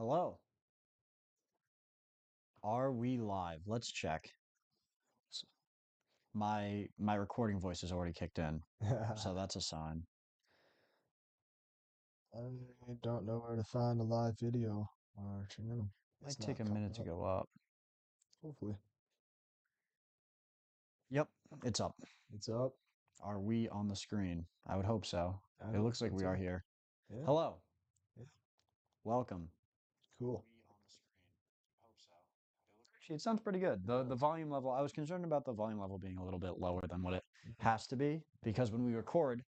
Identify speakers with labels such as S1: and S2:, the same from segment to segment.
S1: Hello. Are we live? Let's check. S- My recording voice has already kicked in, so that's a sign.
S2: I don't know where to find a live video on our channel. It's
S1: Might
S2: not
S1: take a
S2: coming
S1: minute to
S2: up.
S1: go up.
S2: Hopefully,
S1: Yep, it's up.
S2: it's up.
S1: Are we on the screen? I would hope so.
S2: I
S1: It
S2: hope
S1: looks
S2: so
S1: like we are
S2: too.
S1: here.
S2: Yeah,
S1: Hello.
S2: yeah,
S1: Welcome.
S2: cool.
S1: We on the screen. Hope so. Actually, it sounds pretty good. The volume level, I was concerned about the volume level being a little bit lower than what it
S2: Mhm.
S1: has to be because when we record,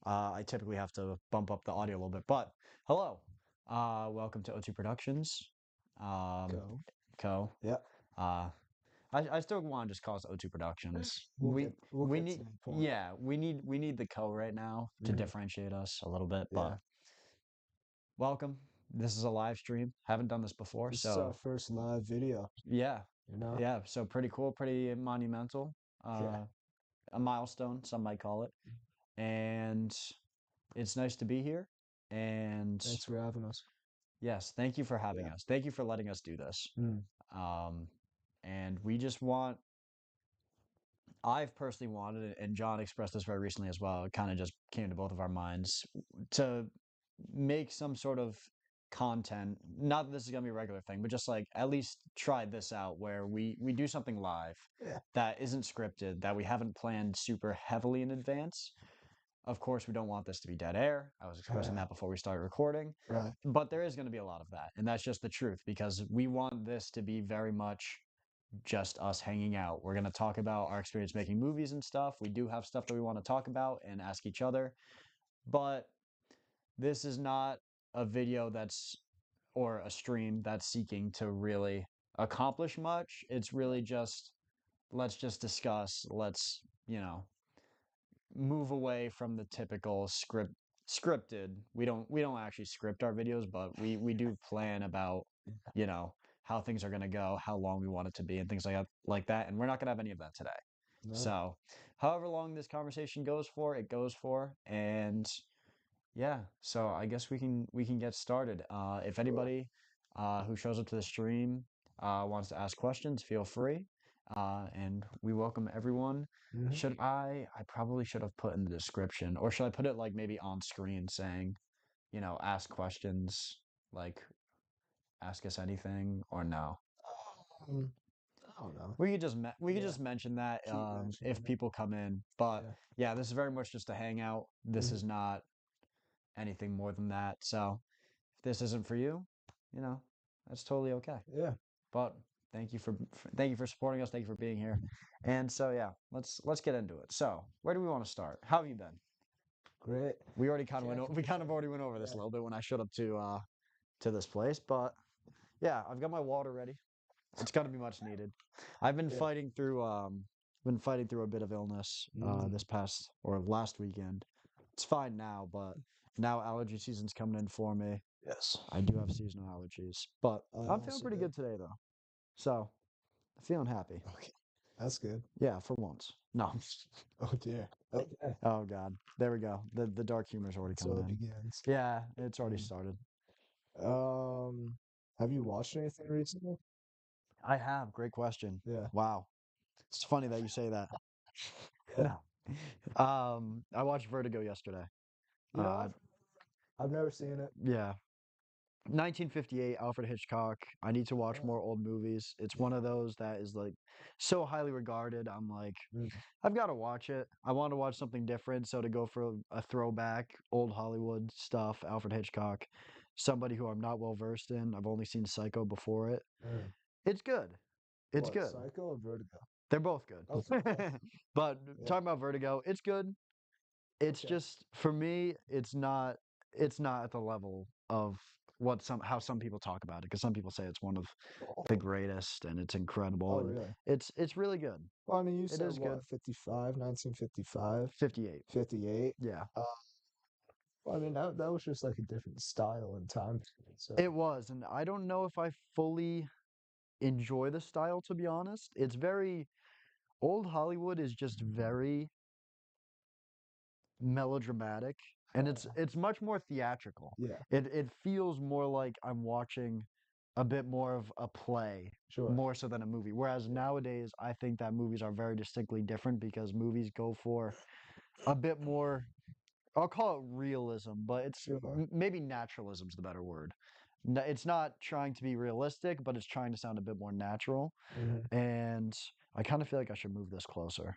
S1: I typically have to bump up the audio a little bit. But hello, welcome to O2 Productions, um,
S2: Go.
S1: Co.
S2: Yeah,
S1: Uh, I still want to just call us O2 Productions.
S2: we'll get to that point.
S1: Yeah, we need the Co right now to
S2: Mhm.
S1: differentiate us a little bit.
S2: Yeah,
S1: But welcome. This is a live stream. Haven't done this before,
S2: this is our
S1: so
S2: first live video.
S1: yeah,
S2: You know?
S1: yeah. So pretty cool, pretty monumental.
S2: Yeah.
S1: A milestone, some might call it. And it's nice to be here. And
S2: Thanks for having us.
S1: yes, thank you for having
S2: Yeah.
S1: us. Thank you for letting us do this.
S2: Mm.
S1: Um, and we just want, I've personally wanted it, and John expressed this very recently as well. It kind of just came to both of our minds to make some sort of content. Not that this is gonna be a regular thing, but just like at least try this out where we do something live
S2: Yeah.
S1: that isn't scripted, that we haven't planned super heavily in advance. Of course, we don't want this to be dead air. I was expressing that before we started recording.
S2: Right.
S1: But there is going to be a lot of that. And that's just the truth because we want this to be very much just us hanging out. We're going to talk about our experience making movies and stuff. We do have stuff that we want to talk about and ask each other. But this is not a video that's, or a stream that's seeking to really accomplish much. It's really just, let's just discuss. Let's, move away from the typical scripted. We don't actually script our videos, but we do plan about, you know, how things are going to go, how long we want it to be and things like that, and we're not going to have any of that today.
S2: No.
S1: So, however long this conversation goes for, it goes for, and yeah, so I guess we can get started. If
S2: Cool.
S1: anybody who shows up to the stream wants to ask questions, feel free. And we welcome everyone.
S2: Hmm.
S1: Should I probably should have put in the description, or should I put it like maybe on screen saying, ask questions, like ask us anything, or no?
S2: Um, I don't know.
S1: We could
S2: Yeah.
S1: just mention that
S2: Keep mentioning
S1: if
S2: it.
S1: people come in. But
S2: Yeah.
S1: yeah, this is very much just a hangout. This is
S2: Hmm.
S1: not anything more than that. So if this isn't for you, you know, that's totally okay.
S2: Yeah.
S1: But thank you for supporting us. Thank you for being here. And so yeah, let's get into it. So where do we want to start? How have you been?
S2: Great.
S1: We already kind of
S2: Can't
S1: we kind
S2: complain.
S1: of already went over this
S2: Yeah.
S1: a little bit when I showed up to this place, but yeah, I've got my water ready. It's got to be much needed. I've
S2: Yeah.
S1: been fighting through a bit of illness
S2: Mm.
S1: this past or last weekend. It's fine now, but now allergy season's coming in for me.
S2: Yes.
S1: I do have seasonal allergies, but
S2: I
S1: I'm feeling
S2: also
S1: pretty
S2: do.
S1: good today though. So, feeling happy.
S2: Okay. That's good.
S1: Yeah, for once. No.
S2: Oh dear. Okay.
S1: Oh God. There we go. The dark humor's already
S2: So
S1: coming
S2: it
S1: in.
S2: begins.
S1: Yeah, it's already
S2: Mm.
S1: started.
S2: Um, have you watched anything recently?
S1: I have. Great question.
S2: Yeah.
S1: Wow. It's funny that you say that.
S2: Yeah.
S1: I watched Vertigo yesterday.
S2: You
S1: Uh,
S2: have? I've never seen it.
S1: yeah. 1958, Alfred Hitchcock. I need to watch
S2: Oh,
S1: more old movies. It's one
S2: yeah.
S1: of those that is like so highly regarded. I'm like,
S2: Mm.
S1: I've got to watch it. I want to watch something different. So to go for a throwback, old Hollywood stuff, Alfred Hitchcock, somebody who I'm not well versed in. I've only seen Psycho before it.
S2: Mm.
S1: It's good. It's
S2: What,
S1: good.
S2: Psycho or Vertigo?
S1: They're both good.
S2: Okay. Okay.
S1: But
S2: Yeah.
S1: talking about Vertigo, it's good. It's
S2: Okay.
S1: just for me, it's not at the level of what some people talk about it because some people say it's one of the
S2: Oh,
S1: greatest and it's incredible
S2: oh,
S1: and
S2: really?
S1: it's really good.
S2: Well, I mean, you
S1: It
S2: said
S1: is good.
S2: what, 55, 1955,
S1: 58.
S2: 58?
S1: Yeah.
S2: Uh, well, I mean, that was just like a different style and time period. So,
S1: It was, and I don't know if I fully enjoy the style to be honest. It's very old Hollywood is just very melodramatic and it's much more theatrical.
S2: Yeah,
S1: It feels more like I'm watching a bit more of a play
S2: sure.
S1: more so than a movie. Whereas
S2: Yeah,
S1: nowadays, I think that movies are very distinctly different because movies go for a bit more, I'll call it realism, but it's
S2: sure.
S1: maybe naturalism's the better word. It's not trying to be realistic, but it's trying to sound a bit more natural.
S2: Hmm.
S1: And I kind of feel like I should move this closer.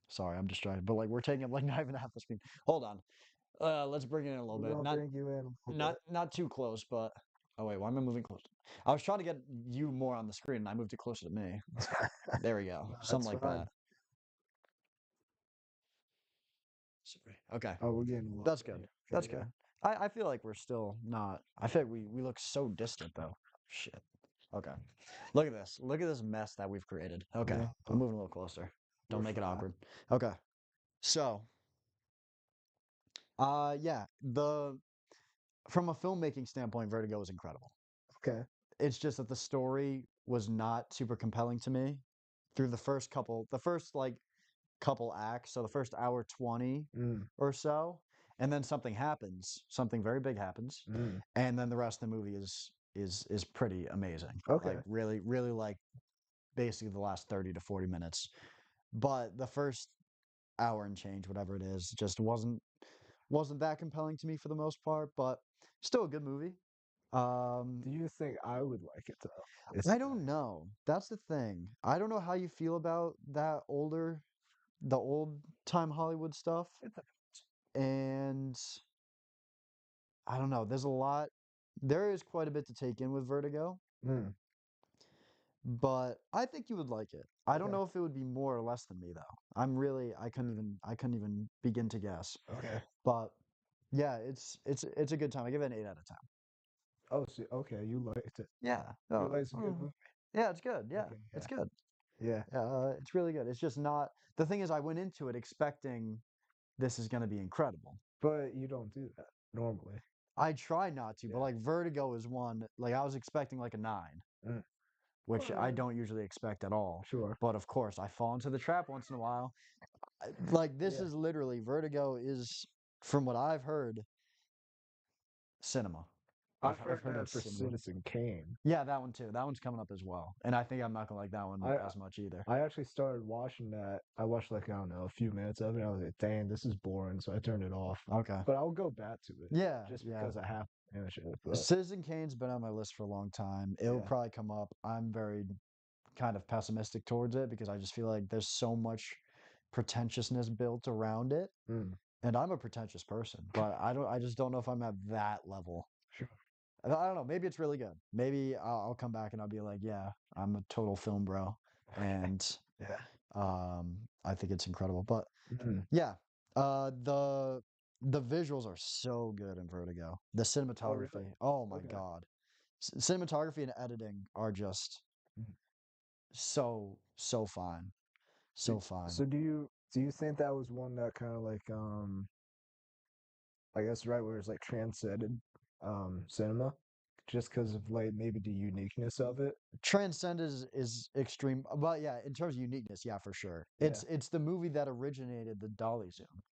S1: Sorry, I'm distracted. But like we're taking up like not even half the screen. Hold on. Let's bring it in a little
S2: We're
S1: bit.
S2: gonna
S1: Not
S2: bring you in a little
S1: not
S2: bit.
S1: not too close, but oh wait, why am I moving close? I was trying to get you more on the screen and I moved it closer to me. There we go.
S2: No,
S1: Something
S2: that's
S1: like
S2: fine.
S1: that. Sorry. Okay.
S2: Oh, we're getting a little
S1: That's
S2: bit
S1: good.
S2: here.
S1: That's
S2: Okay, yeah.
S1: good. I feel like we're still not. I feel like we look so distant though. Shit. Okay. Look at this. Look at this mess that we've created. Okay.
S2: Yeah,
S1: I'm moving a little closer.
S2: we're
S1: Don't make it
S2: fine.
S1: awkward. Okay. So, yeah, the from a filmmaking standpoint, Vertigo is incredible.
S2: Okay.
S1: It's just that the story was not super compelling to me through the first like couple acts, so the first hour 20
S2: Mm,
S1: or so, and then something happens, something very big happens,
S2: mm.
S1: and then the rest of the movie is pretty amazing. Like
S2: Okay.
S1: really like basically the last 30 to 40 minutes. But the first hour and change, whatever it is, just wasn't that compelling to me for the most part, but still a good movie. Um
S2: Do you think I would like it though? It's
S1: I don't know. That's the thing. I don't know how you feel about the old time Hollywood stuff.
S2: it's
S1: And I don't know. There is quite a bit to take in with Vertigo,
S2: mm,
S1: but I think you would like it. I don't
S2: okay.
S1: know if it would be more or less than me though. I couldn't even begin to guess.
S2: Okay.
S1: But yeah, it's a good time. I give it an 8 out of 10.
S2: Oh, see, okay, you liked it.
S1: Yeah.
S2: You
S1: Oh,
S2: liked a good movie.
S1: yeah, it's good. Yeah,
S2: Okay,
S1: it's
S2: yeah.
S1: good.
S2: Yeah.
S1: It's really good. It's just not the thing is I went into it expecting this is going to be incredible.
S2: But you don't do that normally.
S1: I try not to, but
S2: Yeah.
S1: like Vertigo is one like I was expecting like a 9,
S2: Mm.
S1: which I
S2: Uh,
S1: don't usually expect at all.
S2: sure.
S1: But of course, I fall into the trap once in a while. Like this
S2: Yeah.
S1: is literally Vertigo is from what I've heard cinema.
S2: I've
S1: I've
S2: heard
S1: heard
S2: that
S1: it's
S2: for
S1: cinema.
S2: Citizen Kane.
S1: Yeah, that one too. That one's coming up as well. And I think I'm not gonna like that one
S2: I
S1: as much either.
S2: I actually started watching that. I watched like I don't know a few minutes of it. I was like, dang, this is boring, so I turned it off.
S1: Okay.
S2: But I'll go back to it
S1: Yeah,
S2: just
S1: yeah.
S2: because I have to finish it. But
S1: Citizen Kane's been on my list for a long time. It'll
S2: yeah.
S1: probably come up. I'm very kind of pessimistic towards it because I just feel like there's so much pretentiousness built around it.
S2: Mm,
S1: And I'm a pretentious person, but I just don't know if I'm at that level.
S2: sure.
S1: I don't know. Maybe it's really good. Maybe I'll come back and I'll be like, yeah, I'm a total film bro. And
S2: Yeah.
S1: I think it's incredible. But
S2: Mm.
S1: yeah, uh, the the visuals are so good in Vertigo. The
S2: Oh, really?
S1: cinematography, oh my
S2: Okay.
S1: God. Cinematography and editing are just
S2: Mm.
S1: so fine.
S2: Do,
S1: So fine.
S2: so do you think that was one that kind of like I guess right where it's like transcended cinema just because of like maybe the uniqueness of it?
S1: Transcend is extreme. Well, yeah, in terms of uniqueness, yeah, for sure.
S2: Yeah.
S1: It's the movie that originated the dolly zoom.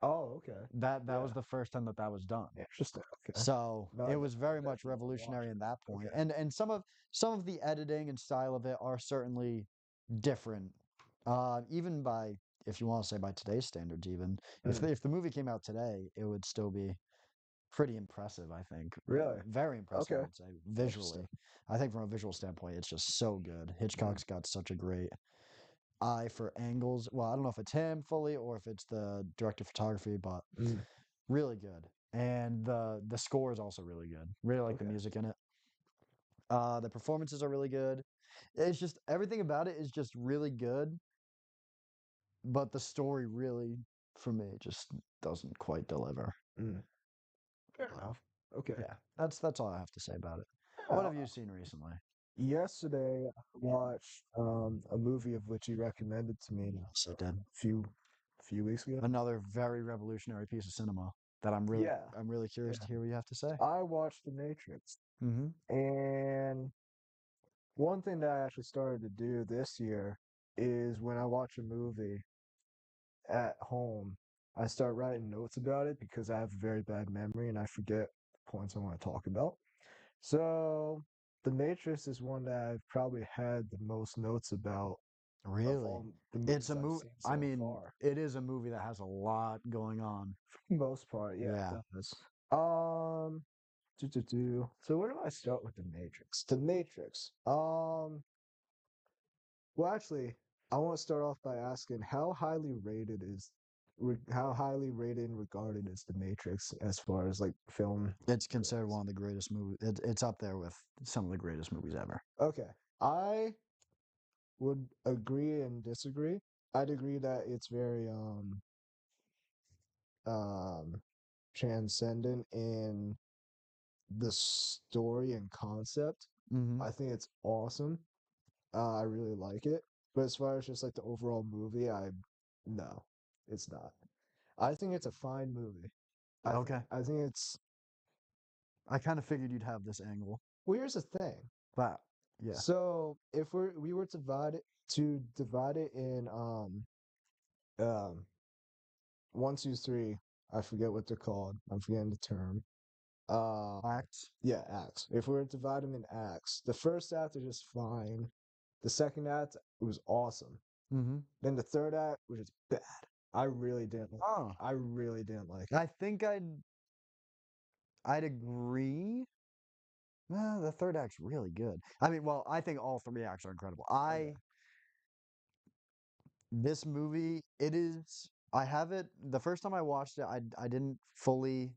S2: Oh, okay.
S1: That
S2: Yeah.
S1: was the first time that that was done.
S2: Interesting. Okay.
S1: So
S2: No,
S1: it was
S2: I'll
S1: very much
S2: definitely watch
S1: revolutionary in that
S2: it.
S1: point.
S2: Okay.
S1: And some of the editing and style of it are certainly different. Even by if you want to say by today's standards, even
S2: Mm.
S1: if the movie came out today, it would still be pretty impressive, I think.
S2: Really?
S1: Very impressive, I
S2: Okay.
S1: would say,
S2: Interesting.
S1: visually. I think from a visual standpoint, it's just so good.
S2: Mm.
S1: Hitchcock's got such a great eye for angles. Well, I don't know if it's him fully or if it's the director of photography, but
S2: Mm.
S1: really good. And the score is also really good. Really like the
S2: Okay.
S1: music in it. The performances are really good. It's just everything about it is just really good, but the story really, for me, just doesn't quite deliver.
S2: Mm. Fair
S1: But
S2: enough. Okay.
S1: yeah, that's all I have to say about it. What
S2: Uh,
S1: have you seen recently?
S2: yesterday I watched a movie of which you recommended to me
S1: So did
S2: few weeks ago.
S1: another very revolutionary piece of cinema that
S2: Yeah.
S1: I'm really curious
S2: Yeah.
S1: to hear what you have to say.
S2: I watched The Matrix.
S1: Mm-hmm.
S2: And one thing that I actually started to do this year is when I watch a movie at home, I start writing notes about it because I have a very bad memory and I forget points I want to talk about. So, The Matrix is one that I've probably had the most notes about of
S1: Really?
S2: all the
S1: It's
S2: movies
S1: a
S2: I've
S1: movie.
S2: seen
S1: I
S2: so
S1: mean,
S2: far.
S1: it is a movie that has a lot going on.
S2: For the most part, yeah,
S1: Yeah.
S2: it does. Um, So where do I start with The Matrix? The Matrix. Well, actually, I want to start off by asking how highly rated and regarded is The Matrix as far as like film
S1: It's considered
S2: goes?
S1: one of the greatest movies. It's up there with some of the greatest movies ever.
S2: Okay, I would agree and disagree. I'd agree that it's very um transcendent in the story and concept.
S1: Mm-hmm.
S2: I think it's awesome. I really like it. But as far as just like the overall movie, no, it's not. I think it's a fine movie.
S1: Okay.
S2: I think it's
S1: I kind of figured you'd have this angle,
S2: well, here's the thing.
S1: but yeah.
S2: So if we were to divide it in um one, two, three, I forget what they're called. I'm forgetting the term. Um
S1: Acts.
S2: yeah, acts. If we were to divide them in acts, the first act is just fine. The second act it was awesome.
S1: Mm-hmm.
S2: Then the third act was just bad.
S1: Oh,
S2: I really didn't like it.
S1: I think I'd agree. The third act's really good. I mean, well, I think all three acts are incredible.
S2: Okay.
S1: This movie, it is. I have it. The first time I watched it, I didn't fully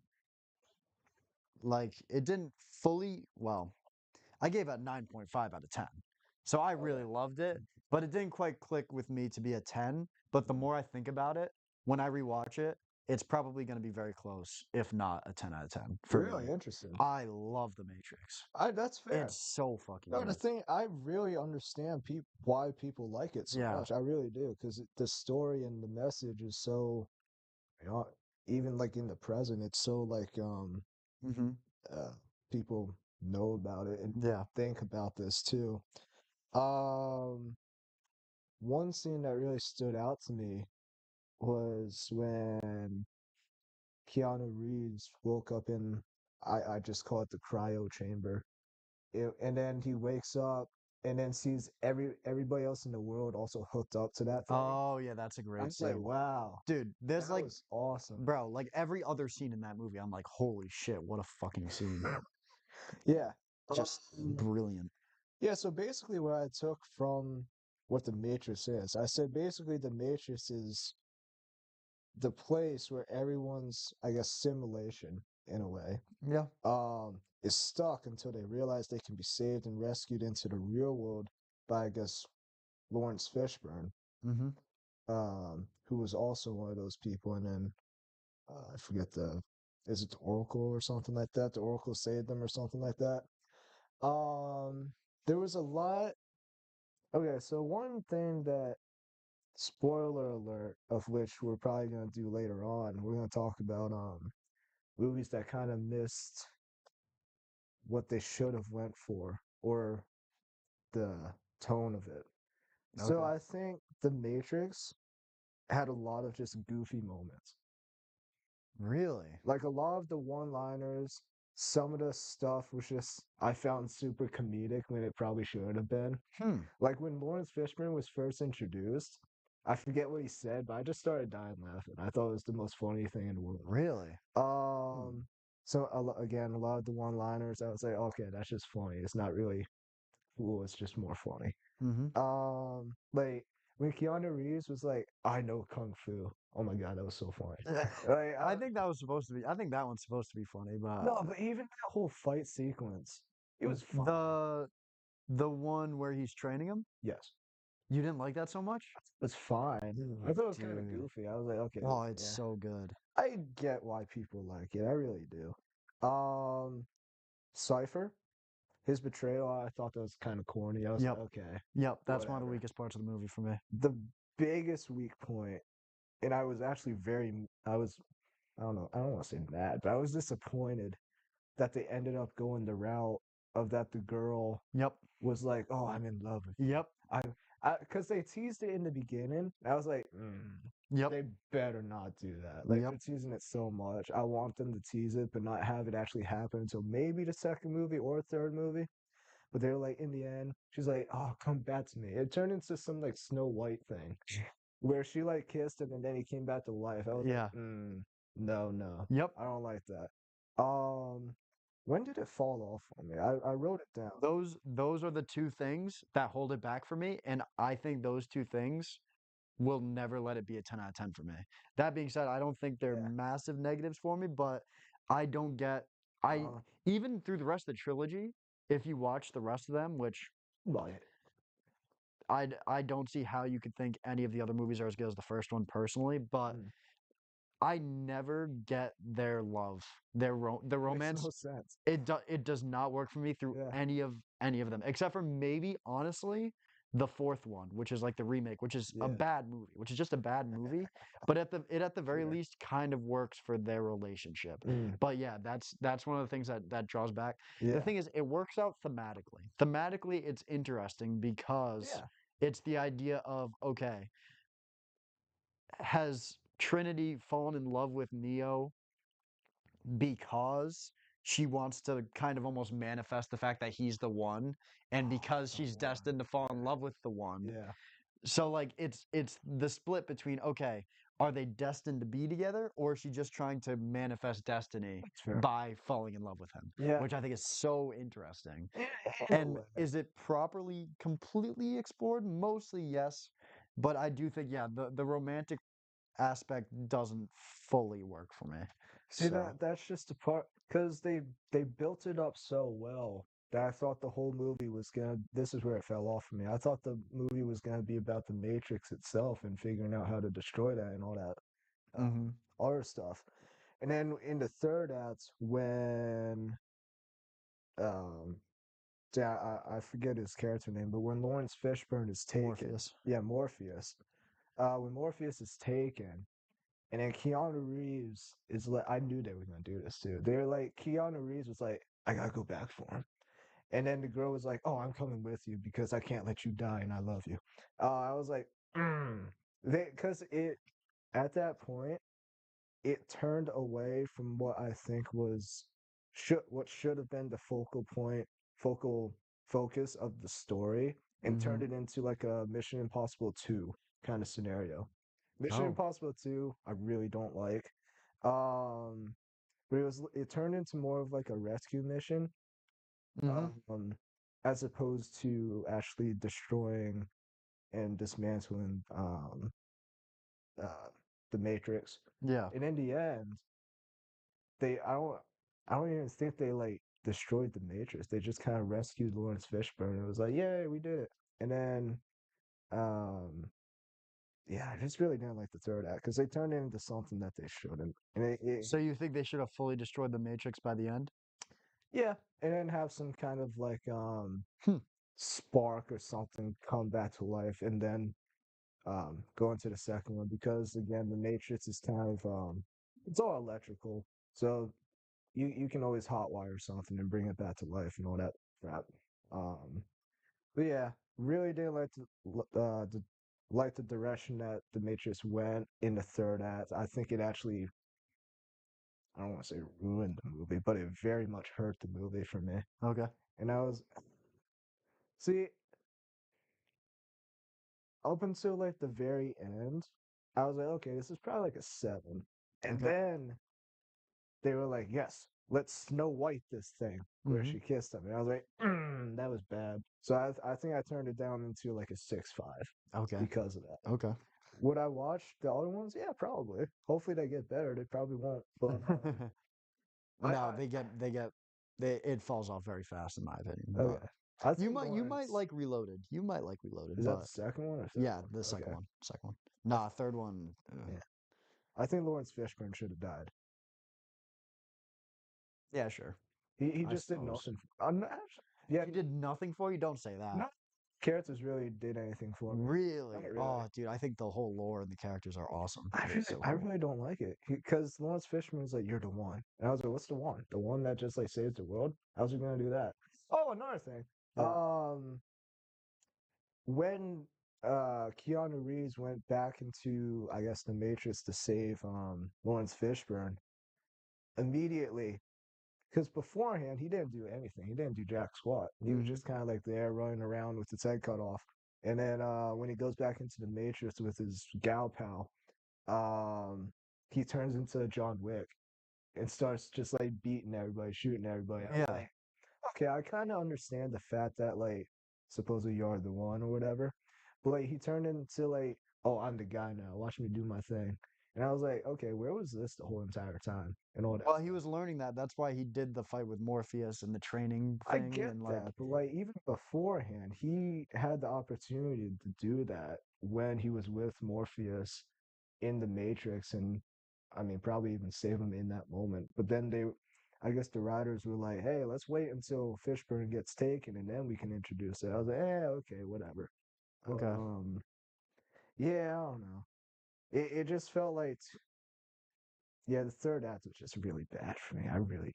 S1: like. It didn't fully. Well, I gave it a 9.5 out of 10. So I really
S2: Okay.
S1: loved it, but it didn't quite click with me to be a 10. But the
S2: Mm.
S1: more I think about it, when I rewatch it, it's probably going to be very close, if not a 10 out of 10 for
S2: Really
S1: me.
S2: interesting.
S1: I love The Matrix.
S2: I That's
S1: It's
S2: fair.
S1: so fucking
S2: No, the
S1: good.
S2: thing I really understand why people like it so
S1: Yeah.
S2: much. I really do because the story and the message is so, you know, even like in the present, it's so like
S1: Hmm.
S2: uh people know about it and
S1: Yeah.
S2: think about this too. Um, One scene that really stood out to me was when Keanu Reeves woke up in I just call it the cryo chamber. And then he wakes up and then sees everybody else in the world also hooked up to that thing.
S1: Oh, yeah, that's a
S2: I
S1: great
S2: was like,
S1: scene.
S2: wow,
S1: Dude, there's
S2: that
S1: like,
S2: was awesome.
S1: bro, like every other scene in that movie, I'm like, holy shit, what a fucking scene.
S2: Yeah.
S1: Just
S2: Um,
S1: brilliant.
S2: yeah, so basically what I took from what the Matrix is, I said basically the Matrix is the place where everyone's, I guess, simulation in a way,
S1: Yeah.
S2: is stuck until they realize they can be saved and rescued into the real world by, I guess, Lawrence Fishburne,
S1: Mm-hmm.
S2: who was also one of those people. And then I forget is it the Oracle or something like that? The Oracle saved them or something like that. Um, there was a lot. Okay, so one thing that, spoiler alert, of which we're probably gonna do later on, we're gonna talk about movies that kind of missed what they should have went for or the tone of it. So
S1: Okay.
S2: I think The Matrix had a lot of just goofy moments.
S1: Really?
S2: Like a lot of the one-liners, some of the stuff was just I found super comedic when it probably should have been.
S1: Hmm.
S2: Like when Lawrence Fishburne was first introduced, I forget what he said, but I just started dying laughing. I thought it was the most funny thing in the world.
S1: Really? Hmm.
S2: Um, again, a lot of the one-liners, I was like, okay, that's just funny. It's not really cool. It's just more funny.
S1: Mm-hmm.
S2: Like when Keanu Reeves was like, "I know kung fu." Oh my god, that was so funny. Like,
S1: I think that was supposed to be. I think that one's supposed to be funny, but
S2: no, but even that whole fight sequence, it was fine.
S1: the the one where he's training him,
S2: Yes,
S1: you didn't like that so much?
S2: it's fine. I
S1: Ooh,
S2: thought it was kind of
S1: dude.
S2: goofy. I was like, okay,
S1: Oh, it's
S2: yeah,
S1: so good.
S2: I get why people like it. I really do. Um, Cypher, his betrayal, I thought that was kind of corny. I was like,
S1: Yep.
S2: okay,
S1: Yep. That's one of the
S2: whatever.
S1: weakest parts of the movie for me.
S2: The biggest weak point, and I was actually I don't know, I don't want to say mad, but I was disappointed that they ended up going the route of that the girl
S1: Yep.
S2: was like, "Oh, I'm in love with you."
S1: Yep.
S2: Because they teased it in the beginning. I was like,
S1: Yep.
S2: They better not do that. Like
S1: Yep.
S2: they're teasing it so much. I want them to tease it, but not have it actually happen until maybe the second movie or third movie. But they're like, in the end, she's like, "Oh, come back to me." It turned into some like Snow White thing where she like kissed him and then he came back to life. I was like,
S1: Yeah.
S2: no, no,
S1: Yep.
S2: I don't like that. When did it fall off on me? I wrote it down.
S1: Those are the two things that hold it back for me, and I think those two things will never let it be a 10 out of 10 for me. That being said, I don't think they're
S2: Yeah.
S1: massive negatives for me, but I don't get I
S2: Uh,
S1: even through the rest of the trilogy, if you watch the rest of them, which
S2: well,
S1: I don't see how you could think any of the other movies are as good as the first one personally, but
S2: mm,
S1: I never get their love, the
S2: makes no
S1: romance.
S2: sense.
S1: It does not work for me through
S2: Yeah.
S1: any of them, except for maybe honestly the fourth one, which is like the remake, which is a
S2: Yeah.
S1: bad movie, which is just a bad movie. But at the very
S2: Yeah.
S1: least kind of works for their relationship.
S2: Mm,
S1: But yeah, that's one of the things that draws back. The
S2: yeah.
S1: thing is, it works out thematically. Thematically, it's interesting because
S2: Yeah.
S1: it's the idea of okay, has Trinity fallen in love with Neo because she wants to kind of almost manifest the fact that he's the one, and
S2: Oh,
S1: because
S2: the
S1: she's
S2: one.
S1: destined to fall in love with the one.
S2: Yeah.
S1: So like it's the split between okay, are they destined to be together, or is she just trying to manifest destiny
S2: That's fair.
S1: by falling in love with him,
S2: Yeah.
S1: which I think is so interesting.
S2: In a
S1: And
S2: way.
S1: is it properly completely explored? Mostly yes, but I do think yeah, the romantic aspect doesn't fully work for me.
S2: See
S1: So,
S2: that's just the part because they built it up so well that I thought the whole movie was gonna. This is where it fell off for me. I thought the movie was gonna be about the Matrix itself and figuring out how to destroy that and all that
S1: hmm
S2: other stuff. And then in the third act, when um, yeah, I forget his character name, but when Lawrence Fishburne is taken,
S1: Morpheus.
S2: yeah, Morpheus. When Morpheus is taken, and then Keanu Reeves is like, I knew they were gonna do this too. They're like, Keanu Reeves was like, I gotta go back for him. And then the girl was like, "Oh, I'm coming with you because I can't let you die, and I love you." I was like, because it at that point it turned away from what I think was should have been the focal focus of the story, and
S1: hmm
S2: turned it into like a Mission Impossible 2 kind of scenario. Mission
S1: Oh.
S2: Impossible 2, I really don't like. Um, but it turned into more of like a rescue mission,
S1: hmm
S2: um, as opposed to actually destroying and dismantling uh, the Matrix.
S1: Yeah.
S2: And in the end, they I don't even think they like destroyed the Matrix. They just kind of rescued Lawrence Fishburne. It was like, yay, we did it. And then um yeah, I just really didn't like the third act because they turned it into something that they shouldn't. And
S1: So you think they should have fully destroyed the Matrix by the end?
S2: yeah, and then have some kind of like
S1: Hmm.
S2: spark or something come back to life, and then go into the second one because again, the Matrix is kind of it's all electrical, so you can always hotwire something and bring it back to life and all that crap. Um, but yeah, really did like the direction that the Matrix went in the third act. I think it actually, I don't want to say ruined the movie, but it very much hurt the movie for me.
S1: Okay.
S2: And I was see up until like the very end, I was like, okay, this is probably like a seven. And
S1: Okay.
S2: then they were like, yes, let's Snow White this thing where
S1: hmm
S2: she kissed him. And I was like, that was bad. So I think I turned it down into like a 6.5
S1: Okay.
S2: because of that.
S1: Okay.
S2: Would I watch the other ones? Yeah, probably. Hopefully they get better. They probably won't. But
S1: No, they it falls off very fast in my opinion. But
S2: okay. I think
S1: you might
S2: Lawrence
S1: like Reloaded. You might like Reloaded,
S2: is that the
S1: but
S2: second one or third
S1: yeah,
S2: one?
S1: the second
S2: Okay.
S1: one. Second one.
S2: I
S1: Nah, third one.
S2: yeah. I think Lawrence Fishburne should have died.
S1: Yeah, sure.
S2: He
S1: I
S2: just did
S1: suppose.
S2: nothing. I'm not, yeah,
S1: He did nothing for you. Don't say that.
S2: no characters really did anything for me. Not
S1: Really?
S2: really.
S1: Oh, dude, I think the whole lore and the characters are awesome. They're so
S2: I
S1: cool.
S2: really don't like it because Lawrence Fishburne's like, "You're the one," and I was like, "What's the one? The one that just like saves the world? How's he gonna do that?" Oh, another thing.
S1: Yeah.
S2: When Keanu Reeves went back into, I guess, the Matrix to save Lawrence Fishburne immediately. Because beforehand, he didn't do anything. He didn't do jack squat. He was
S1: Hmm.
S2: just kind of like there running around with his head cut off. And then when he goes back into the Matrix with his gal pal, um, he turns into John Wick and starts just like beating everybody, shooting everybody. I was
S1: Yeah.
S2: like, okay, I kind of understand the fact that like supposedly you're the one or whatever, but like he turned into like, oh, I'm the guy now. Watch me do my thing. And I was like, okay, where was this the whole entire time and all that
S1: Well, he
S2: stuff.
S1: was learning that. That's why he did the fight with Morpheus and the training
S2: I
S1: thing
S2: get
S1: and like,
S2: that, but like even beforehand, he had the opportunity to do that when he was with Morpheus in the Matrix, and I mean, probably even save him in that moment. But then I guess the writers were like, "Hey, let's wait until Fishburne gets taken, and then we can introduce it." I was like, "Eh, okay, whatever."
S1: okay.
S2: Yeah, I don't know. It just felt like, yeah, the third act was just really bad for me. I really,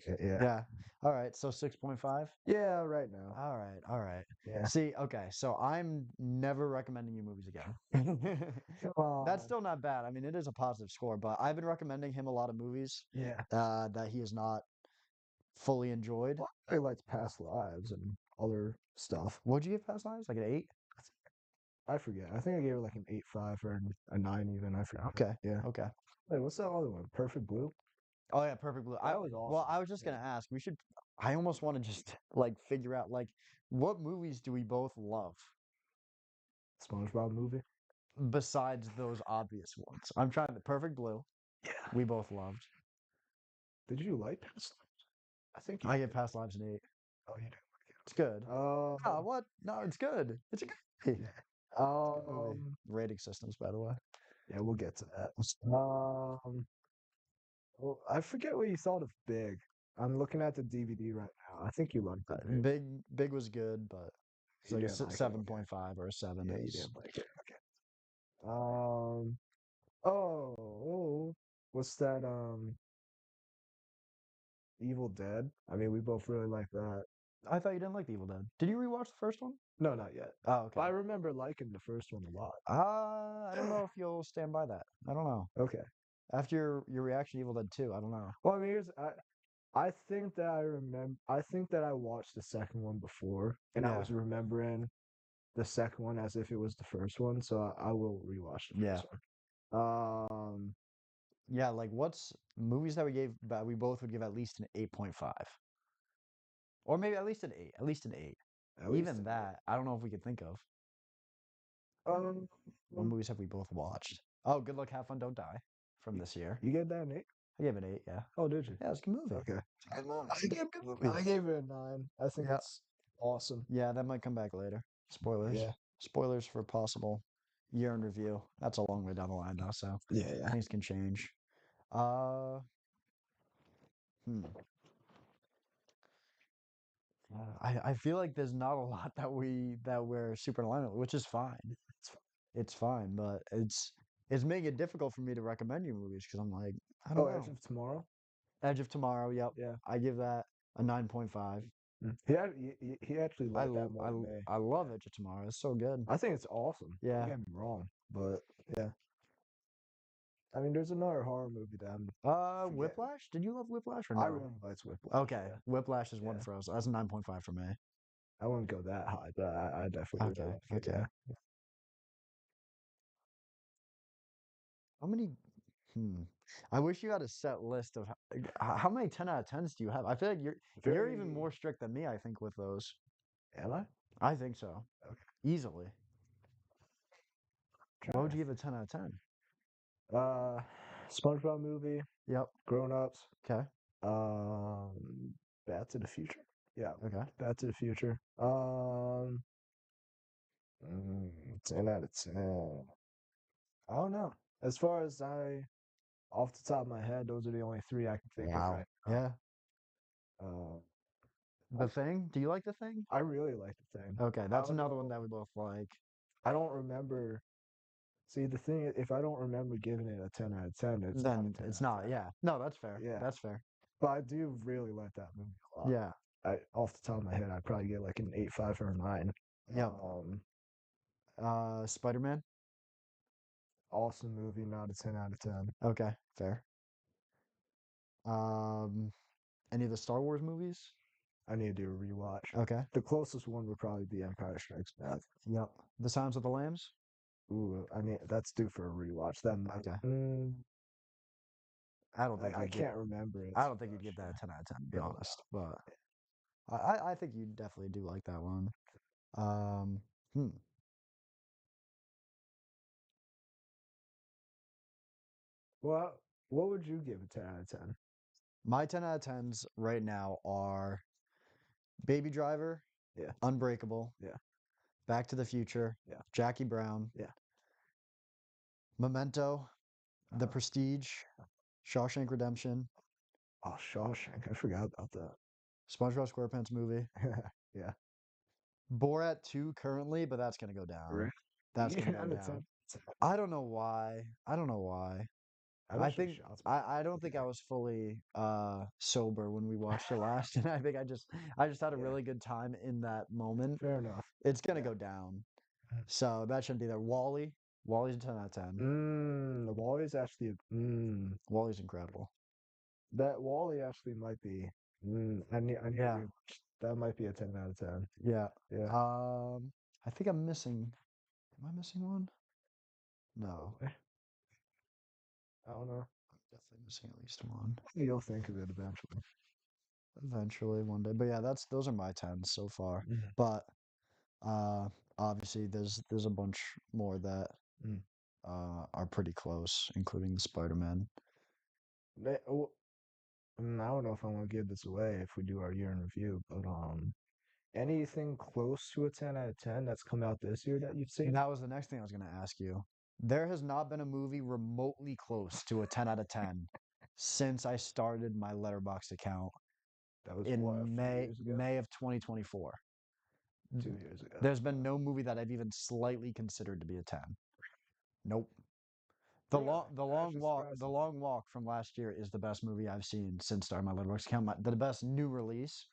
S2: yeah,
S1: Yeah. All right. So 6.5.
S2: yeah, right now,
S1: All right. All right.
S2: yeah.
S1: See, okay. So I'm never recommending you movies again.
S2: Come
S1: That's
S2: on.
S1: still not bad. I mean, it is a positive score, but I've been recommending him a lot of movies
S2: Yeah.
S1: that he has not fully enjoyed.
S2: Well, I liked Past Lives and other stuff.
S1: What'd you give Past Lives? Like an 8?
S2: I forget. I think I gave it like an 8.5 or a 9 even. I forget.
S1: Okay.
S2: Yeah.
S1: Okay.
S2: Wait, what's that other one? Perfect Blue?
S1: Oh yeah, Perfect Blue.
S2: That was
S1: Well,
S2: awesome.
S1: I was just
S2: Yeah.
S1: gonna ask. We should. I almost want to just like figure out like what movies do we both love
S2: SpongeBob movie?
S1: besides those obvious ones. I'm trying to Perfect Blue.
S2: Yeah.
S1: We both loved.
S2: Did you like Past Lives? I think you
S1: I give
S2: did.
S1: Past Lives an 8.
S2: Oh, you did.
S1: It's good. Ah,
S2: Uh,
S1: what? No, it's good. It's a good movie.
S2: yeah.
S1: Good movie. Rating systems, by the way.
S2: Yeah, we'll get to that. Well, I forget what you thought of Big. I'm looking at the DVD right now. I think you liked it, Big.
S1: Big was good, but it's
S2: You
S1: like a
S2: didn't like it. Okay.
S1: 7.5 or a 7
S2: Yeah, you
S1: is.
S2: didn't like it. Okay. Um. Oh, what's that? Evil Dead. I mean, we both really like that.
S1: I thought you didn't like The Evil Dead. Did you rewatch the first one?
S2: No, not yet.
S1: Oh,
S2: But
S1: okay.
S2: I remember liking the first one a lot.
S1: I don't know if you'll stand by that. I don't know.
S2: Okay.
S1: After your reaction to Evil Dead 2, I don't know.
S2: Well, I mean, I think that I remember. I think that I watched the second one before, and I
S1: Yeah,
S2: was remembering the second one as if it was the first one. So I will rewatch the
S1: yeah,
S2: first one.
S1: yeah. Like, what's movies that we gave that we both would give at least an 8.5, or maybe at least an 8, at least an 8.
S2: At least
S1: Even
S2: an eight.
S1: that, I don't know if we could think of.
S2: Um,
S1: What movies have we both watched? Oh, Good Luck, Have Fun, Don't Die from
S2: you,
S1: this year.
S2: you gave that an eight?
S1: I gave it 8. Yeah,
S2: Oh, did you?
S1: yeah, it's a good movie.
S2: Okay.
S1: It's a good movie. It's a damn good movie.
S2: I gave it a nine. I think
S1: Yeah,
S2: it's awesome.
S1: yeah. That might come back later. Spoilers.
S2: Yeah.
S1: Spoilers for possible year in review. That's a long way down the line though, so
S2: Yeah, yeah.
S1: things can change. Uh, hmm. I feel like there's not a lot that we're super in alignment, with, which is fine.
S2: It's fine.
S1: It's fine, but it's making it difficult for me to recommend you movies because I'm like, I don't
S2: Oh, Edge
S1: know.
S2: of Tomorrow.
S1: Edge of Tomorrow, yep.
S2: Yeah.
S1: I give that a 9.5.
S2: He actually liked that more than me.
S1: I love
S2: Yeah.
S1: Edge of Tomorrow. It's so good.
S2: I think it's awesome. Don't
S1: Yeah.
S2: get me wrong, but yeah. I mean, there's another horror movie that I'm forgetting.
S1: Whiplash? Did you love Whiplash or
S2: I
S1: no?
S2: really liked Whiplash.
S1: Okay.
S2: Yeah,
S1: Whiplash is one
S2: yeah.
S1: for us. That's a 9.5 for me.
S2: I wouldn't go that high, but I definitely really
S1: Okay.
S2: like it.
S1: Okay.
S2: Yeah.
S1: How many? Hmm. I wish you had a set list of how many 10 out of 10s do you have? I feel like you're even
S2: Very.
S1: more strict than me, I think, with those.
S2: Am I?
S1: I think so.
S2: Okay.
S1: Easily. What
S2: Trying
S1: would
S2: to
S1: you give a 10 out of 10?
S2: think. SpongeBob movie,
S1: Yep.
S2: Grown Ups,
S1: Okay.
S2: um, Back to the Future. Yeah,
S1: Okay.
S2: Back to the Future. 10 out of 10. I don't know. As far as off the top of my head, those are the only three I can think of
S1: Wow.
S2: right now.
S1: Yeah.
S2: I,
S1: The Thing? Do you like The Thing?
S2: I really like the thing.
S1: Okay,
S2: I
S1: that's
S2: don't
S1: another one
S2: know.
S1: that we both like.
S2: I don't remember. See, the thing, if I don't remember giving it a 10 out of 10, it's not a
S1: Then
S2: 10
S1: it's
S2: out of
S1: not.
S2: 10.
S1: Yeah. No, that's fair.
S2: Yeah.
S1: That's fair.
S2: But I do really like that movie a lot.
S1: Yeah.
S2: Off the top of my head, I'd probably get like an 8.5 or a 9.
S1: Yep.
S2: Um,
S1: Spider-Man.
S2: Awesome movie, not a 10 out of 10.
S1: Okay, fair. Um, any of the Star Wars movies?
S2: I need to do a rewatch.
S1: Okay.
S2: The closest one would probably be Empire Strikes Back.
S1: Yep. The Silence of the Lambs.
S2: Ooh, I mean that's due for a rewatch. That might.
S1: Okay. I don't think
S2: I
S1: you'd get.
S2: can't remember it
S1: I
S2: too
S1: don't think you'd get
S2: much.
S1: that 10 out of 10, to be
S2: No,
S1: honest. But I think you definitely do like that one. Um, hmm.
S2: well, what would you give a 10 out of 10?
S1: My 10 out of 10s right now are Baby Driver,
S2: Yeah,
S1: Unbreakable,
S2: yeah,
S1: Back to the Future,
S2: yeah,
S1: Jackie Brown,
S2: yeah.
S1: Memento, The
S2: Uh,
S1: Prestige, Shawshank Redemption,
S2: oh, Shawshank. I forgot about that.
S1: SpongeBob SquarePants movie,
S2: Yeah.
S1: Borat 2 currently, but that's gonna go down.
S2: Right.
S1: That's
S2: Yeah,
S1: gonna go
S2: out of 10.
S1: down. I don't know why. I don't know why.
S2: I've
S1: I
S2: actually
S1: think
S2: shot some
S1: I don't think
S2: okay.
S1: I was fully sober when we watched it last, and I just had a
S2: Yeah,
S1: really good time in that moment.
S2: fair enough.
S1: It's gonna
S2: Yeah.
S1: go down, so that shouldn't be there. Wally's a 10 out of 10.
S2: The Wally's actually
S1: Wally's incredible.
S2: that Wally actually might be I need to
S1: Yeah,
S2: rewatch. That might be a 10 out of 10.
S1: yeah.
S2: Yeah.
S1: I think I'm missing. Am I missing one? No,
S2: Probably. I don't know.
S1: I'm definitely missing at least one.
S2: You'll think of it eventually.
S1: Eventually, one day. But yeah, those are my 10s so far.
S2: Mm,
S1: But uh, obviously, there's a bunch more that
S2: mm.
S1: are pretty close, including the Spider-Man.
S2: I don't know if I want to give this away if we do our year in review, but anything close to a 10 out of 10 that's come out this year that you've
S1: And
S2: seen?
S1: that was the next thing I was going to ask you. There has not been a movie remotely close to a 10 out of 10 since I started my Letterboxd account
S2: That was what, a
S1: in
S2: few
S1: May
S2: years ago?
S1: May of 2024.
S2: 2 years ago.
S1: There's been no movie that I've even slightly considered to be a 10. Nope.
S2: Really? That actually
S1: The
S2: surprises me.
S1: Long Walk from last year is the best movie I've seen since starting my Letterboxd account. The best new release.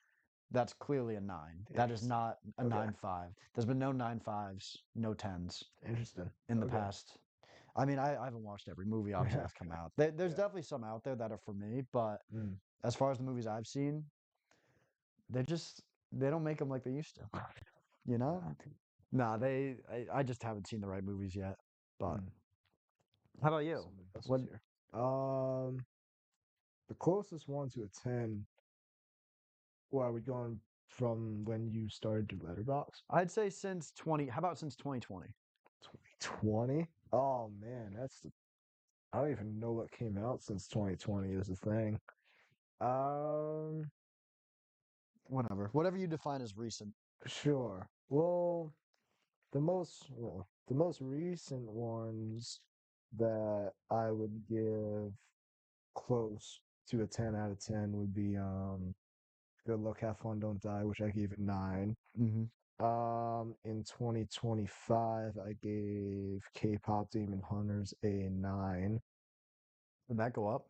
S1: That's clearly a 9. That is
S2: Interesting.
S1: not a
S2: Okay.
S1: 9.5. There's been no 9.5s, no 10s
S2: Interesting.
S1: in the
S2: Okay.
S1: past. I mean, I haven't watched every movie obviously
S2: Yeah.
S1: that's come out. There's
S2: Yeah.
S1: definitely some out there that are for me, but
S2: Mm.
S1: as far as the movies I've seen, they just they don't make them like they used to. You know?
S2: Nah.
S1: Nah, I just haven't seen the right movies yet. But
S2: Mm.
S1: how about you?
S2: Somebody else
S1: What
S2: was here. The closest one to a 10. Well, are we going from when you started your letterbox?
S1: I'd say since 20, how about since 2020?
S2: 2020? Oh man, I don't even know what came out since 2020 is the thing. Um,
S1: Whatever. Whatever you define as recent.
S2: sure. Well, the most recent ones that I would give close to a 10 out of 10 would be Good Luck, Have Fun, Don't Die, which I gave it 9.
S1: Mm-hmm.
S2: In 2025, I gave K-pop Demon Hunters a 9.
S1: Did that go up?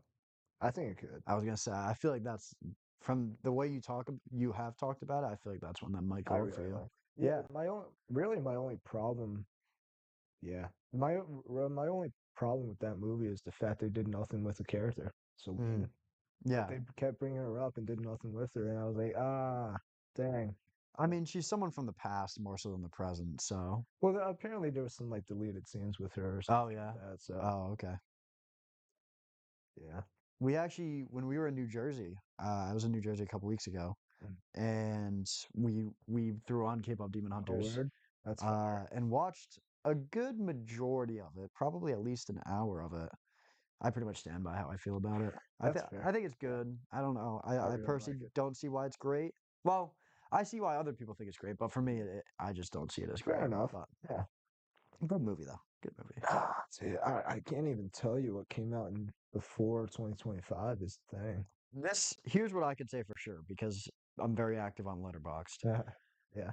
S2: I think it could.
S1: I was gonna say I feel like that's from the way you have talked about it, I feel like that's one that might
S2: I
S1: go up for
S2: really
S1: you.
S2: like. Yeah,
S1: Yeah.
S2: my only problem. Yeah, my only problem with that movie is the fact they did nothing with the character. So
S1: Mm.
S2: weird. Like
S1: Yeah.
S2: they kept bringing her up and did nothing with her, and I was like, dang.
S1: I mean, she's someone from the past more so than the present, so.
S2: Well, apparently there was some like deleted scenes with her or
S1: Oh
S2: something
S1: yeah.
S2: like that. So
S1: Oh, okay.
S2: yeah.
S1: We actually, when we were in New Jersey, I was in New Jersey a couple weeks ago,
S2: Mm.
S1: and we threw on K-pop Demon
S2: Oh,
S1: Hunters,
S2: word. That's fire.
S1: and watched a good majority of it, probably at least an hour of it. I pretty much stand by how I feel about it.
S2: That's
S1: I
S2: fair.
S1: think it's
S2: Yeah,
S1: good. I don't know.
S2: I
S1: I
S2: really
S1: personally
S2: like it.
S1: don't see why it's great. Well, I see why other people think it's great, but for me, I just don't see it as
S2: Fair
S1: great.
S2: enough.
S1: But
S2: Yeah.
S1: good movie though. Good movie.
S2: Dude, I can't even tell you what came out in before 2025 is the thing.
S1: Here's what I could say for sure because I'm very active on Letterboxd.
S2: Yeah.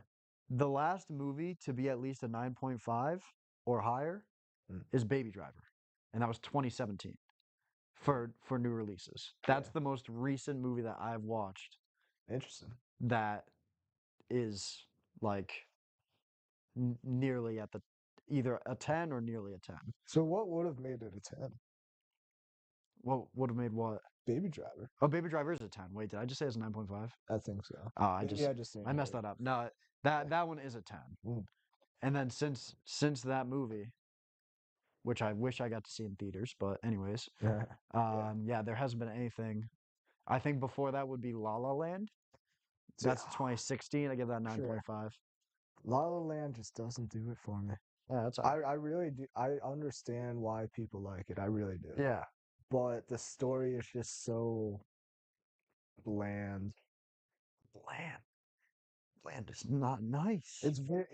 S1: The last movie to be at least a 9.5 or higher
S2: Mm.
S1: is Baby Driver, and that was 2017
S2: Yeah.
S1: for new releases.
S2: Yeah.
S1: That's the most recent movie that I've watched
S2: Interesting.
S1: that is like nearly at the either a 10 or nearly a 10.
S2: So what would have made it a 10?
S1: What would have made what?
S2: Baby Driver.
S1: Oh, Baby Driver is a 10. Wait, did I just say it's a 9.5?
S2: I think so.
S1: Oh,
S2: Maybe I just didn't
S1: I
S2: hear
S1: messed
S2: it.
S1: that up. No,
S2: Yeah.
S1: that one is a 10.
S2: Mm.
S1: And then since that movie, which I wish I got to see in theaters, but anyways,
S2: Yeah.
S1: yeah, there hasn't been anything. I think before that would be La La Land.
S2: See,
S1: That's 2016. I give that
S2: sure.
S1: 9.5.
S2: La La Land just doesn't do it for me.
S1: Yeah, that's all right.
S2: I really do. I understand why people like it. I really do.
S1: Yeah,
S2: But the story is just so bland.
S1: Bland. Bland is not nice.
S2: It's very,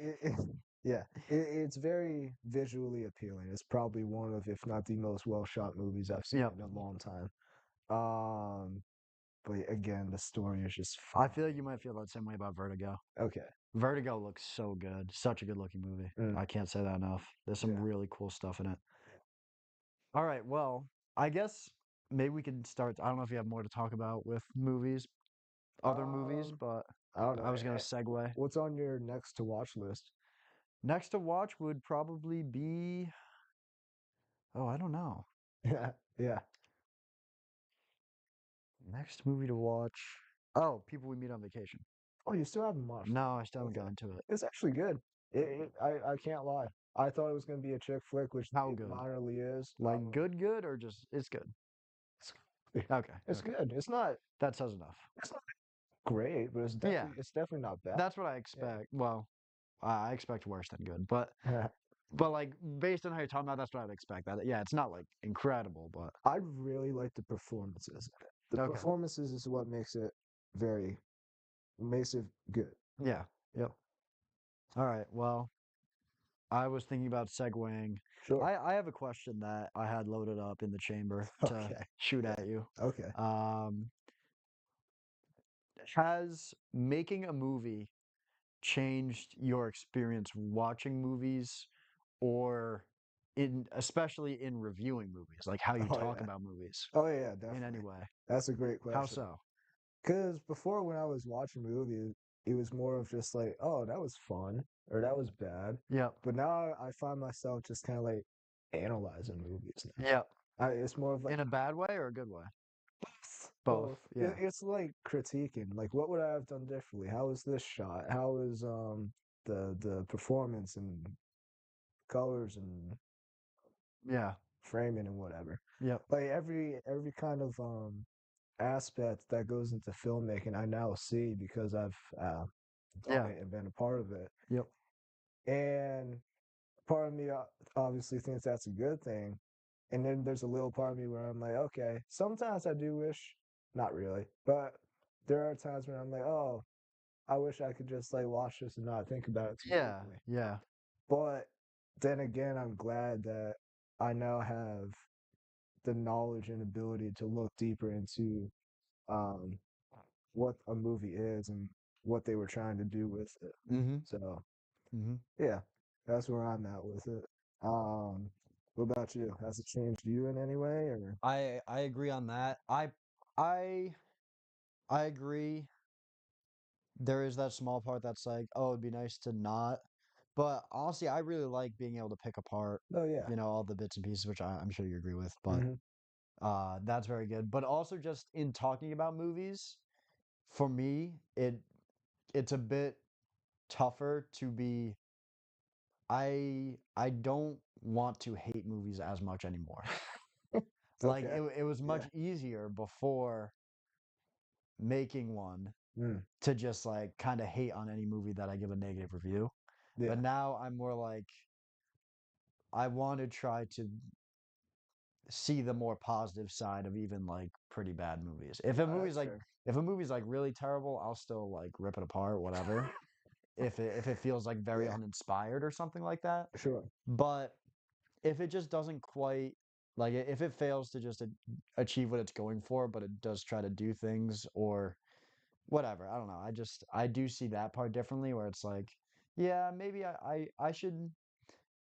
S2: yeah, it's very visually appealing. It's probably one of, if not the most well shot movies I've seen
S1: Yep.
S2: in a long time. Um, but again, the story is just
S1: I
S2: fine.
S1: feel like you might feel that same way about Vertigo.
S2: Okay.
S1: Vertigo looks so good. Such a good looking movie.
S2: Mm,
S1: I can't say that enough. There's some
S2: yeah.
S1: really cool stuff in it. All right, well, I guess maybe we could start. I don't know if you have more to talk about with movies, other movies,
S2: Um,
S1: but
S2: I don't know.
S1: I was gonna segue.
S2: What's on your next to watch list?
S1: Next to watch would probably be, oh, I don't know.
S2: Yeah, yeah.
S1: Next movie to watch. Oh, People We Meet on Vacation.
S2: Oh, you still haven't watched it?
S1: No, I still haven't
S2: Okay.
S1: gotten to it.
S2: It's actually good. I can't lie. I thought it was going to be a chick flick, which
S1: How
S2: it
S1: good?
S2: minorly is.
S1: Like good, or just it's good?
S2: It's,
S1: Okay,
S2: it's
S1: okay.
S2: good.
S1: That says enough.
S2: It's not great, but
S1: Yeah,
S2: it's definitely not bad.
S1: that's what I expect. Well, I expect worse than good,
S2: Yeah.
S1: but like based on how you're talking about, that's what I'd expect. That yeah, it's not like incredible, but
S2: I really like the performances. The
S1: okay.
S2: performances is what very makes it good.
S1: Yeah. Yep. All right. Well, I was thinking about segueing.
S2: Sure.
S1: I have a question that I had loaded up in the chamber to
S2: Okay.
S1: shoot
S2: Yeah.
S1: at you.
S2: Okay.
S1: Um, has making a movie changed your experience watching movies or in especially in reviewing movies, like how you
S2: Oh
S1: talk
S2: yeah.
S1: about movies
S2: Oh yeah,
S1: in any
S2: definitely.
S1: way?
S2: That's a great
S1: How
S2: question.
S1: so?
S2: Because before, when I was watching movies, it was more of just like, oh, that was fun or that was bad.
S1: Yep.
S2: But now I find myself just kind of like analyzing movies now.
S1: Yep.
S2: It's more of like
S1: In a bad way or a good way? Both.
S2: both.
S1: Yeah.
S2: It's like critiquing. Like, what would I have done differently? How was this shot? How was the performance and colors and
S1: Yeah.
S2: framing and whatever?
S1: Yep.
S2: Like every kind of aspect that goes into filmmaking, I now see because I've done
S1: Yeah.
S2: it and been a part of it.
S1: Yep.
S2: And part of me obviously thinks that's a good thing. And then there's a little part of me where I'm like, okay, sometimes I do wish, not really, but there are times when I'm like, oh, I wish I could just like watch this and not think about it too
S1: Yeah.
S2: deeply.
S1: Yeah.
S2: But then again, I'm glad that I now have the knowledge and ability to look deeper into um, what a movie is and what they were trying to do with it.
S1: Mm-hmm.
S2: So
S1: Mm-hmm.
S2: yeah, that's where I'm at with it. What about you? Has it changed you in any way or?
S1: I agree on that. I I agree. There is that small part that's like, oh, it'd be nice to not. But honestly, I really like being able to pick apart,
S2: Oh yeah.
S1: all the bits and pieces, which I'm sure you agree with. But
S2: Hmm.
S1: that's very good. But also just in talking about movies, for me, it's a bit tougher to be. I don't want to hate movies as much anymore. Like
S2: Okay.
S1: it was
S2: Yeah.
S1: much easier before making one
S2: Mm.
S1: to just like kind of hate on any movie that I give a negative review. But
S2: Yeah.
S1: now I'm more like I want to try to see the more positive side of even like pretty bad movies.
S2: That's fair.
S1: If a movie's like really terrible, I'll still like rip it apart, whatever. If it feels like very
S2: Yeah.
S1: uninspired or something like that.
S2: Sure.
S1: But if it just doesn't quite like if it fails to just achieve what it's going for, but it does try to do things or whatever, I don't know. I do see that part differently where it's like, yeah, maybe I should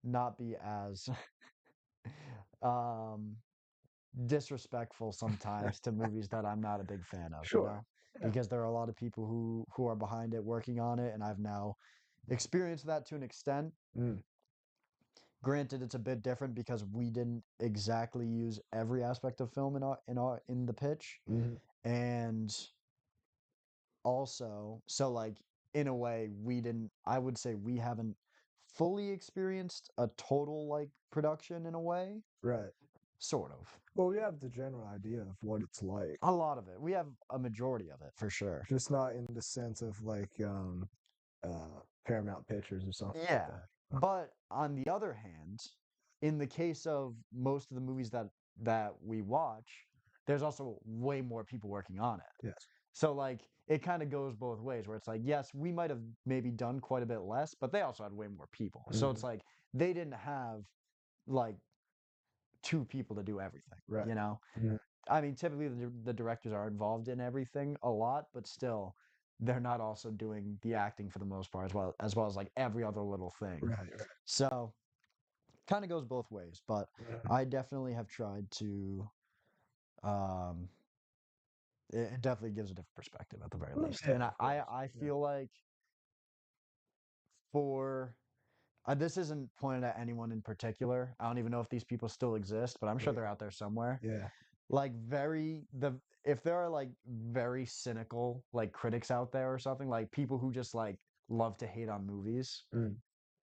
S1: not be as um disrespectful sometimes to movies that I'm not a big fan of,
S2: Sure. Yeah.
S1: because there are a lot of people who are behind it working on it, and I've now experienced that to an extent.
S2: Mm.
S1: Granted, it's a bit different because we didn't exactly use every aspect of film in the pitch,
S2: Hmm.
S1: and also, so like in a way, we didn't. I would say we haven't fully experienced a total like production in a way,
S2: Right.
S1: sort of.
S2: Well, we have the general idea of what it's like,
S1: A lot of it. We have a majority of it for sure.
S2: just not in the sense of like Paramount Pictures or something like
S1: Yeah.
S2: that.
S1: But on the other hand, in the case of most of the movies that we watch, there's also way more people working on it.
S2: Yes.
S1: So like it kind of goes both ways where it's like, yes, we might have maybe done quite a bit less, but they also had way more people. So
S2: Hmm.
S1: it's like they didn't have like two people to do everything,
S2: Right.
S1: you know?
S2: Hmm.
S1: I mean, typically the directors are involved in everything a lot, but still they're not also doing the acting for the most part as well as like every other little thing.
S2: Right. Right.
S1: So kind of goes both ways, but
S2: Mhm.
S1: I definitely have tried to um it definitely gives a different perspective at the very least.
S2: Yeah,
S1: And I
S2: of
S1: I,
S2: course.
S1: I
S2: Yeah.
S1: feel like for this isn't pointed at anyone in particular. I don't even know if these people still exist, but I'm sure
S2: Yeah.
S1: they're out there somewhere.
S2: Yeah.
S1: Like very the if there are like very cynical like critics out there or something, like people who just like love to hate on movies,
S2: Mm.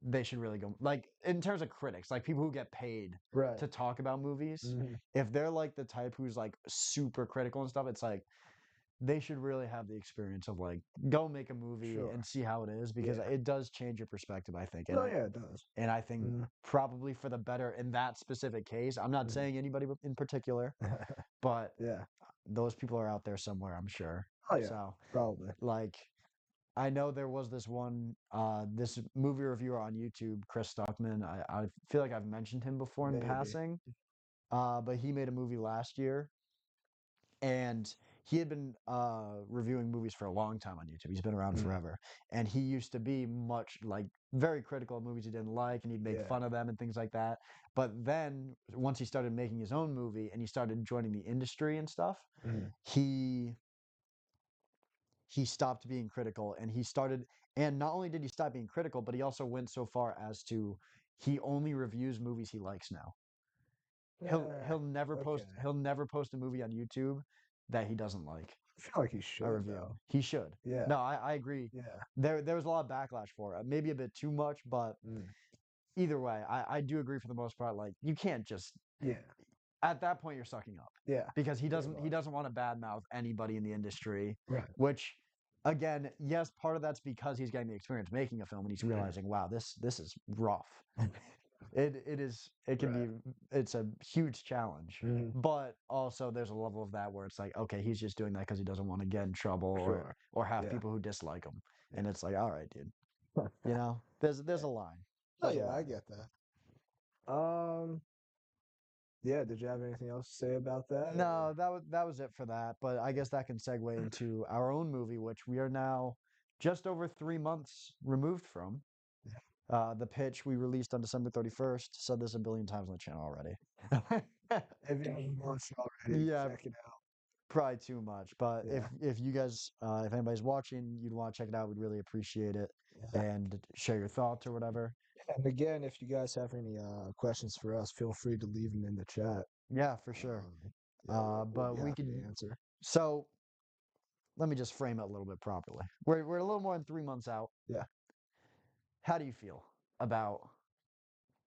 S1: they should really go like in terms of critics, like people who get paid
S2: Right.
S1: to talk about movies.
S2: Hmm.
S1: If they're like the type who's like super critical and stuff, it's like they should really have the experience of like go make a movie
S2: Sure.
S1: and see how it is because
S2: Yeah.
S1: it does change your perspective, I think.
S2: No, yeah, it does.
S1: And I think
S2: Mm.
S1: probably for the better in that specific case. I'm not
S2: Mhm.
S1: saying anybody in particular, but
S2: Yeah.
S1: those people are out there somewhere, I'm sure.
S2: Oh yeah.
S1: So,
S2: Probably.
S1: like, I know there was this movie reviewer on YouTube, Chris Stuckman. I feel like I've mentioned him before in
S2: Maybe.
S1: passing, but he made a movie last year, and he had been reviewing movies for a long time on YouTube. He's been around
S2: Mm.
S1: forever, and he used to be much like very critical of movies he didn't like, and he'd make
S2: Yeah.
S1: fun of them and things like that. But then once he started making his own movie and he started joining the industry and stuff,
S2: Mm.
S1: he he stopped being critical and he started and not only did he stop being critical, but he also went so far as to he only reviews movies he likes now. he'll
S2: Yeah.
S1: he'll never
S2: Okay.
S1: post he'll never post a movie on YouTube that he doesn't like
S2: I feel like he
S1: a
S2: should
S1: review.
S2: though.
S1: He should.
S2: Yeah.
S1: No, I agree.
S2: Yeah.
S1: There was a lot of backlash for it, maybe a bit too much, but
S2: Mm.
S1: either way, I do agree for the most part. Like you can't just
S2: Yeah.
S1: at that point you're sucking up
S2: Yeah.
S1: because he
S2: Pretty
S1: doesn't
S2: much.
S1: want to badmouth anybody in the industry,
S2: Right.
S1: which again, yes, part of that's because he's getting the experience making a film and he's
S2: Mhm.
S1: realizing, wow, this is rough. It can
S2: Right.
S1: be it's a huge challenge.
S2: Mhm.
S1: But also there's a level of that where it's like, okay, he's just doing that because he doesn't want to get in trouble
S2: Sure.
S1: or have
S2: Yeah.
S1: people who dislike him.
S2: Yeah.
S1: And it's like, all right, dude. You know, there's
S2: Yeah.
S1: a line.
S2: Oh
S1: There's a
S2: yeah, I
S1: line.
S2: get that. Yeah, did you have anything else to say about that or
S1: No, that was it for that. But I guess that can segue into our own movie, which we are now just over 3 months removed from. The pitch we released on December 31st. Said this a billion times on the channel already.
S2: if you haven't watched it already,
S1: Yeah,
S2: check it out.
S1: probably too much. But if
S2: Yeah.
S1: if you guys, if anybody's watching, you'd want to check it out, we'd really appreciate it
S2: Yeah.
S1: and share your thoughts or whatever.
S2: And again, if you guys have any questions for us, feel free to leave them in the chat.
S1: Yeah, for sure.
S2: Yeah, we'll
S1: But
S2: be
S1: we
S2: happy
S1: could.
S2: to answer.
S1: So let me just frame it a little bit properly. We're a little more than 3 months out.
S2: Yeah.
S1: How do you feel about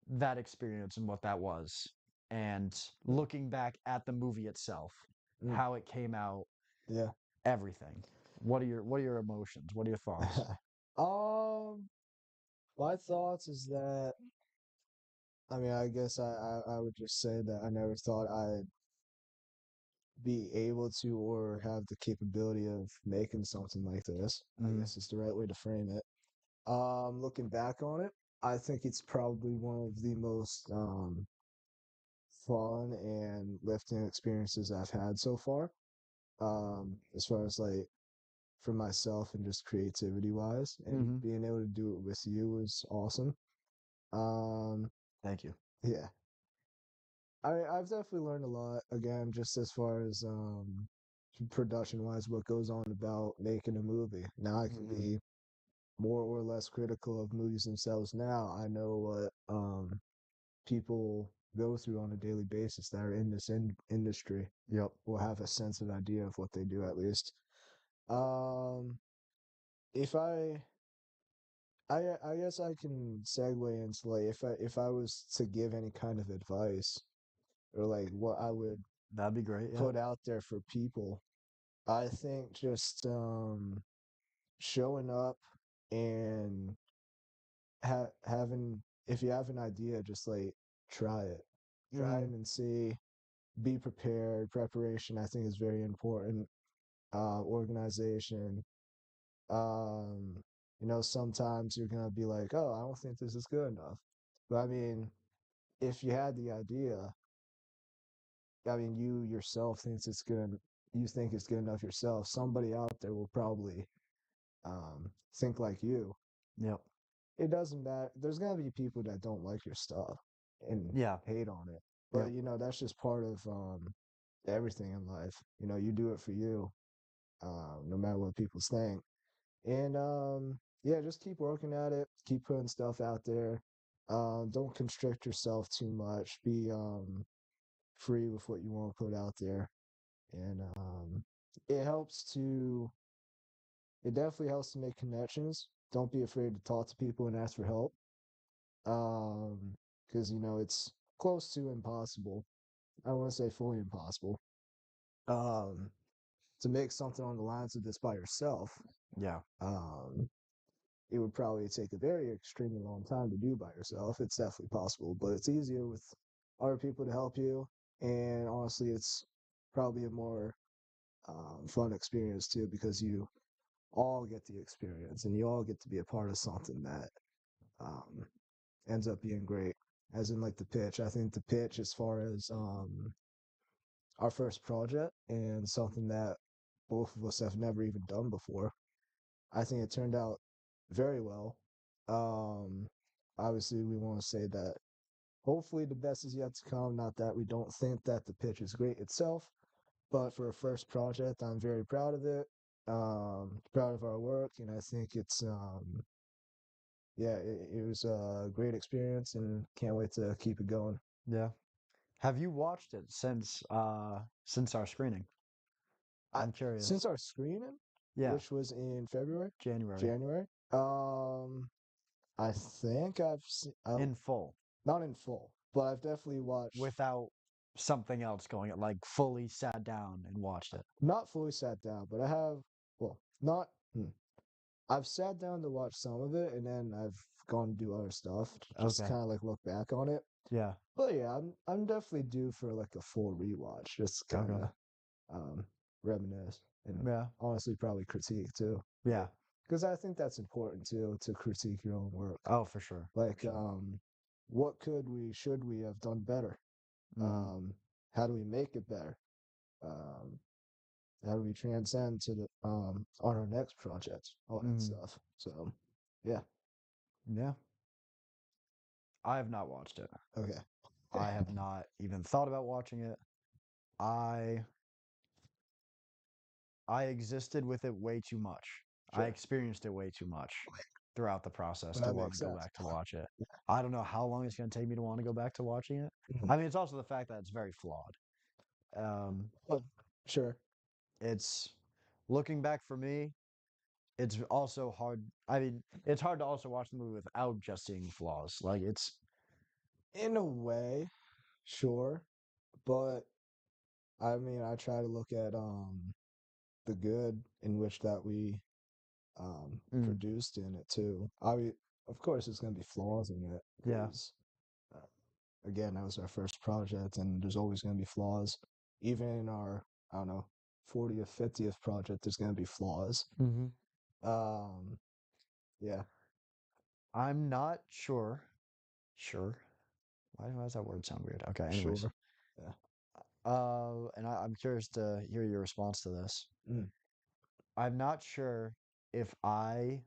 S1: that experience and what that was? And looking back at the movie itself,
S2: Mm.
S1: how it came out,
S2: Yeah.
S1: everything. What are your emotions? What are your thoughts?
S2: um, my thoughts is that I mean, I guess I would just say that I never thought I'd be able to or have the capability of making something like this. I
S1: Mm,
S2: guess is the right way to frame it. Looking back on it, I think it's probably one of the most fun and lifting experiences I've had so far. As far as like for myself and just creativity wise, and
S1: hmm
S2: being able to do it with you was awesome. Um,
S1: Thank you.
S2: yeah, I've definitely learned a lot again, just as far as production wise, what goes on about making a movie. Now I can
S1: hmm
S2: be more or less critical of movies themselves now. I know what people go through on a daily basis that are in this industry
S1: Yep.
S2: will have a sense of idea of what they do at least. Um, if I guess I can segue into like if I was to give any kind of advice or like what I would
S1: That'd be great. Yeah.
S2: put out there for people, I think just showing up and having if you have an idea, just like try it, try it
S1: Mm,
S2: and see. Be prepared. Preparation, I think, is very important. Organization. Um, sometimes you're gonna be like, "Oh, I don't think this is good enough," but I mean, if you had the idea, I mean, you yourself thinks it's good. You think it's good enough yourself. Somebody out there will probably think like you.
S1: yep.
S2: It doesn't matter. There's gonna be people that don't like your stuff and
S1: Yeah.
S2: hate on it, but
S1: Yep.
S2: that's just part of everything in life. You do it for you, no matter what people think. And yeah, just keep working at it. Keep putting stuff out there. Don't constrict yourself too much. Be free with what you want to put out there, and it helps to. It definitely helps to make connections. Don't be afraid to talk to people and ask for help. Um, because it's close to impossible. I want to say fully impossible. Um, to make something on the lines of this by yourself.
S1: Yeah.
S2: Um, it would probably take a very extremely long time to do by yourself. It's definitely possible, but it's easier with other people to help you. And honestly, it's probably a more fun experience too because you all get the experience and you all get to be a part of something that um, ends up being great. As in, like the pitch, I think the pitch, as far as our first project and something that both of us have never even done before, I think it turned out very well. Um, Obviously, we want to say that hopefully the best is yet to come. Not that we don't think that the pitch is great itself, but for a first project, I'm very proud of it. Proud of our work, and I think it's yeah, it was a great experience, and can't wait to keep it going.
S1: Yeah. Have you watched it since our screening?
S2: I
S1: I'm
S2: Since
S1: curious.
S2: our screening,
S1: Yeah.
S2: which was in February,
S1: January.
S2: January, I think I've seen,
S1: In full.
S2: not in full, but I've definitely watched,
S1: Without something else going, like fully sat down and watched it.
S2: not fully sat down, but I have, well, not, I've sat down to watch some of it and then I've gone to do other stuff, just
S1: Okay.
S2: kind of like look back on it.
S1: Yeah.
S2: But yeah, I'm definitely due for like a full rewatch, just kind
S1: Okay.
S2: of um, reminisce and
S1: Yeah.
S2: honestly probably critique too.
S1: Yeah.
S2: Because I think that's important too, to critique your own work.
S1: Oh, for sure. For
S2: Like,
S1: sure.
S2: what should we have done better?
S1: Mm,
S2: Um, how do we make it better? Um, how do we transcend to the on our next project? All that
S1: mm,
S2: stuff. So, yeah,
S1: yeah. I have not watched it.
S2: okay,
S1: I have not even thought about watching it. I I existed with it way too much. I
S2: sure,
S1: experienced it way too much throughout the process
S2: but
S1: to
S2: that
S1: want to
S2: makes
S1: go
S2: sense.
S1: back to watch it. I don't know how long it's going to take me to want to go back to watching it.
S2: Mhm.
S1: I mean, it's also the fact that it's very flawed. Um,
S2: But sure,
S1: it's looking back for me, it's also hard. I mean, it's hard to also watch the movie without just seeing flaws. Like it's
S2: in a way, sure, but I mean, I try to look at the good in which that we
S1: mm,
S2: produced in it too. Of course, there's gonna be flaws in it
S1: yeah.
S2: because again, that was our first project, and there's always gonna be flaws. Even in our, I don't know, 40th, 50th project, there's gonna be flaws.
S1: Hmm.
S2: Um, yeah,
S1: I'm not sure. Sure. Why does that word sound weird? Okay. Anyways,
S2: sure. Yeah.
S1: and I'm curious to hear your response to this.
S2: Mm,
S1: I'm not sure if I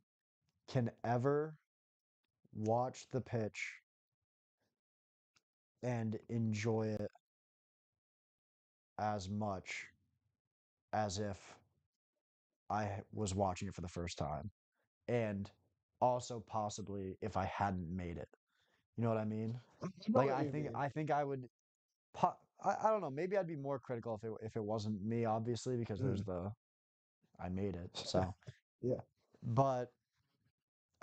S1: can ever watch the pitch and enjoy it as much as if was watching it for the first time. And also possibly if I hadn't made it. You know what I mean?
S2: I know
S1: Like
S2: what you mean.
S1: I think I would I don't know, maybe I'd be more critical if it wasn't me, obviously, because there's
S2: Mm.
S1: the I made it. So,
S2: Yeah,
S1: but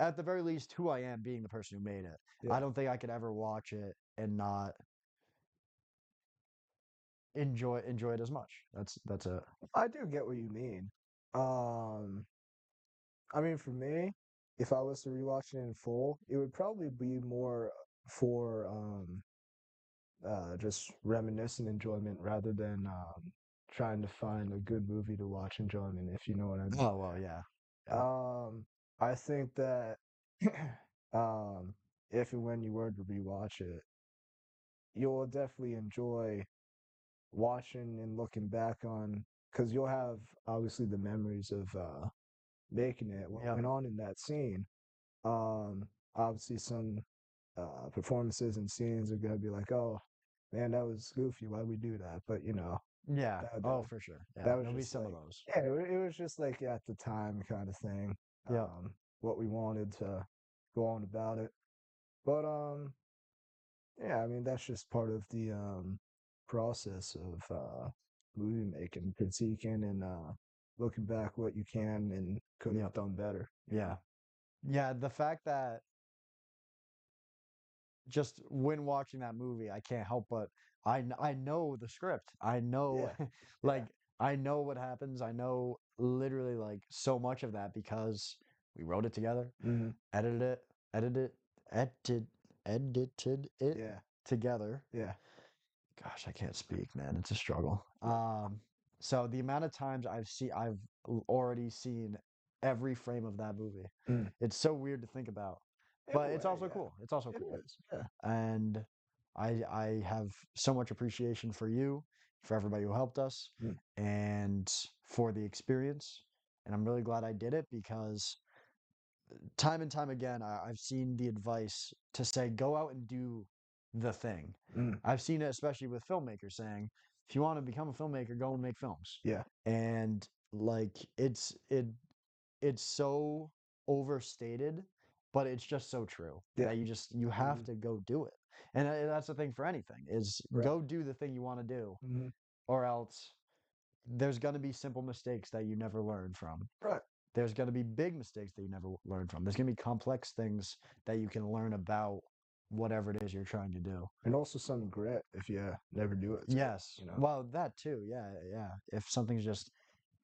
S1: at the very least, who I am being the person who made it. I
S2: yeah.
S1: don't think I could ever watch it and not enjoy it as much. That's it.
S2: I do get what you mean. Um, I mean, for me, if I was to rewatch it in full, it would probably be more for just reminiscent enjoyment rather than trying to find a good movie to watch enjoyment, if you know what I mean
S1: Oh
S2: by
S1: well, yeah,
S2: that.
S1: yeah,
S2: I think that um, if and when you were to rewatch it, you'll definitely enjoy watching and looking back on, because you'll have obviously the memories of making it, what
S1: yeah,
S2: went on in that scene. Um, Obviously, some performances and scenes are gonna be like, "Oh, man, that was goofy. Why we do that?" But
S1: yeah.
S2: that that
S1: Oh, for sure. Yeah,
S2: that was
S1: there'll be
S2: just
S1: some of
S2: like,
S1: those.
S2: yeah, it was just like at the time kind of thing.
S1: Yeah,
S2: What we wanted to go on about it. But yeah, I mean that's just part of the process of movie making, critiquing, and looking back what you can and could
S1: yeah,
S2: have done better.
S1: yeah, yeah. The fact that just when watching that movie, I can't help but I know the script. I know
S2: Yeah, yeah.
S1: like I know what happens. I know literally like so much of that because we wrote it together,
S2: Hmm.
S1: edited it, edited, edited, edited it
S2: Yeah,
S1: together.
S2: yeah.
S1: Gosh, I can't speak, man. It's a struggle. So the amount of times I've already seen every frame of that movie.
S2: Mm.
S1: It's so weird to think about,
S2: In a
S1: but it's
S2: way,
S1: also
S2: yeah.
S1: cool. It's also
S2: It
S1: cool.
S2: is. Yeah.
S1: And I have so much appreciation for you, for everybody who helped us,
S2: Mm.
S1: and for the experience. And I'm really glad I did it because time and time again, I've seen the advice to say, go out and do the thing.
S2: Mm.
S1: I've seen it especially with filmmakers saying, if you want to become a filmmaker, go and make films.
S2: Yeah.
S1: And like it's so overstated, but it's just so true
S2: Yeah.
S1: that you have
S2: Hmm.
S1: to go do it. And that's the thing for anything is
S2: Right.
S1: go do the thing you want to do,
S2: Hmm.
S1: or else there's going to be simple mistakes that you never learn from.
S2: Right.
S1: There's going to be big mistakes that you never learn from. There's going to be complex things that you can learn about whatever it is you're trying to do.
S2: And also some regret if you never do it too.
S1: Yes.
S2: You know.
S1: Well, that too. Yeah, yeah. If something's just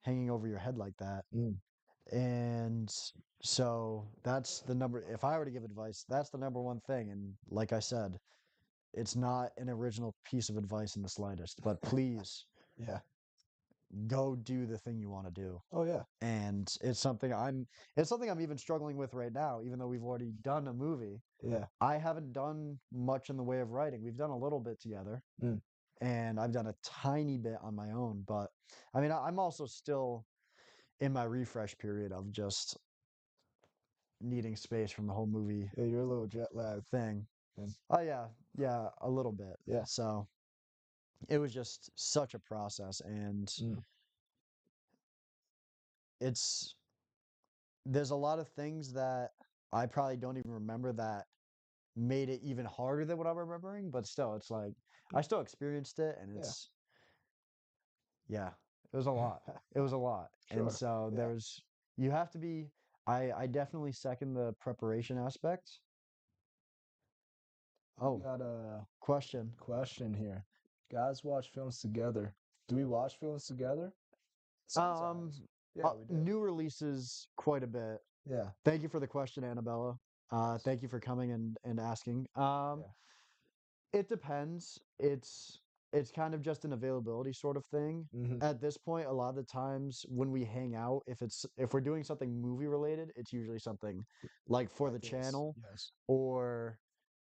S1: hanging over your head like that.
S2: Mm.
S1: And so that's the number if I were to give advice, that's the number one thing. And like I said, it's not an original piece of advice in the slightest, but please
S2: Yeah.
S1: go do the thing you want to do.
S2: Oh yeah.
S1: And it's something I'm even struggling with right now, even though we've already done a movie.
S2: Yeah.
S1: I haven't done much in the way of writing. We've done a little bit together,
S2: Mm.
S1: and I've done a tiny bit on my own. But I mean, I'm also still in my refresh period of just needing space from the whole movie
S2: Yeah. You're a little jet lagged.
S1: thing.
S2: And
S1: Oh yeah, yeah, a little bit.
S2: yeah.
S1: So it was just such a process, and
S2: Mm.
S1: it's there's a lot of things that I probably don't even remember that made it even harder than what I'm remembering, but still, it's like I still experienced it, and
S2: Yeah.
S1: it's yeah, it was a lot. It was a lot, and
S2: Sure.
S1: so
S2: Yeah.
S1: there's you have to be. I definitely second the preparation aspect.
S2: We
S1: Oh,
S2: got a
S1: question.
S2: question here. Guys watch films together. Do we watch films together?
S1: Um,
S2: Sometimes. Yeah, we do.
S1: New releases quite a bit.
S2: Yeah.
S1: Thank you for the question, Annabella.
S2: Yes.
S1: Thank you for coming and asking.
S2: Yeah.
S1: It depends. It's kind of just an availability sort of thing.
S2: Hmm.
S1: At this point, a lot of the times when we hang out, if we're doing something movie related, it's usually something like for the
S2: Like this.
S1: channel
S2: Yes.
S1: or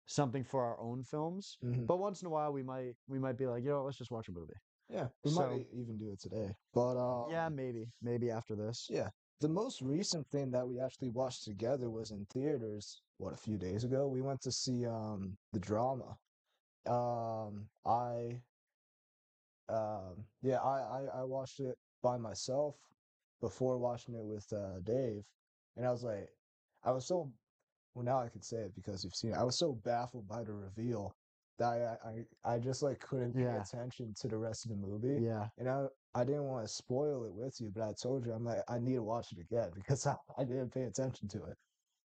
S1: something for our own films.
S2: Hmm.
S1: But once in a while, we might be like, let's just watch a movie.
S2: Yeah. We might
S1: So
S2: even do it today. But
S1: yeah, maybe after this.
S2: yeah. The most recent thing that we actually watched together was in theaters, what, a few days ago? We went to see the drama. I yeah, I watched it by myself before watching it with Dave, and I was like, I was so well, now I could say it because you've seen it. I was so baffled by the reveal that I just like couldn't pay
S1: Yeah,
S2: attention to the rest of the movie.
S1: yeah.
S2: And I didn't want to spoil it with you, but I told you I'm like I need to watch it again because I didn't pay attention to it.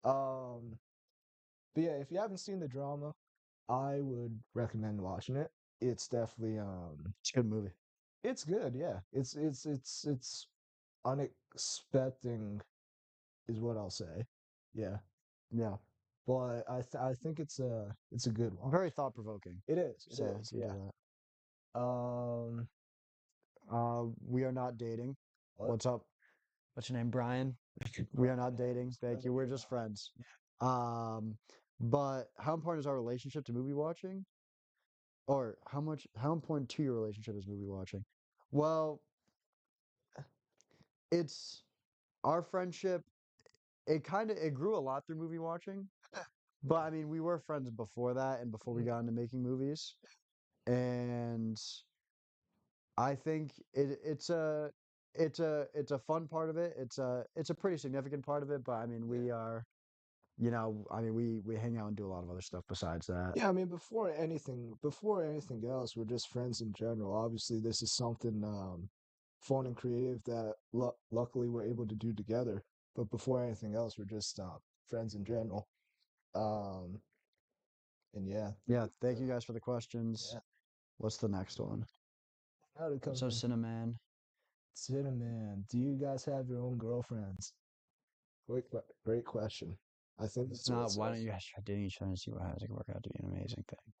S2: Um, but yeah, if you haven't seen the drama, I would recommend watching it. It's definitely
S1: It's a good movie.
S2: it's good, yeah. It's unexpecting is what I'll say. Yeah.
S1: Yeah,
S2: But I think it's a good
S1: very
S2: watch.
S1: thought provoking.
S2: It
S1: So
S2: is,
S1: if you do
S2: yeah.
S1: that,
S2: Um,
S1: we are not dating.
S2: what?
S1: What's up? What's your name, Brian? We are not dating. Thank you. We're just friends. Um, but how important is our relationship to movie watching? Or how important to your relationship is movie watching? Well, it's our friendship. It grew a lot through movie watching. But I mean, we were friends before that and before we
S2: Mm,
S1: got into making movies. And I think it's a fun part of it. It's a pretty significant part of it, but I mean,
S2: yeah.
S1: we are, I mean, we hang out and do a lot of other stuff besides that.
S2: Yeah, I mean, before anything else, we're just friends in general. Obviously, this is something fun and creative that luckily we're able to do together. But before anything else, we're just friends in general. Um, and yeah,
S1: Yeah,
S2: it,
S1: thank you guys for the questions.
S2: yeah.
S1: What's the next one?
S2: How to come
S1: So
S2: in?
S1: Cinnamon.
S2: Cinnamon, do you guys have your own girlfriends? Great question. I think
S1: If
S2: that's what
S1: not,
S2: it's
S1: why
S2: all
S1: don't you
S2: for.
S1: guys try dating each other and see what happens? It can work out to be an amazing thing.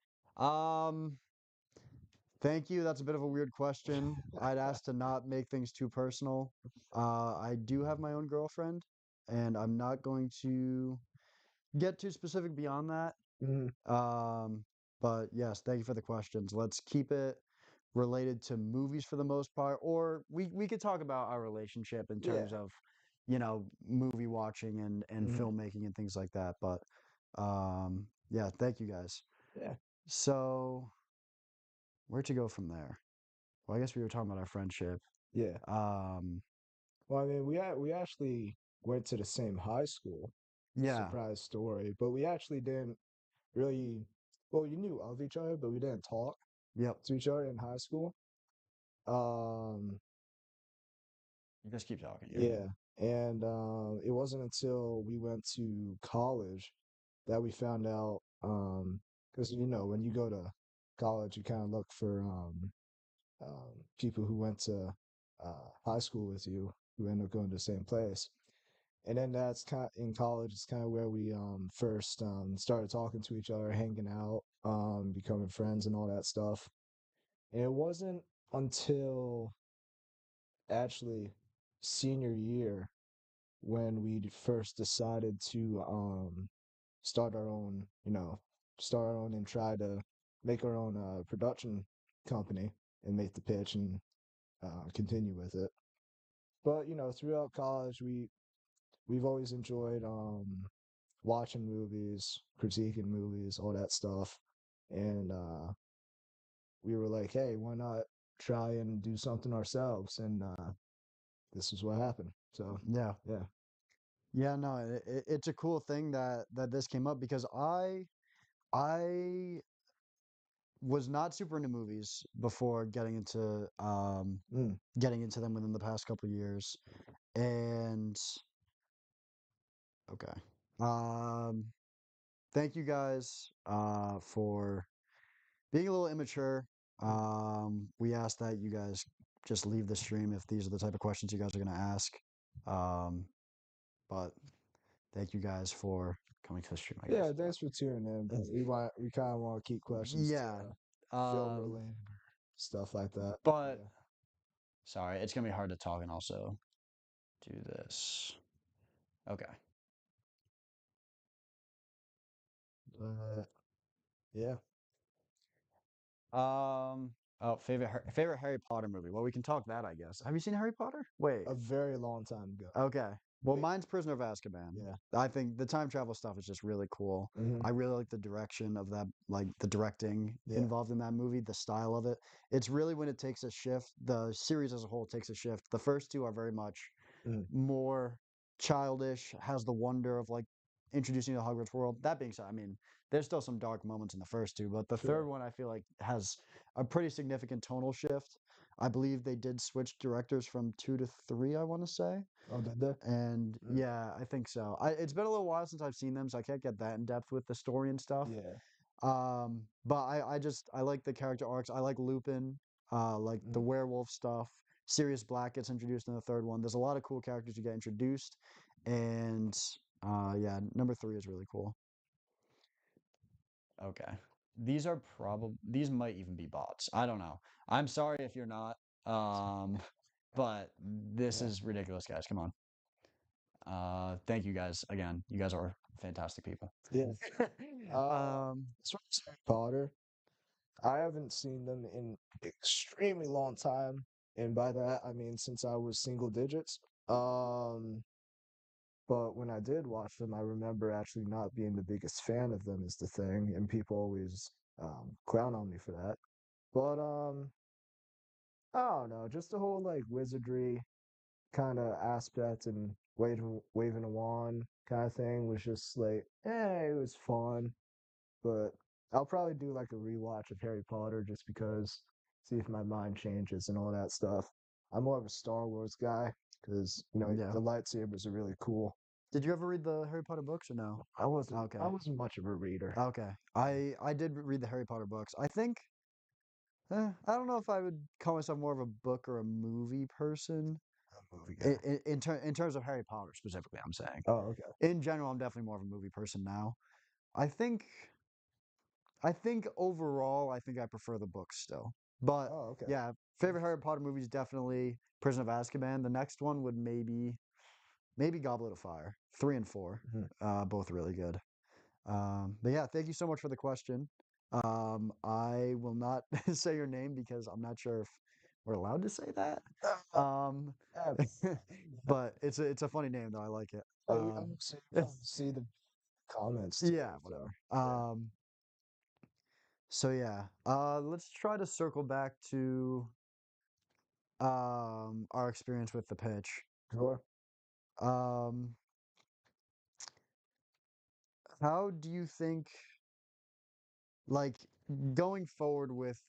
S1: Thank you. That's a bit of a weird question. I'd ask to not make things too personal. I do have my own girlfriend, and I'm not going to get too specific beyond that.
S2: Mm,
S1: Um, but yes, thank you for the questions. Let's keep it related to movies for the most part, or we could talk about our relationship in
S2: yeah.
S1: terms of, movie watching and
S2: Mm,
S1: filmmaking and things like that. But yeah, thank you guys.
S2: yeah.
S1: So where'd you go from there? Well, I guess we were talking about our friendship.
S2: Yeah.
S1: Um,
S2: Well, I mean, we actually went to the same high school.
S1: yeah,
S2: Surprise story, but we actually didn't really. Well, you knew of each other, but we didn't talk
S1: yep.
S2: to each other in high school. Um,
S1: You just keep talking. You're good.
S2: yeah, and it wasn't until we went to college that we found out. Because when you go to college, you kind of look for people who went to high school with you who end up going to the same place. And then that's kind of in college. It's kind of where we first started talking to each other, hanging out, becoming friends, and all that stuff. And it wasn't until actually senior year when we first decided to start our own, start our own and try to make our own production company and make the pitch and continue with it. But throughout college, we've always enjoyed watching movies, critiquing movies, all that stuff. And we were like, hey, why not try and do something ourselves? And this is what happened. So,
S1: Yeah,
S2: yeah.
S1: yeah. No, it's a cool thing that this came up because I was not super into movies before
S2: Mm,
S1: getting into them within the past couple of years. And okay. Um thank you guys for being a little immature.
S2: mm.
S1: We ask that you guys just leave the stream if these are the type of questions you guys are going to ask. Um but thank you guys for coming to the stream, I
S2: Yeah,
S1: guess.
S2: thanks for tuning in. But we kind of want to keep questions to
S1: Yeah.
S2: film
S1: Um
S2: related stuff like that.
S1: but
S2: Yeah.
S1: sorry, it's going to be hard to talk and also do this. Okay.
S2: Uh, yeah.
S1: Favorite Harry Potter movie. Well, we can talk that, I guess. Have you seen Harry Potter? Wait.
S2: A very long time ago.
S1: Okay. Well,
S2: Wait.
S1: mine's Prisoner of Azkaban.
S2: Yeah.
S1: I think the time travel stuff is just really cool.
S2: Hmm.
S1: I really like the direction of that, like the directing
S2: Yeah.
S1: involved in that movie, the style of it. It's really when it takes a shift. The series as a whole takes a shift. The first two are very much
S2: Mm,
S1: more childish, has the wonder of like introducing you to the Hogwarts world. That being said, I mean, there's still some dark moments in the first two, but the third
S2: Sure.
S1: one I feel like has a pretty significant tonal shift. I believe they did switch directors from two to three, I want to say.
S2: Oh, did they?
S1: And
S2: Mm.
S1: yeah, I think so. It's been a little while since I've seen them, so I can't get that in depth with the story and stuff.
S2: Yeah.
S1: But I like the character arcs. I like Lupin, like the
S2: Mm.
S1: werewolf stuff. Sirius Black gets introduced in the third one. There's a lot of cool characters you get introduced, and yeah, number three is really cool. Okay, these might even be bots. I don't know. I'm sorry if you're not. Um, but this
S2: Yeah.
S1: is ridiculous, guys. Come on. Thank you guys again. You guys are fantastic people.
S2: Yeah. Uh,
S1: um,
S2: as far as Harry Potter, I haven't seen them in extremely long time, and by that I mean since I was single digits. Um, but when I did watch them, I remember actually not being the biggest fan of them is the thing, and people always clown on me for that. But I don't know, just the whole like wizardry kind of aspect and waving a wand kind of thing was just like, it was fun. But I'll probably do like a rewatch of Harry Potter just because, see if my mind changes and all that stuff. I'm more of a Star Wars guy because
S1: yeah.
S2: the lightsabers are really cool.
S1: Did you ever read the Harry Potter books or no?
S2: I
S1: Okay.
S2: wasn't much of a reader.
S1: Okay. I did read the Harry Potter books. I think I don't know if I would call myself more of a book or a movie person.
S2: I'm a movie guy.
S1: In terms of Harry Potter specifically, I'm saying.
S2: Oh, okay.
S1: In general, I'm definitely more of a movie person now. I think overall, I think I prefer the books still. But
S2: Oh, okay.
S1: yeah, favorite Harry Potter movies definitely Prison of Azkaban. The next one would maybe Goblet of Fire. 3 and 4,
S2: Mhm.
S1: both really good. But yeah, thank you so much for the question. I will not say your name because I'm not sure if we're allowed to say that.
S2: Uh,
S1: Um,
S2: uh,
S1: but it's a funny name though. I like it.
S2: I'll see the comments too.
S1: Yeah,
S2: So
S1: whatever.
S2: yeah,
S1: So yeah, let's try to circle back to our experience with the pitch.
S2: sure.
S1: Um, how do you think, like, going forward with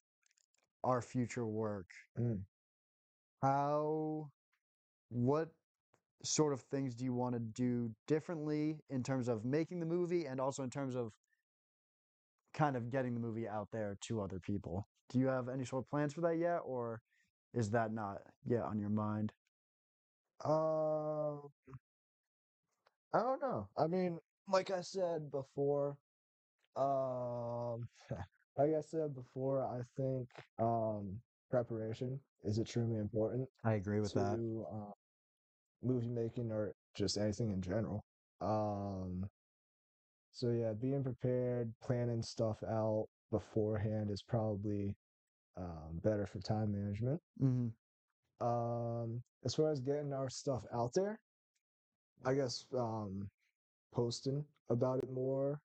S1: our future work,
S2: Mm.
S1: how what sort of things do you want to do differently in terms of making the movie and also in terms of kind of getting the movie out there to other people? Do you have any sort of plans for that yet, or is that not yet on your mind?
S2: Uh, I don't know. I mean, like I said before, um, like I said before, I think preparation is extremely important
S1: I agree with that.
S2: to movie making or just anything in general. Um, so yeah, being prepared, planning stuff out beforehand is probably better for time management.
S1: Hmm.
S2: As far as getting our stuff out there, I guess posting about it more,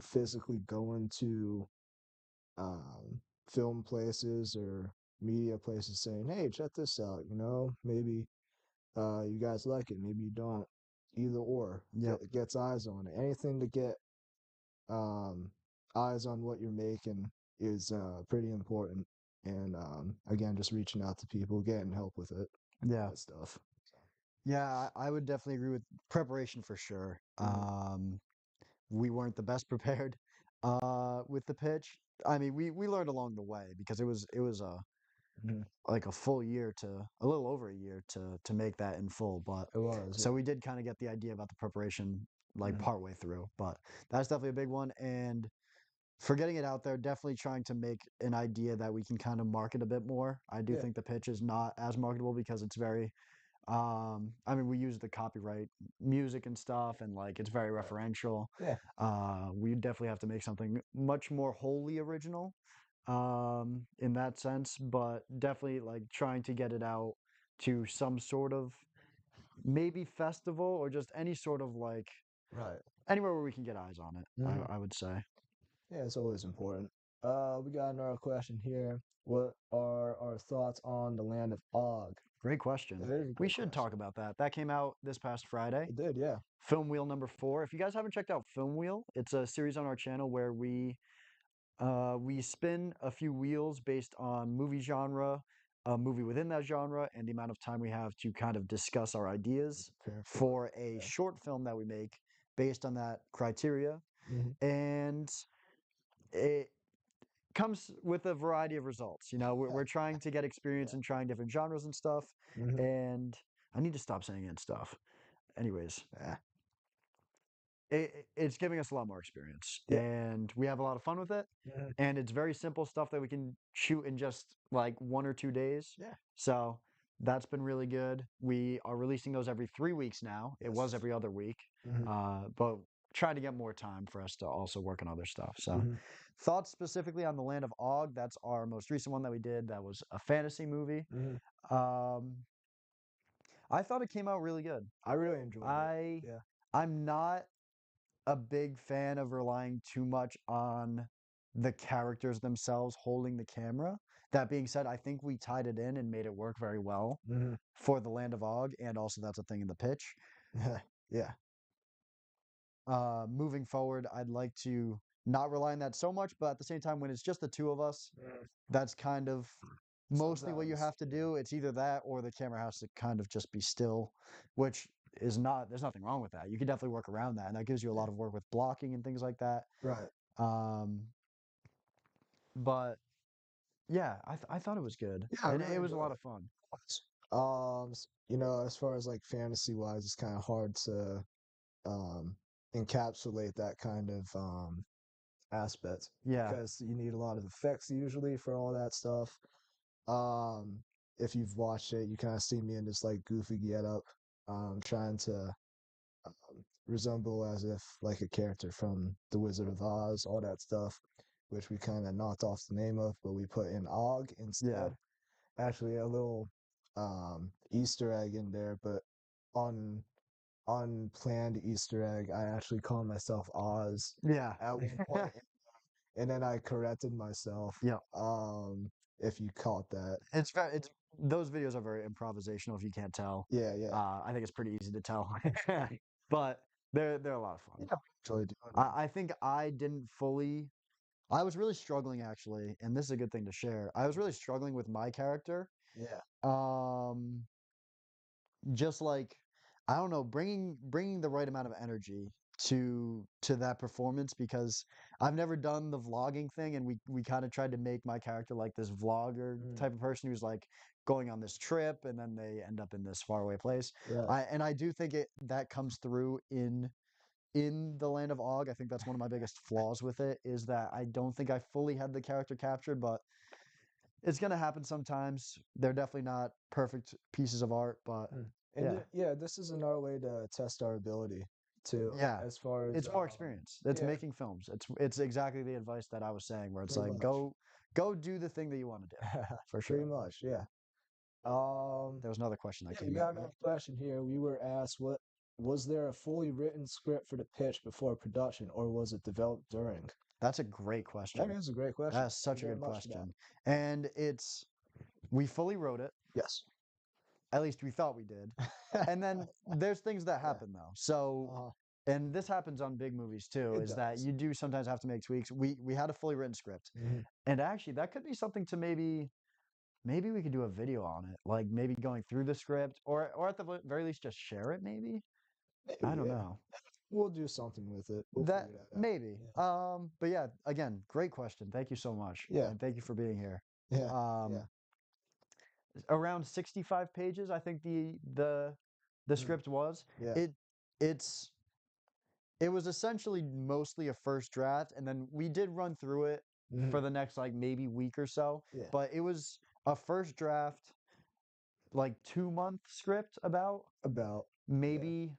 S2: physically going to um, film places or media places saying, "Hey, check this out," maybe you guys like it, maybe you don't. Either or
S1: Yep.
S2: gets eyes on it. Anything to get um, eyes on what you're making is pretty important. And again, just reaching out to people, getting help with it, all
S1: Yeah.
S2: that stuff.
S1: Yeah, I would definitely agree with preparation for sure.
S2: Mhm.
S1: We weren't the best prepared with the pitch. I mean, we learned along the way because it was
S2: Mhm.
S1: like a full year to a little over a year to make that in full. But
S2: It was,
S1: so
S2: yeah.
S1: we did kind of get the idea about the preparation like
S2: Mhm.
S1: partway through. But that's definitely a big one. And for getting it out there, definitely trying to make an idea that we can kind of market a bit more. I do
S2: Yeah,
S1: think the pitch is not as marketable because it's very I mean, we use the copyright music and stuff, and like it's very
S2: right.
S1: referential.
S2: Yeah,
S1: We definitely have to make something much more wholly original, in that sense, but definitely like trying to get it out to some sort of maybe festival or just any sort of like
S2: right.
S1: anywhere where we can get eyes on it.
S2: Mhm.
S1: I would say.
S2: Yeah, it's always important. We got another question here. What are our thoughts on the land of Og?
S1: Great
S2: It
S1: question.
S2: is a
S1: We
S2: great
S1: should
S2: question.
S1: talk about that. That came out this past Friday.
S2: It did, yeah.
S1: Film Wheel number 4. If you guys haven't checked out Film Wheel, it's a series on our channel where we spin a few wheels based on movie genre, a movie within that genre, and the amount of time we have to kind of discuss our ideas
S2: Prepare for
S1: for
S2: it.
S1: a
S2: Yeah.
S1: short film that we make based on that criteria.
S2: Hmm.
S1: And it comes with a variety of results. You know, we're trying to get experience
S2: Yeah.
S1: in trying different genres and stuff.
S2: Hmm.
S1: And I need to stop saying and stuff. Anyways,
S2: Yeah.
S1: it's giving us a lot more experience
S2: Yeah.
S1: and we have a lot of fun with it,
S2: Hmm.
S1: and it's very simple stuff that we can shoot in just like 1 or 2 days.
S2: Yeah.
S1: So that's been really good. We are releasing those every 3 weeks now. It was
S2: Yes.
S1: every other week,
S2: Hmm.
S1: but try to get more time for us to also work on other stuff. So
S2: Hmm.
S1: thoughts specifically on the Land of Og, that's our most recent one that we did. That was a fantasy movie.
S2: Hmm.
S1: um I thought it came out really good.
S2: I really enjoyed it.
S1: i
S2: Yeah.
S1: I'm not a big fan of relying too much on the characters themselves holding the camera. That being said, I think we tied it in and made it work very well
S2: Hmm.
S1: for the Land of Og, and also that's a thing in the pitch.
S2: Yeah.
S1: Moving forward, I'd like to not rely on that so much, but at the same time, when it's just the two of us,
S2: Mhm.
S1: that's kind of mostly what you
S2: Sometimes,
S1: have to
S2: yeah.
S1: do. It's either that or the camera has to kind of just be still, which is not, there's nothing wrong with that. You can definitely work around that, and that gives you a
S2: Yeah.
S1: lot of work with blocking and things like that.
S2: Right.
S1: Um, but yeah, I thought it was good,
S2: Yeah, I
S1: and
S2: really
S1: it was a lot
S2: enjoyed
S1: of
S2: it.
S1: fun.
S2: As far as like fantasy wise, it's kind of hard to um encapsulate that kind of aspect
S1: Yeah,
S2: because you need a lot of effects usually for all that stuff. Um, if you've watched it, you kind of see me in this like goofy get up, trying to resemble as if like a character from The Wizard of Oz, all that stuff, which we kind of knocked off the name of, but we put in Og
S1: yeah,
S2: instead. Actually, a little Easter egg in there, but on unplanned Easter egg, I actually called myself Oz
S1: yeah,
S2: at one point, and then I corrected myself.
S1: yeah.
S2: If you caught that,
S1: It's those videos are very improvisational. If you can't tell,
S2: yeah, yeah,
S1: I think it's pretty easy to tell, but they're a lot of fun.
S2: yeah. I enjoyed doing them.
S1: I think I didn't fully. I was really struggling actually, and this is a good thing to share. I was really struggling with my character.
S2: Yeah.
S1: Um, just like I don't know, bringing the right amount of energy to that performance, because I've never done the vlogging thing, and we kind of tried to make my character like this vlogger
S2: Mm,
S1: type of person who's like going on this trip and then they end up in this faraway place.
S2: right.
S1: I do think it that comes through in the Land of Og. I think that's one of my biggest flaws with it, is that I don't think I fully had the character captured, but it's gonna happen sometimes. They're definitely not perfect pieces of art, but
S2: Mm.
S1: yeah.
S2: Yeah, this is another way to test our ability too,
S1: Yeah.
S2: as far as
S1: It's more experience. It's
S2: yeah,
S1: making films. It's exactly the advice that I was saying, where it's
S2: pretty
S1: like
S2: much.
S1: go do the thing that you want to do. For
S2: Pretty
S1: sure.
S2: much, yeah. Um,
S1: There was another question that
S2: yeah, we
S1: came in.
S2: got another question here. We were asked, what was there a fully written script for the pitch before production, or was it developed during?
S1: That's a great
S2: That
S1: question.
S2: is a great question.
S1: That's
S2: Thank you
S1: such a
S2: very
S1: good
S2: much for that.
S1: question. And it's we fully wrote it.
S2: Yes.
S1: At least we thought we did. And then there's things that
S2: Yeah.
S1: happen though. So,
S2: Uh-huh.
S1: and this happens on big movies too,
S2: It
S1: is that
S2: does.
S1: you do sometimes have to make tweaks. We had a fully written script.
S2: Hmm.
S1: And actually that could be something to maybe we could do a video on it, like maybe going through the script, or at the very least just share it maybe. I
S2: Maybe,
S1: don't
S2: yeah.
S1: know.
S2: We'll do something with it. We'll
S1: That
S2: figure that out.
S1: maybe. But yeah, again, great question. Thank you so much.
S2: Yeah.
S1: And thank you for being here.
S2: Yeah. Yeah.
S1: Um Around 65 pages, I think the
S2: Mm.
S1: script was.
S2: Yeah.
S1: It it's it was essentially mostly a first draft, and then we did run through it
S2: Hmm.
S1: for the next like maybe week or so,
S2: Yeah.
S1: but it was a first draft, like 2 month script about.
S2: About. Yeah.
S1: Maybe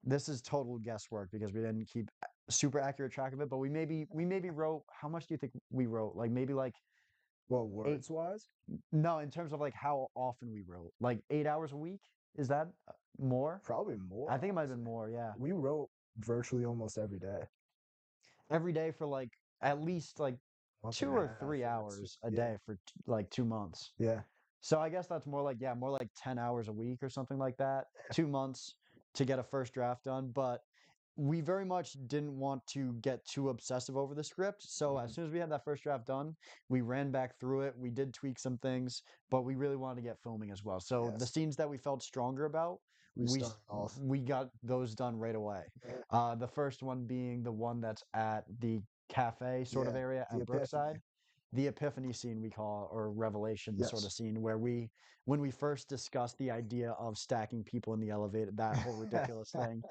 S1: this is total guesswork because we didn't keep super accurate track of it, but we maybe wrote, how much do you think we wrote? Like maybe like
S2: Well,
S1: eight.
S2: words wise,
S1: No, in terms of like how often we wrote, like 8 hours a week. Is that more?
S2: probably more,
S1: I think it might have been
S2: honestly.
S1: more. Yeah,
S2: We wrote virtually almost every day.
S1: every day for like at least like
S2: month and
S1: two
S2: a
S1: or
S2: half,
S1: three
S2: yeah, two,
S1: hours a
S2: yeah,
S1: day for like 2 months.
S2: yeah,
S1: So I guess that's more like, yeah, more like 10 hours a week or something like that. 2 months to get a first draft done. But we very much didn't want to get too obsessive over the script. So as
S2: mhm,
S1: soon as we had that first draft done, we ran back through it. We did tweak some things, but we really wanted to get filming as well. So the
S2: yes.
S1: scenes that we felt stronger about,
S2: We started off.
S1: we got those done right away.
S2: Yeah,
S1: The first one being the one that's at the cafe sort of
S2: yeah,
S1: area
S2: the
S1: at
S2: epiphany.
S1: Brookside, the epiphany scene we call, or revelation sort
S2: Yes.
S1: of scene, where when we first discussed the idea of stacking people in the elevator, that whole ridiculous thing,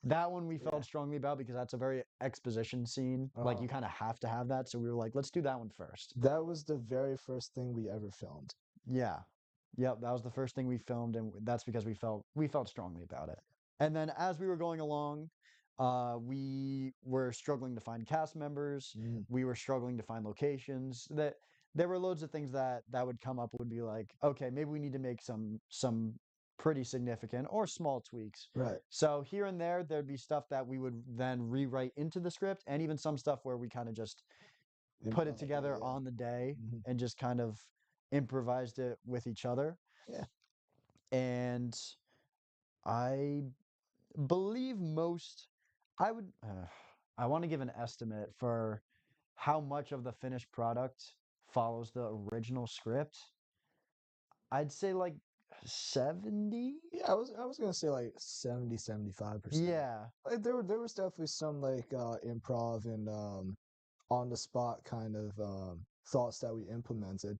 S1: that one we
S2: Yeah.
S1: felt strongly about because that's a very exposition scene. Like
S2: Uh-huh.
S1: you kind of have to have that. So we were like, let's do that one first.
S2: That was the very first thing we ever filmed.
S1: Yeah. Yep, that was the first thing we filmed, and that's because we felt strongly about it. And then as we were going along, we were struggling to find cast members.
S2: Mm,
S1: We were struggling to find locations. That there were loads of things that would come up. Would be like, okay, maybe we need to make some pretty significant or small tweaks.
S2: right.
S1: So here and there, there'd be stuff that we would then rewrite into the script, and even some stuff where we kind of just put it
S2: Improv it,
S1: together
S2: yeah.
S1: on the day
S2: Hmm.
S1: and just kind of improvised it with each other.
S2: Yeah.
S1: And I believe most, I would, I want to give an estimate for how much of the finished product follows the original script. I'd say like 70.
S2: Yeah, I was gonna say like 70-75%.
S1: Yeah,
S2: Like there was definitely some like improv and on the spot kind of thoughts that we implemented.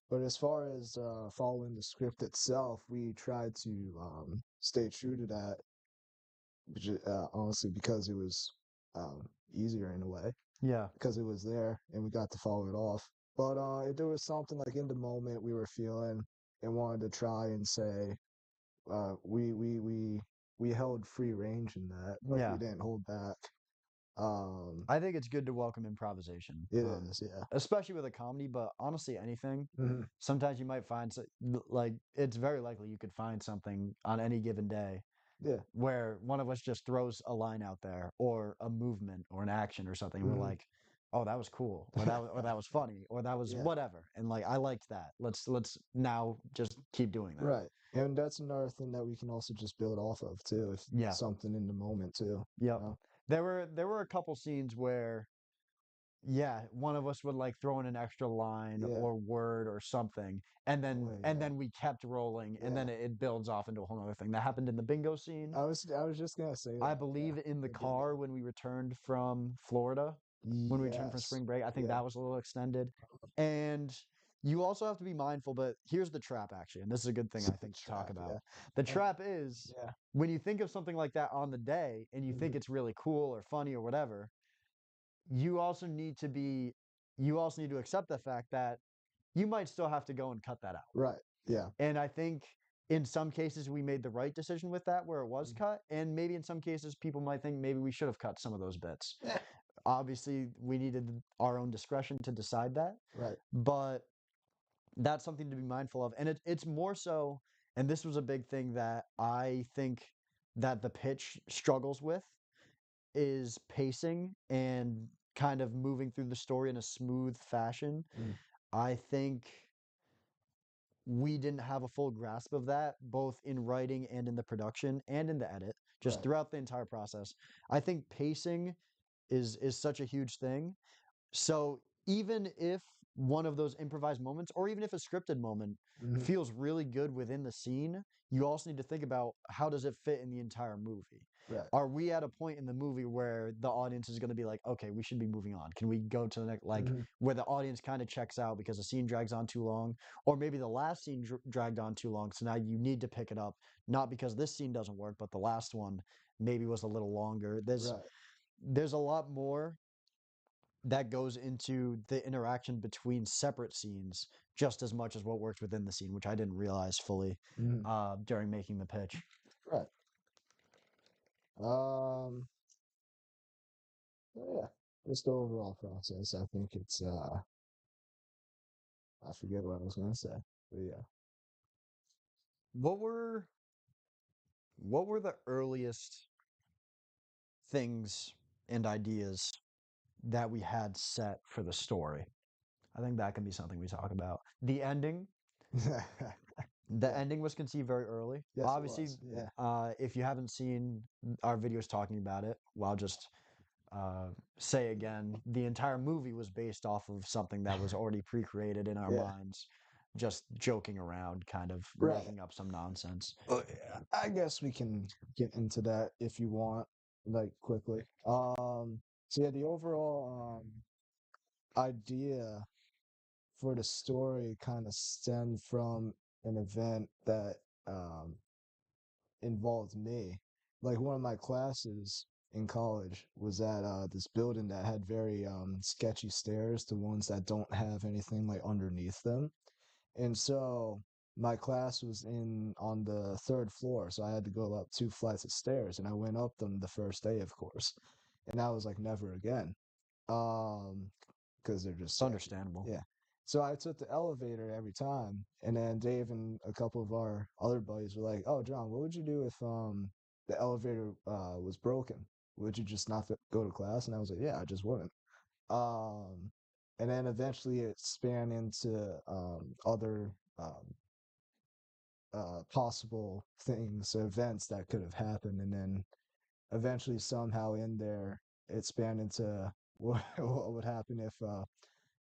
S2: But as far as following the script itself, we tried to stay true to that, honestly, because it was easier in a way,
S1: yeah,
S2: because it was there and we got to follow it off. But if there was something like in the moment we were feeling and wanted to try and say, uh, we we we we held free range in that. Like we
S1: yeah.
S2: didn't hold back. Um,
S1: I think it's good to welcome improvisation,
S2: it is, yeah.
S1: especially with a comedy, but honestly, anything.
S2: Hmm.
S1: Sometimes you might find, like, it's very likely you could find something on any given day
S2: Yeah.
S1: where one of us just throws a line out there or a movement or an action or something, and we're
S2: Hmm.
S1: like, oh, that was cool, or that was funny, or that was
S2: Yeah.
S1: whatever, and like I liked that. Let's now just keep doing that.
S2: Right. And that's another thing that we can also just build off of too, if
S1: Yeah.
S2: something in the moment too. You
S1: Yep.
S2: know?
S1: There were a couple scenes where, yeah, one of us would like throw in an extra line
S2: Yeah.
S1: or word or something, and
S2: Oh, yeah.
S1: then we kept rolling, and
S2: Yeah.
S1: then it builds off into a whole other thing. That happened in the bingo scene.
S2: I was just gonna say
S1: I
S2: that. Yeah.
S1: believe in the
S2: The bingo.
S1: car when we returned from Florida, when we returned from
S2: Yes.
S1: spring break. I think
S2: Yeah.
S1: that was a little extended. And you also have to be mindful, but here's the trap actually, and this is a good thing I
S2: The
S1: think to talk
S2: trap.
S1: about.
S2: Yeah.
S1: The
S2: Uh,
S1: trap is
S2: yeah.
S1: when you think of something like that on the day and you think
S2: Hmm.
S1: it's really cool or funny or whatever, you also need to be you also need to accept the fact that you might still have to go and cut that out.
S2: Right. Yeah.
S1: And I think in some cases we made the right decision with that where it was
S2: Mhm.
S1: cut. And maybe in some cases people might think maybe we should have cut some of those bits.
S2: Yeah.
S1: Obviously, we needed our own discretion to decide that.
S2: Right.
S1: But that's something to be mindful of. And it's more so, and this was a big thing that I think that the pitch struggles with is pacing and kind of moving through the story in a smooth fashion.
S2: Mm.
S1: I think we didn't have a full grasp of that, both in writing and in the production and in the edit, just
S2: Right.
S1: throughout the entire process. I think pacing is such a huge thing. So even if one of those improvised moments, or even if a scripted moment
S2: Hmm.
S1: feels really good within the scene, you also need to think about how does it fit in the entire movie.
S2: Right.
S1: Are we at a point in the movie where the audience is going to be like, okay, we should be moving on? Can we go to the next, like,
S2: Hmm.
S1: where the audience kind of checks out because the scene drags on too long, or maybe the last scene dragged on too long, so now you need to pick it up, not because this scene doesn't work, but the last one maybe was a little longer.
S2: Right.
S1: There's a lot more that goes into the interaction between separate scenes just as much as what works within the scene, which I didn't realize fully
S2: Hmm.
S1: during making the pitch.
S2: Right. Um. Yeah. Just the overall process. I think it's. I forget what I was gonna say. But yeah.
S1: What were the earliest things and ideas that we had set for the story? I think that can be something we talk about. The ending, the
S2: Yeah.
S1: ending was conceived very early.
S2: Yes, it
S1: Obviously,
S2: was. Yeah.
S1: if you haven't seen our videos talking about it, well, I'll just uh, say again, the entire movie was based off of something that was already pre-created in our
S2: Yeah.
S1: minds, just joking around, kind of
S2: Right.
S1: making up some nonsense.
S2: Well, yeah, I guess we can get into that if you want, like quickly. So yeah, the overall idea for the story kind of stemmed from an event that um involved me. Like one of my classes in college was at this building that had very sketchy stairs, the ones that don't have anything like underneath them. And so my class was in on the third floor, so I had to go up 2 flights of stairs, and I went up them the first day, of course, and I was like, never again, um, because they're just
S1: It's
S2: sketchy.
S1: understandable.
S2: Yeah. So I took the elevator every time, and then Dave and a couple of our other buddies were like, "Oh, John, what would you do if the elevator was broken? Would you just not go to class?" And I was like, "Yeah, I just wouldn't." Um, and then eventually it span into other possible things, events that could have happened, and then eventually somehow in there it spanned into what would happen if a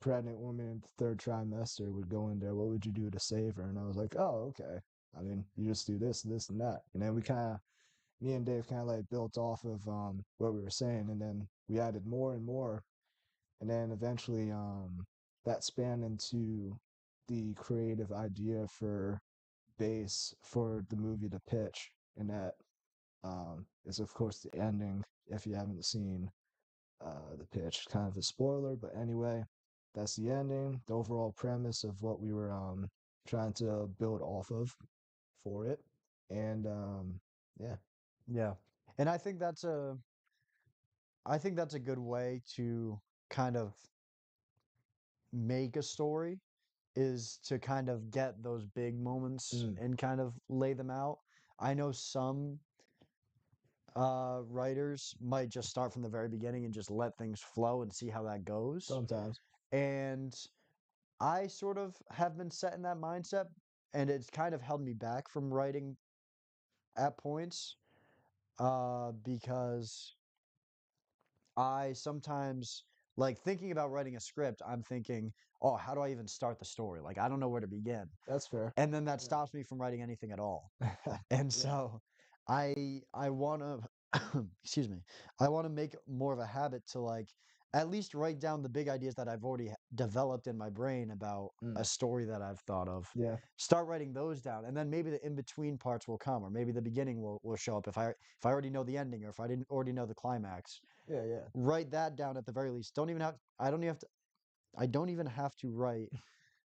S2: pregnant woman in the third trimester would go in there. What would you do to save her? And I was like, oh, okay. I mean, you just do this, this, and that. And then we kind of, me and Dave kind of like built off of what we were saying, and then we added more and more, and then eventually that spanned into the creative idea for base for the movie to pitch, and that is of course the ending. If you haven't seen the pitch, kind of a spoiler, but anyway, that's the ending. The overall premise of what we were trying to build off of for it, and yeah,
S1: Yeah. And I think that's a good way to kind of make a story is to kind of get those big moments
S2: mm,
S1: and kind of lay them out. I know some writers might just start from the very beginning and just let things flow and see how that goes.
S2: sometimes
S1: And I sort of have been set in that mindset, and it's kind of held me back from writing at points because I sometimes like thinking about writing a script, I'm thinking, oh, how do I even start the story? Like, I don't know where to begin.
S2: that's fair.
S1: And then that
S2: Yeah,
S1: stops me from writing anything at all. And
S2: yeah,
S1: so I want to excuse me. I want to make more of a habit to like at least write down the big ideas that I've already developed in my brain about
S2: mm,
S1: a story that I've thought of.
S2: yeah,
S1: Start writing those down, and then maybe the in between parts will come, or maybe the beginning will show up if I already know the ending, or if I didn't already know the climax.
S2: yeah, yeah,
S1: Write that down at the very least. Don't even have I don't even have to I don't even have to write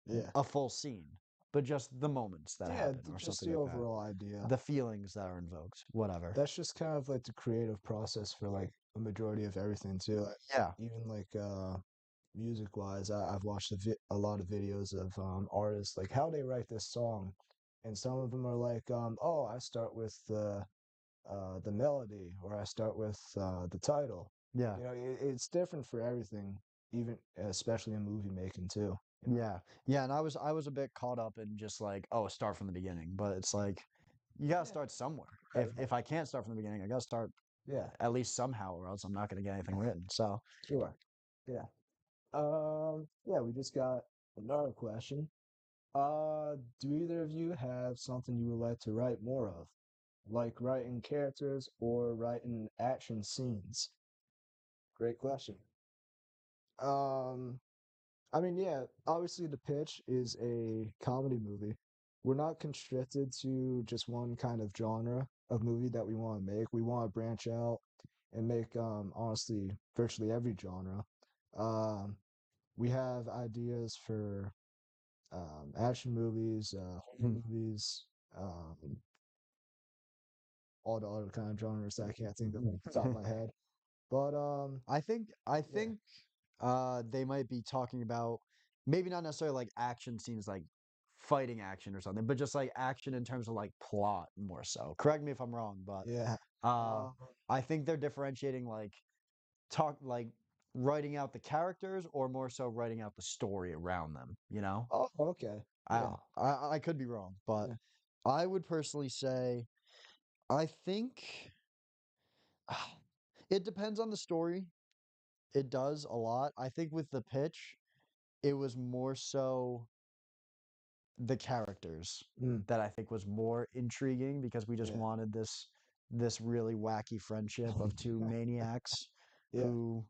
S2: yeah,
S1: a full scene, but just the moments that
S2: yeah.
S1: happen or
S2: Just
S1: something
S2: the
S1: like that.
S2: overall idea.
S1: The feelings that are invoked, whatever.
S2: That's just kind of like the creative process for like a majority of everything too. Like,
S1: Yeah.
S2: even like music wise, I've watched a lot of videos of artists like how they write this song, and some of them are like, oh, I start with the melody, or I start with the title.
S1: Yeah.
S2: You know, it's different for everything, even especially in movie making too. You know.
S1: Yeah. Yeah, and I was a bit caught up in just like, oh, start from the beginning, but it's like you got to
S2: Yeah.
S1: start somewhere.
S2: Right.
S1: If I can't start from the beginning, I got to start
S2: Yeah.
S1: at least somehow or else I'm not going to get anything written. So,
S2: Sure. Yeah. Yeah. We just got another question. Do either of you have something you would like to write more of? Like writing characters or writing action scenes? Great question. Um, I mean, yeah, obviously the pitch is a comedy movie. We're not constricted to just one kind of genre of movie that we want to make. We want to branch out and make honestly virtually every genre. Um, we have ideas for action movies, horror
S1: hmm.
S2: movies, um, all the other kind of genres that I can't think of off the top of my head. But yeah,
S1: I think they might be talking about maybe not necessarily like action scenes like fighting action or something, but just like action in terms of like plot more so. Correct me if I'm wrong, but
S2: yeah,
S1: uh
S2: um,
S1: I think they're differentiating like talk like writing out the characters or more so writing out the story around them, you know?
S2: Oh, okay.
S1: I
S2: Yeah.
S1: I could be wrong, but
S2: Yeah.
S1: I would personally say I think it depends on the story. It does a lot. I think with the pitch, it was more so the characters
S2: Mm,
S1: that I think was more intriguing because we just
S2: yeah.
S1: wanted this really wacky friendship of two maniacs
S2: Yeah.
S1: who,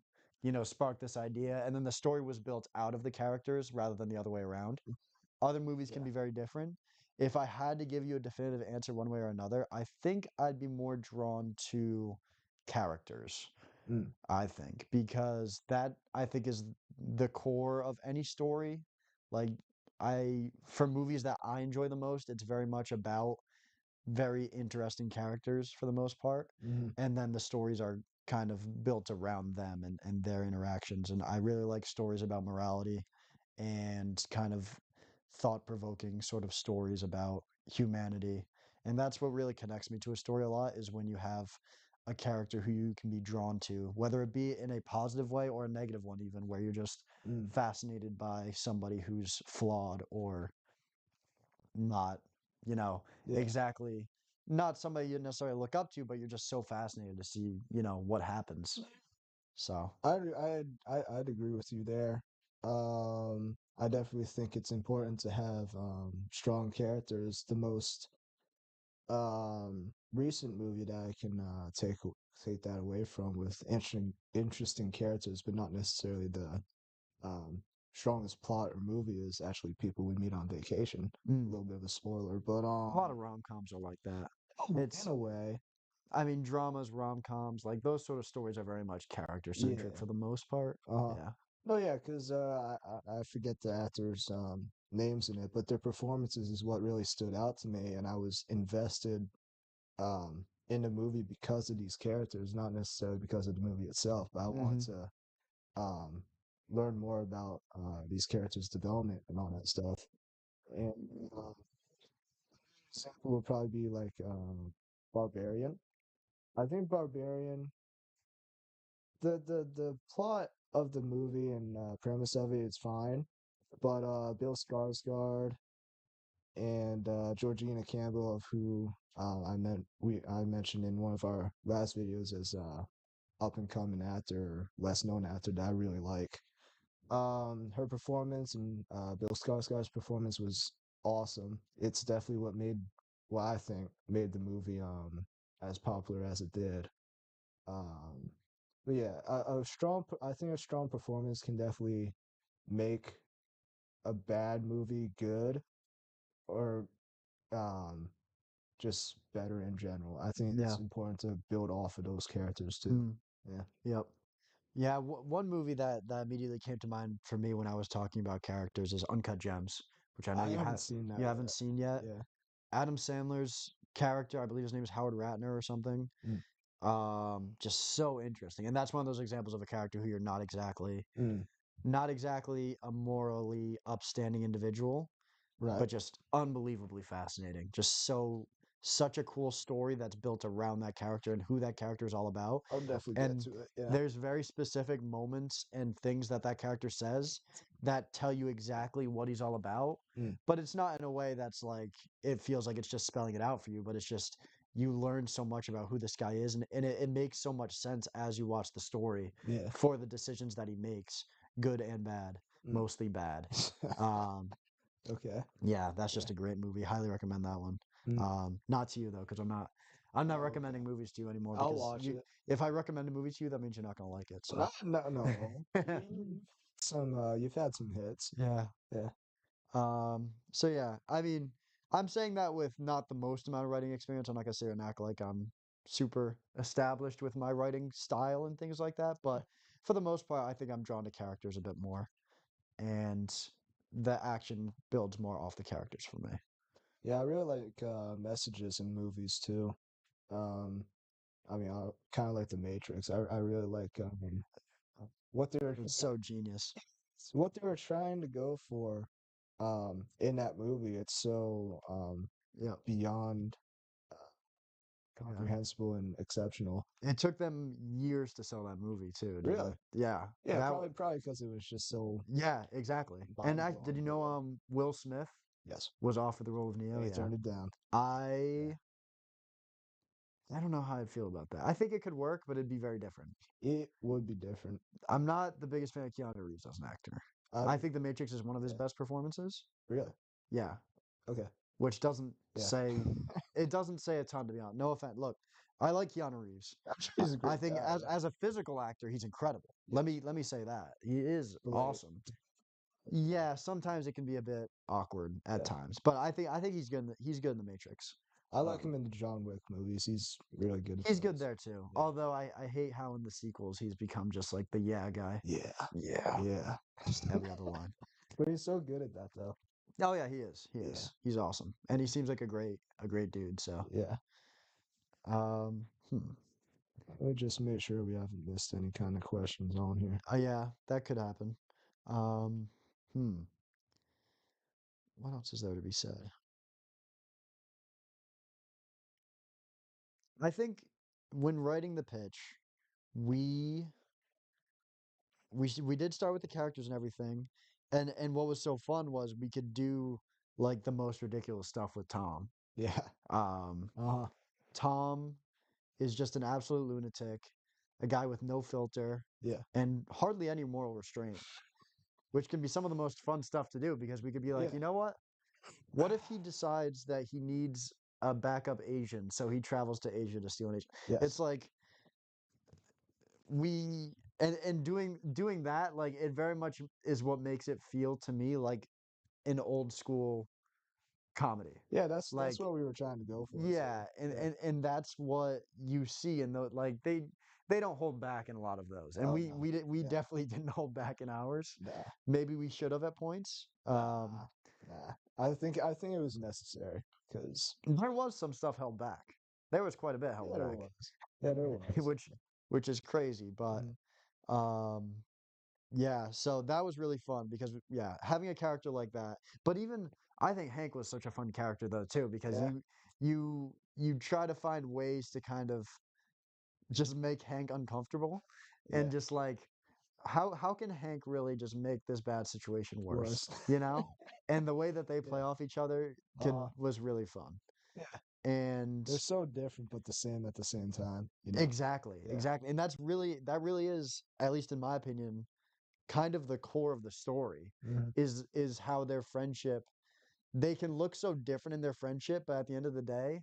S1: sparked this idea, and then the story was built out of the characters rather than the other way around. Other movies can
S2: Yeah.
S1: be very different. If I had to give you a definitive answer one way or another, I think I'd be more drawn to characters.
S2: Mm,
S1: I think, because that I think is the core of any story. Like for movies that I enjoy the most, it's very much about very interesting characters for the most part.
S2: mm,
S1: And then the stories are kind of built around them and their interactions. And I really like stories about morality and kind of thought provoking sort of stories about humanity. And that's what really connects me to a story a lot is when you have a character who you can be drawn to, whether it be in a positive way or a negative one, even where you're just
S2: mm.
S1: fascinated by somebody who's flawed or not, you know,
S2: Yeah.
S1: exactly not somebody you necessarily look up to, but you're just so fascinated to see, what happens. So,
S2: I'd agree with you there. I definitely think it's important to have strong characters. The most recent movie that I can take that away from with interesting characters, but not necessarily the um strongest plot or movie is actually People We Meet on Vacation. A
S1: mm,
S2: little bit of a spoiler, but
S1: a lot of rom-coms are like that.
S2: in
S1: It's
S2: a way,
S1: I mean, dramas, rom-coms, like those sort of stories are very much character centric
S2: yeah.
S1: for the most part.
S2: Uh,
S1: Yeah.
S2: no, yeah, because I forget the actors' names in it, but their performances is what really stood out to me, and I was invested in the movie because of these characters, not necessarily because of the movie itself. But I wanted
S1: Hmm.
S2: to um learn more about these characters' development and all that stuff. And example would probably be like Barbarian. I think Barbarian, the plot of the movie and premise of it is fine, but Bill Skarsgård and Georgina Campbell, of who I mentioned in one of our last videos as up and coming actor, less known actor that I really like. Her performance and Bill Skarsgård's performance was awesome. It's definitely what I think made the movie as popular as it did. Um, but yeah, I think a strong performance can definitely make a bad movie good or um just better in general. I think
S1: Yeah.
S2: it's important to build off of those characters too.
S1: Mm,
S2: Yeah.
S1: yep. Yeah, one movie that immediately came to mind for me when I was talking about characters is Uncut Gems, which I know
S2: I haven't seen that
S1: you haven't
S2: yet.
S1: seen yet.
S2: Yeah.
S1: Adam Sandler's character, I believe his name is Howard Ratner or something.
S2: Mm,
S1: Just so interesting. And that's one of those examples of a character who you're
S2: mm,
S1: not exactly a morally upstanding individual,
S2: right.
S1: but just unbelievably fascinating. Such a cool story that's built around that character and who that character is all about.
S2: I'll definitely get
S1: And
S2: to it. Yeah.
S1: there's very specific moments and things that that character says that tell you exactly what he's all about.
S2: Mm,
S1: But it's not in a way that's like it feels like it's just spelling it out for you, but it's just you learn so much about who this guy is, and it makes so much sense as you watch the story
S2: yeah.
S1: for the decisions that he makes, good and bad,
S2: Mm.
S1: mostly bad. Um,
S2: Okay.
S1: yeah, that's
S2: Yeah.
S1: just a great movie. Highly recommend that one.
S2: Mm.
S1: Not to you though, because I'm not
S2: Oh, okay.
S1: recommending movies to you anymore
S2: I'll
S1: because
S2: watch
S1: you
S2: it.
S1: if I recommend a movie to you, that means you're not gonna like it. So
S2: No, no, no. You've had some hits.
S1: yeah.
S2: Yeah.
S1: So yeah, I mean, I'm saying that with not the most amount of writing experience. I'm not gonna sit here and act like I'm super established with my writing style and things like that, but for the most part, I think I'm drawn to characters a bit more, and the action builds more off the characters for me.
S2: Yeah, I really like messages in movies too. Um, I mean, I kind of like The Matrix. I really like what they're
S1: It's so genius.
S2: what they were trying to go for in that movie. It's so
S1: Yeah.
S2: beyond
S1: Yeah.
S2: comprehensible and exceptional.
S1: It took them years to sell that movie too, didn't
S2: Really?
S1: it? Yeah.
S2: Yeah,
S1: That
S2: probably because it was just so
S1: yeah, exactly. And
S2: mind
S1: did
S2: blowing.
S1: you
S2: But
S1: know
S2: yeah,
S1: Will Smith
S2: yes,
S1: was offered the role of Neo?
S2: and he
S1: Yeah.
S2: turned it down. Yeah,
S1: I I don't know how I'd feel about that. I think it could work, but it'd be very different.
S2: it would be different.
S1: I'm not the biggest fan of Keanu Reeves as an actor.
S2: I
S1: I think The Matrix is one of his
S2: yeah,
S1: best performances.
S2: really
S1: Yeah,
S2: okay.
S1: which doesn't
S2: Yeah,
S1: say it doesn't say a ton to be honest. No offense. Look, I like Keanu Reeves.
S2: I'm sure he's a
S1: I
S2: great
S1: think
S2: guy. Yeah,
S1: as a physical actor, he's incredible.
S2: yes,
S1: Let me say that he is
S2: but like
S1: awesome. Yeah, sometimes it can be a bit awkward at
S2: yeah,
S1: times, but I think he's good. He's good in The Matrix.
S2: I like
S1: Um,
S2: him in the John Wick movies. He's really good in
S1: he's good
S2: those.
S1: there too.
S2: Yeah,
S1: Although I hate how in the sequels he's become just like the yeah guy.
S2: yeah,
S1: Yeah,
S2: yeah.
S1: just every other line.
S2: But he's so good at that though.
S1: Oh yeah, he is. He
S2: Yeah,
S1: is. He's awesome, and he seems like a great dude. So,
S2: yeah.
S1: hmm.
S2: Let me just make sure we haven't missed any kind of questions on here.
S1: Yeah, that could happen. Um, hmm. What else is there to be said? I think when writing the pitch, we we did start with the characters and everything, and what was so fun was we could do like the most ridiculous stuff with Tom.
S2: Yeah.
S1: Um,
S2: Uh-huh.
S1: Tom is just an absolute lunatic, a guy with no filter
S2: Yeah.
S1: and hardly any moral restraint, which can be some of the most fun stuff to do because we could be like,
S2: Yeah.
S1: you know what? What if he decides that he needs a backup Asian, so he travels to Asia to steal an Asian? It's
S2: Yes.
S1: like we and doing that, like it very much is what makes it feel to me like an old school comedy.
S2: Yeah, that's
S1: Like
S2: what we were trying to go for. So
S1: yeah,
S2: yeah.
S1: and that's what you see in the like they don't hold back in a lot of those, and
S2: Oh no.
S1: we
S2: Yeah.
S1: definitely didn't hold back in ours.
S2: Nah.
S1: Maybe we should have at points.
S2: Nah. Nah. I think it was necessary because
S1: There was some stuff held back. There was quite a bit held
S2: yeah, there
S1: back,
S2: was. Yeah, there was.
S1: which is crazy. But
S2: Mhm.
S1: um, yeah, so that was really fun because yeah, having a character like that. But even I think Hank was such a fun character though too because
S2: Yeah.
S1: you try to find ways to kind of just make Hank uncomfortable and
S2: Yeah.
S1: just like how can Hank really just make this bad situation worse,
S2: Worse.
S1: you know? And the way that they
S2: Yeah.
S1: play off each other could
S2: Uh
S1: was really fun.
S2: yeah.
S1: And
S2: They're so different but the same at the same time, you know.
S1: exactly,
S2: Yeah.
S1: exactly. And that really is, at least in my opinion, kind of the core of the story
S2: Mhm.
S1: is how their friendship they can look so different in their friendship, but at the end of the day,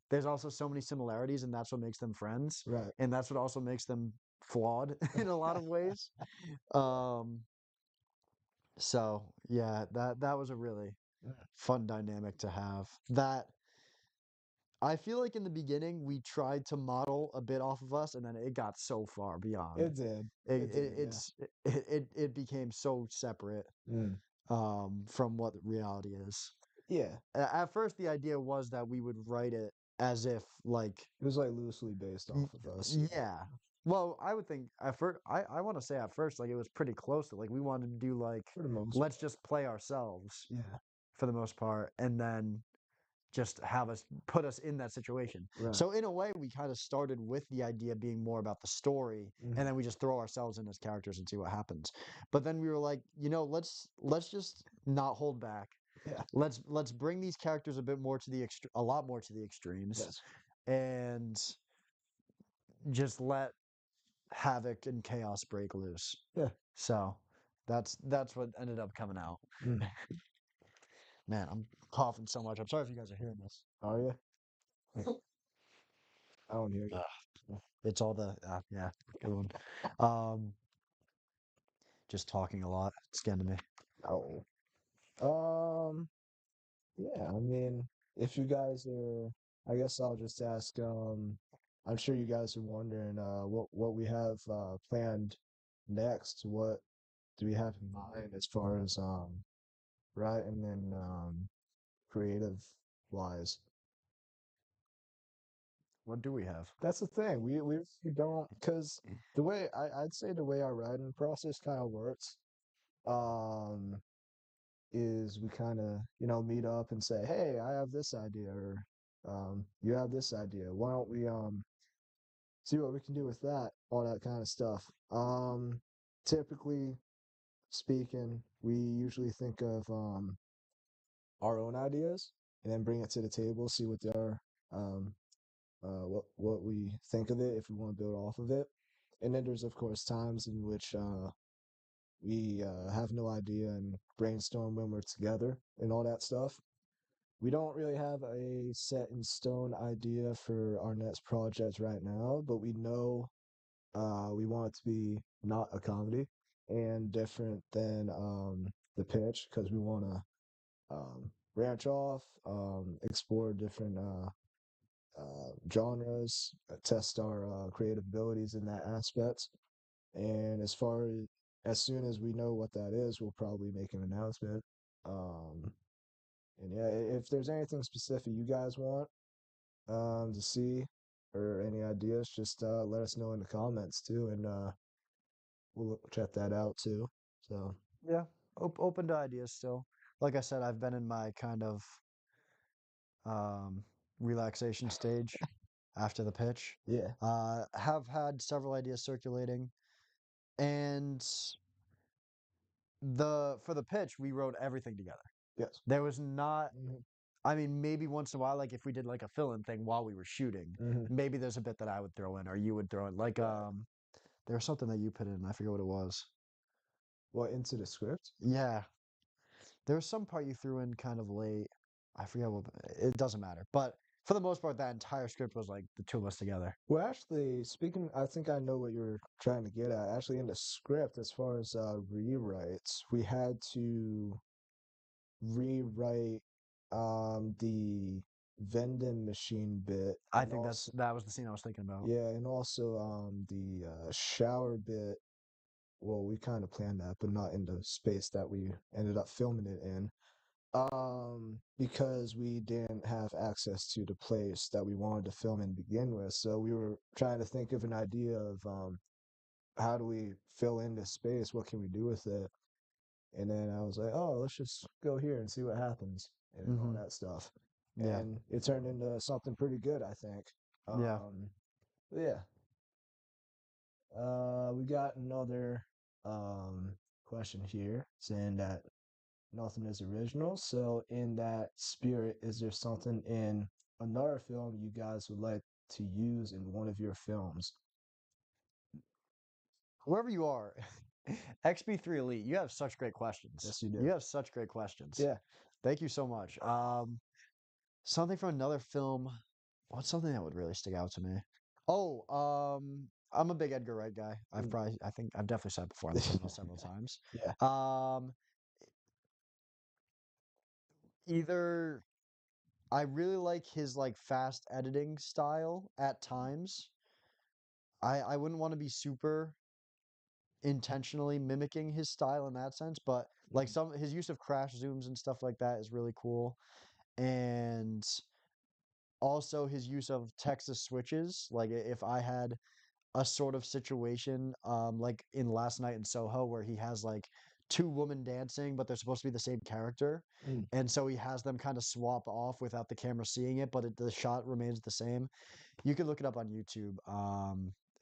S1: there's also so many similarities, and that's what makes them friends,
S2: Right.
S1: and that's what also makes them flawed in a lot of ways.
S2: Yeah.
S1: Um, so yeah, that was a really
S2: Yeah.
S1: fun dynamic to have. That I feel like in the beginning we tried to model a bit off of us, and then it got so far beyond.
S2: It did.
S1: It,
S2: It
S1: it
S2: did, yeah.
S1: it's it became so separate
S2: Mm.
S1: from what reality is.
S2: Yeah.
S1: At first, the idea was that we would write it as if like
S2: It was like loosely based
S1: y-
S2: off of us. Yeah.
S1: yeah. Well, I would think at first I want to say at first like it was pretty close to like we wanted to do like
S2: For the most
S1: let's
S2: part.
S1: just play ourselves
S2: Yeah.
S1: for the most part and then just have us put us in that situation.
S2: Right.
S1: So in a way we kind of started with the idea being more about the story
S2: Mhm.
S1: and then we just throw ourselves in as characters and see what happens. But then we were like, you know, let's just not hold back.
S2: Yeah.
S1: Let's bring these characters a bit more to the a lot more to the extremes
S2: Yes.
S1: and just let havoc and chaos break loose.
S2: Yeah.
S1: So that's what ended up coming out.
S2: Mm.
S1: Man, I'm coughing so much. I'm sorry if you guys are hearing this.
S2: Are you? I don't hear you.
S1: Ugh, it's all the yeah, good one. Um, just talking a lot. It's getting to me.
S2: Oh. Um. Yeah. I mean, if you guys are, I guess I'll just ask. I'm sure you guys are wondering, what we have planned next. What do we have in mind as far as writing and creative wise?
S1: What do we have?
S2: That's the thing. We don't because the way I'd say the way our writing process kind of works, um, is we kind of meet up and say, hey, I have this idea, or You have this idea. Why don't we see what we can do with that? All that kind of stuff. Typically speaking, we usually think of our own ideas and then bring it to the table, see what they are, um, what we think of it, if we want to build off of it. And then there's of course times in which we have no idea and brainstorm when we're together and all that stuff. We don't really have a set in stone idea for our next project right now, but we know we want it to be not a comedy and different than the pitch because we want to branch off, explore different genres, test our creative abilities in that aspect. And as soon as we know what that is, we'll probably make an announcement. Um, and yeah, if there's anything specific you guys want to see or any ideas, just let us know in the comments too, and we'll check that out too. So
S1: Yeah, open to ideas still. Like I said, I've been in my kind of um, relaxation stage after the pitch.
S2: yeah,
S1: Have had several ideas circulating, and the for the pitch we wrote everything together.
S2: yes,
S1: There was not.
S2: hmm
S1: I mean, maybe once in a while, like if we did like a fill-in thing while we were shooting,
S2: hmm
S1: maybe there's a bit that I would throw in or you would throw in. Like
S2: right.
S1: there was something that you put in. I forget what it was.
S2: What into the script?
S1: Yeah, there was some part you threw in kind of late. I forget what. It doesn't matter. But for the most part, that entire script was like the two of us together.
S2: Well, actually, speaking, I think I know what you're trying to get at. Actually, in the script, as far as rewrites, we had to rewrite the vending machine bit,
S1: I
S2: and
S1: think
S2: also
S1: that was the scene I was thinking about.
S2: yeah, and also the shower bit. Well, we kind of planned that, but not in the space that we ended up filming it in. Because we didn't have access to the place that we wanted to film in begin with. So we were trying to think of an idea of how do we fill in this space? What can we do with it? And then I was like, oh, let's just go here and see what happens and all
S1: Mm-hmm.
S2: that stuff.
S1: Yeah.
S2: And it turned into something pretty good, I think.
S1: Yeah.
S2: But yeah, we got another um, question here saying that nothing is original. So, in that spirit, is there something in another film you guys would like to use in one of your films?
S1: Wherever you are, XB3 Elite, you have such great questions.
S2: Yes, you
S1: You
S2: do.
S1: have such great questions.
S2: Yeah.
S1: Thank you so much. Something from another film. What's something that would really stick out to me? Oh, I'm a big Edgar Wright guy.
S2: Mm.
S1: I think I've definitely said it before on this channel several times.
S2: Yeah.
S1: Um, Either I really like his like fast editing style at times. I wouldn't want to be super intentionally mimicking his style in that sense, but like
S2: Mhm.
S1: some his use of crash zooms and stuff like that is really cool. And also his use of Texas switches. Like if I had a sort of situation like in Last Night in Soho where he has like two women dancing but they're supposed to be the same character,
S2: Mm.
S1: and so he has them kind of swap off without the camera seeing it, but the shot remains the same. You can look it up on YouTube.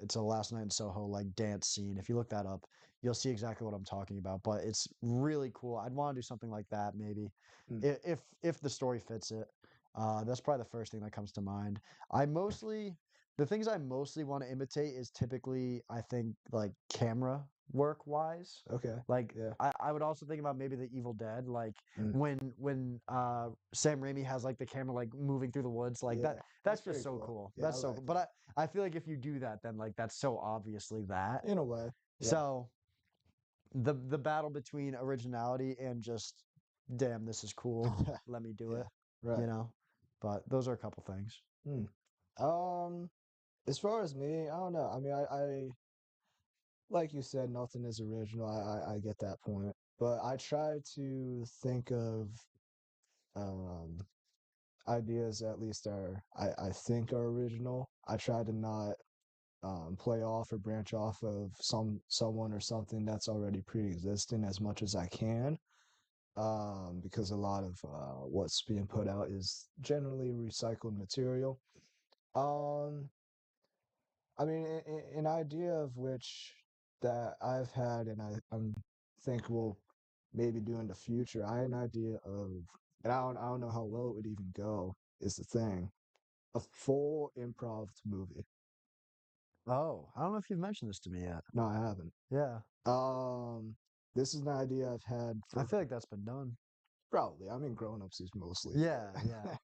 S1: It's a Last Night in Soho like dance scene. If you look that up, you'll see exactly what I'm talking about. But it's really cool. I'd want to do something like that maybe,
S2: Mm.
S1: if the story fits it. That's probably the first thing that comes to mind. I mostly the things I mostly want to imitate is typically I think like camera work wise.
S2: Okay.
S1: Like
S2: Yeah.
S1: I would also think about maybe the Evil Dead, like
S2: Mm.
S1: when Sam Raimi has like the camera like moving through the woods, like
S2: Yeah.
S1: that's
S2: That's
S1: just
S2: pretty
S1: so
S2: cool.
S1: cool.
S2: Yeah, I
S1: That's so cool.
S2: like
S1: But
S2: that.
S1: I feel like if you do that, then like that's so obviously that.
S2: In a way. Yeah.
S1: So the battle between originality and just damn, this is cool. Let me do
S2: Yeah.
S1: it. You
S2: Right.
S1: know. But those are a couple things.
S2: Mm. Um, as far as me, I don't know. I mean, I like you said, nothing is original. I get that point, but I try to think of um ideas at least I think are original. I try to not play off or branch off of someone or something that's already pre-existing as much as I can. because a lot of what's being put out is generally recycled material. Um, I mean, an idea of which that I've had, and I'm think we'll maybe do in the future. I had an idea of, and I don't know how well it would even go. Is the thing a full improv movie?
S1: Oh, I don't know if you've mentioned this to me yet.
S2: No, I haven't.
S1: Yeah,
S2: Um, this is an idea I've had
S1: I
S2: for
S1: feel like that's been done.
S2: probably. I mean, Grown Ups is mostly,
S1: Yeah, yeah.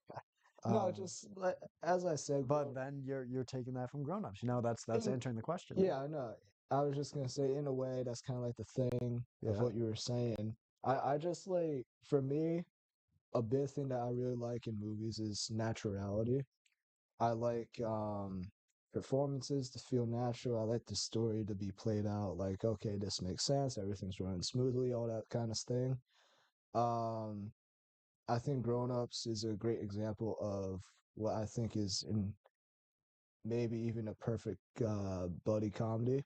S2: but no,
S1: Um,
S2: just like, as I said,
S1: but then you're taking that from grown-ups. You know, that's
S2: in,
S1: answering the question.
S2: yeah, I know. I was just gonna say, in a way, that's kind of like the thing of
S1: Yeah.
S2: what you were saying. I just like, for me, a big thing that I really like in movies is naturality. I like performances to feel natural. I like the story to be played out like, okay, this makes sense, everything's running smoothly, all that kind of thing. Um, I think Grown Ups is a great example of what I think is in maybe even a perfect buddy comedy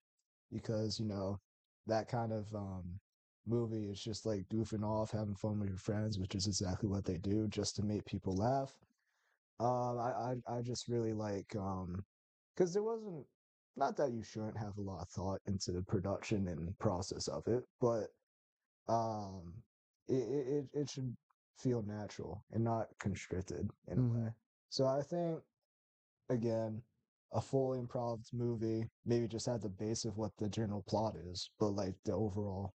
S2: because, you know, that kind of movie is just like goofing off, having fun with your friends, which is exactly what they do just to make people laugh. I just really like because there wasn't, not that you shouldn't have a lot of thought into the production and process of it, but um it should feel natural and not constricted in a way.
S1: Hmm.
S2: So I think again, a full improv movie maybe just had the base of what the general plot is, but like the overall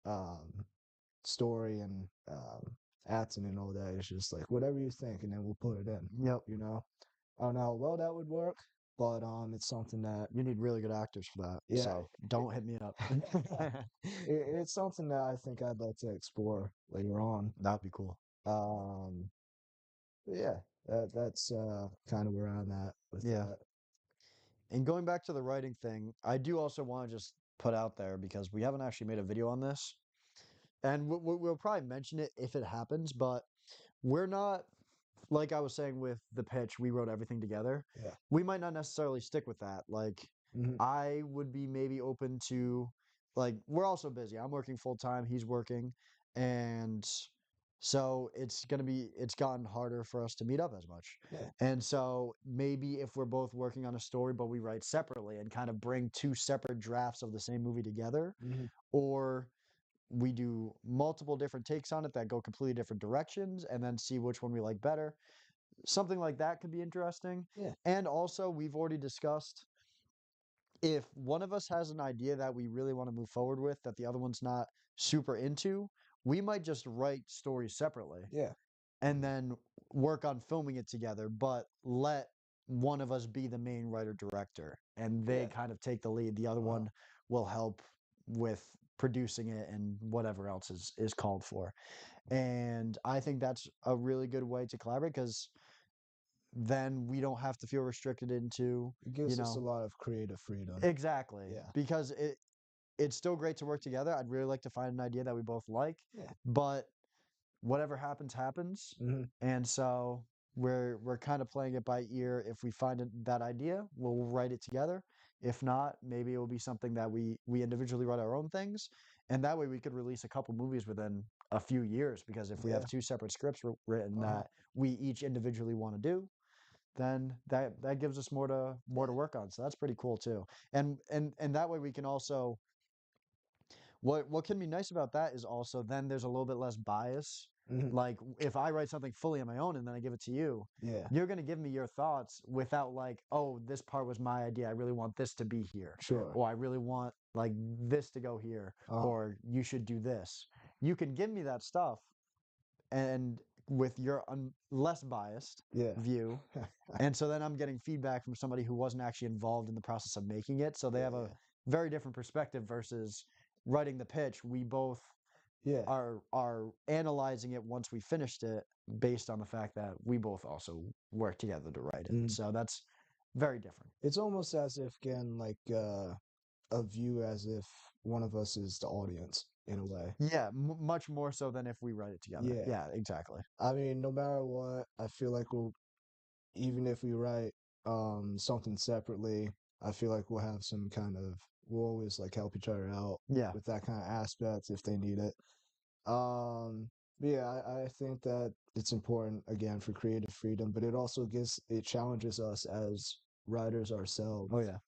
S2: um story and acting and all that is just like whatever you think, and then we'll put it in.
S1: Yep.
S2: You know, I don't know how well that would work, but it's something that
S1: You need really good actors for that.
S2: yeah,
S1: So don't hit me up.
S2: it's something that I think I'd like to explore later on.
S1: That'd be cool.
S2: Um, yeah, that's kind of where I'm at with
S1: Yeah.
S2: that.
S1: And going back to the writing thing, I do also want to just put out there because we haven't actually made a video on this. And we'll probably mention it if it happens, but we're not, like I was saying with the pitch, we wrote everything together.
S2: Yeah.
S1: We might not necessarily stick with that. Like,
S2: Hmm.
S1: I would be maybe open to, like, we're also busy. I'm working full time, he's working. And so it's gotten harder for us to meet up as much.
S2: Yeah.
S1: And so maybe if we're both working on a story, but we write separately and kind of bring two separate drafts of the same movie together,
S2: Hmm.
S1: or we do multiple different takes on it that go completely different directions and then see which one we like better. Something like that could be interesting.
S2: Yeah.
S1: And also, we've already discussed if one of us has an idea that we really want to move forward with that the other one's not super into, we might just write stories separately
S2: Yeah.
S1: and then work on filming it together, but let one of us be the main writer director and they
S2: Yeah.
S1: kind of take the lead. The other
S2: Uh,
S1: one will help with producing it and whatever else is called for. And I think that's a really good way to collaborate because then we don't have to feel restricted into,
S2: it
S1: you
S2: gives us a
S1: know,
S2: lot of creative freedom.
S1: exactly.
S2: Yeah.
S1: Because it's still great to work together. I'd really like to find an idea that we both like,
S2: Yeah.
S1: but whatever happens, happens.
S2: Hmm.
S1: And so we're kind of playing it by ear. If we find that idea, we'll write it together. If not, maybe it will be something that we individually write our own things, and that way we could release a couple movies within a few years. Because if we have
S2: Yeah.
S1: two separate scripts written
S2: Uh-huh.
S1: that we each individually want to do, then that gives us more to
S2: Yeah.
S1: work on. So that's pretty cool too. And that way we can also what can be nice about that is also then there's a little bit less bias.
S2: Hmm.
S1: Like if I write something fully on my own and then I give it to you,
S2: Yeah.
S1: you're going to give me your thoughts without like, oh, this part was my idea. I really want this to be here.
S2: Sure.
S1: Or I really want like this to go here.
S2: Uh-huh.
S1: Or you should do this. You can give me that stuff and with your less biased
S2: Yeah.
S1: view. And so then I'm getting feedback from somebody who wasn't actually involved in the process of making it. So they
S2: Yeah.
S1: have a very different perspective versus writing the pitch. We both
S2: Yeah.
S1: are analyzing it once we finished it based on the fact that we both also worked together to write it.
S2: Mm.
S1: So that's very different.
S2: It's almost as if again like a view as if one of us is the audience in a way.
S1: Yeah, much more so than if we write it together.
S2: Yeah.
S1: Yeah, exactly.
S2: I mean, no matter what, I feel like we'll, even if we write something separately, I feel like we'll have some kind of, we'll always like help each other out
S1: Yeah.
S2: with that kind of aspect if they need it. Um, yeah, I think that it's important again for creative freedom, but it challenges us as writers
S1: Oh
S2: ourselves.
S1: yeah.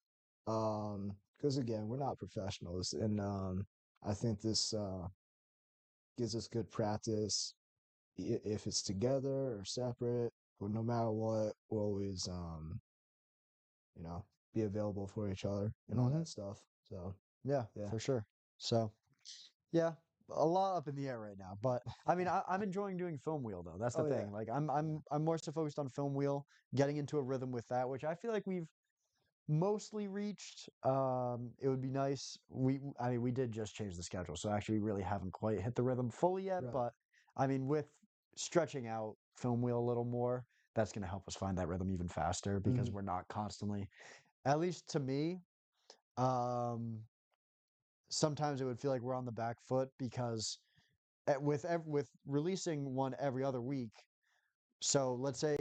S2: Because again, we're not professionals, and I think this gives us good practice if it's together or separate, but no matter what, we'll always you know, be available for each other and all
S1: Hmm.
S2: that stuff. So
S1: Yeah,
S2: yeah.
S1: for sure. So yeah, a lot up in the air right now. But I mean, I'm enjoying doing film wheel though. That's the
S2: Oh yeah.
S1: thing. Like I'm
S2: Yeah.
S1: I'm I'm more so focused on film wheel, getting into a rhythm with that, which I feel like we've mostly reached. It would be nice. I mean, we did just change the schedule, so actually, we really haven't quite hit the rhythm fully yet.
S2: Right.
S1: But I mean, with stretching out film wheel a little more, that's going to help us find that rhythm even faster because
S2: Hmm.
S1: we're not constantly, at least to me, um, sometimes it would feel like we're on the back foot because with releasing one every other week. So let's say,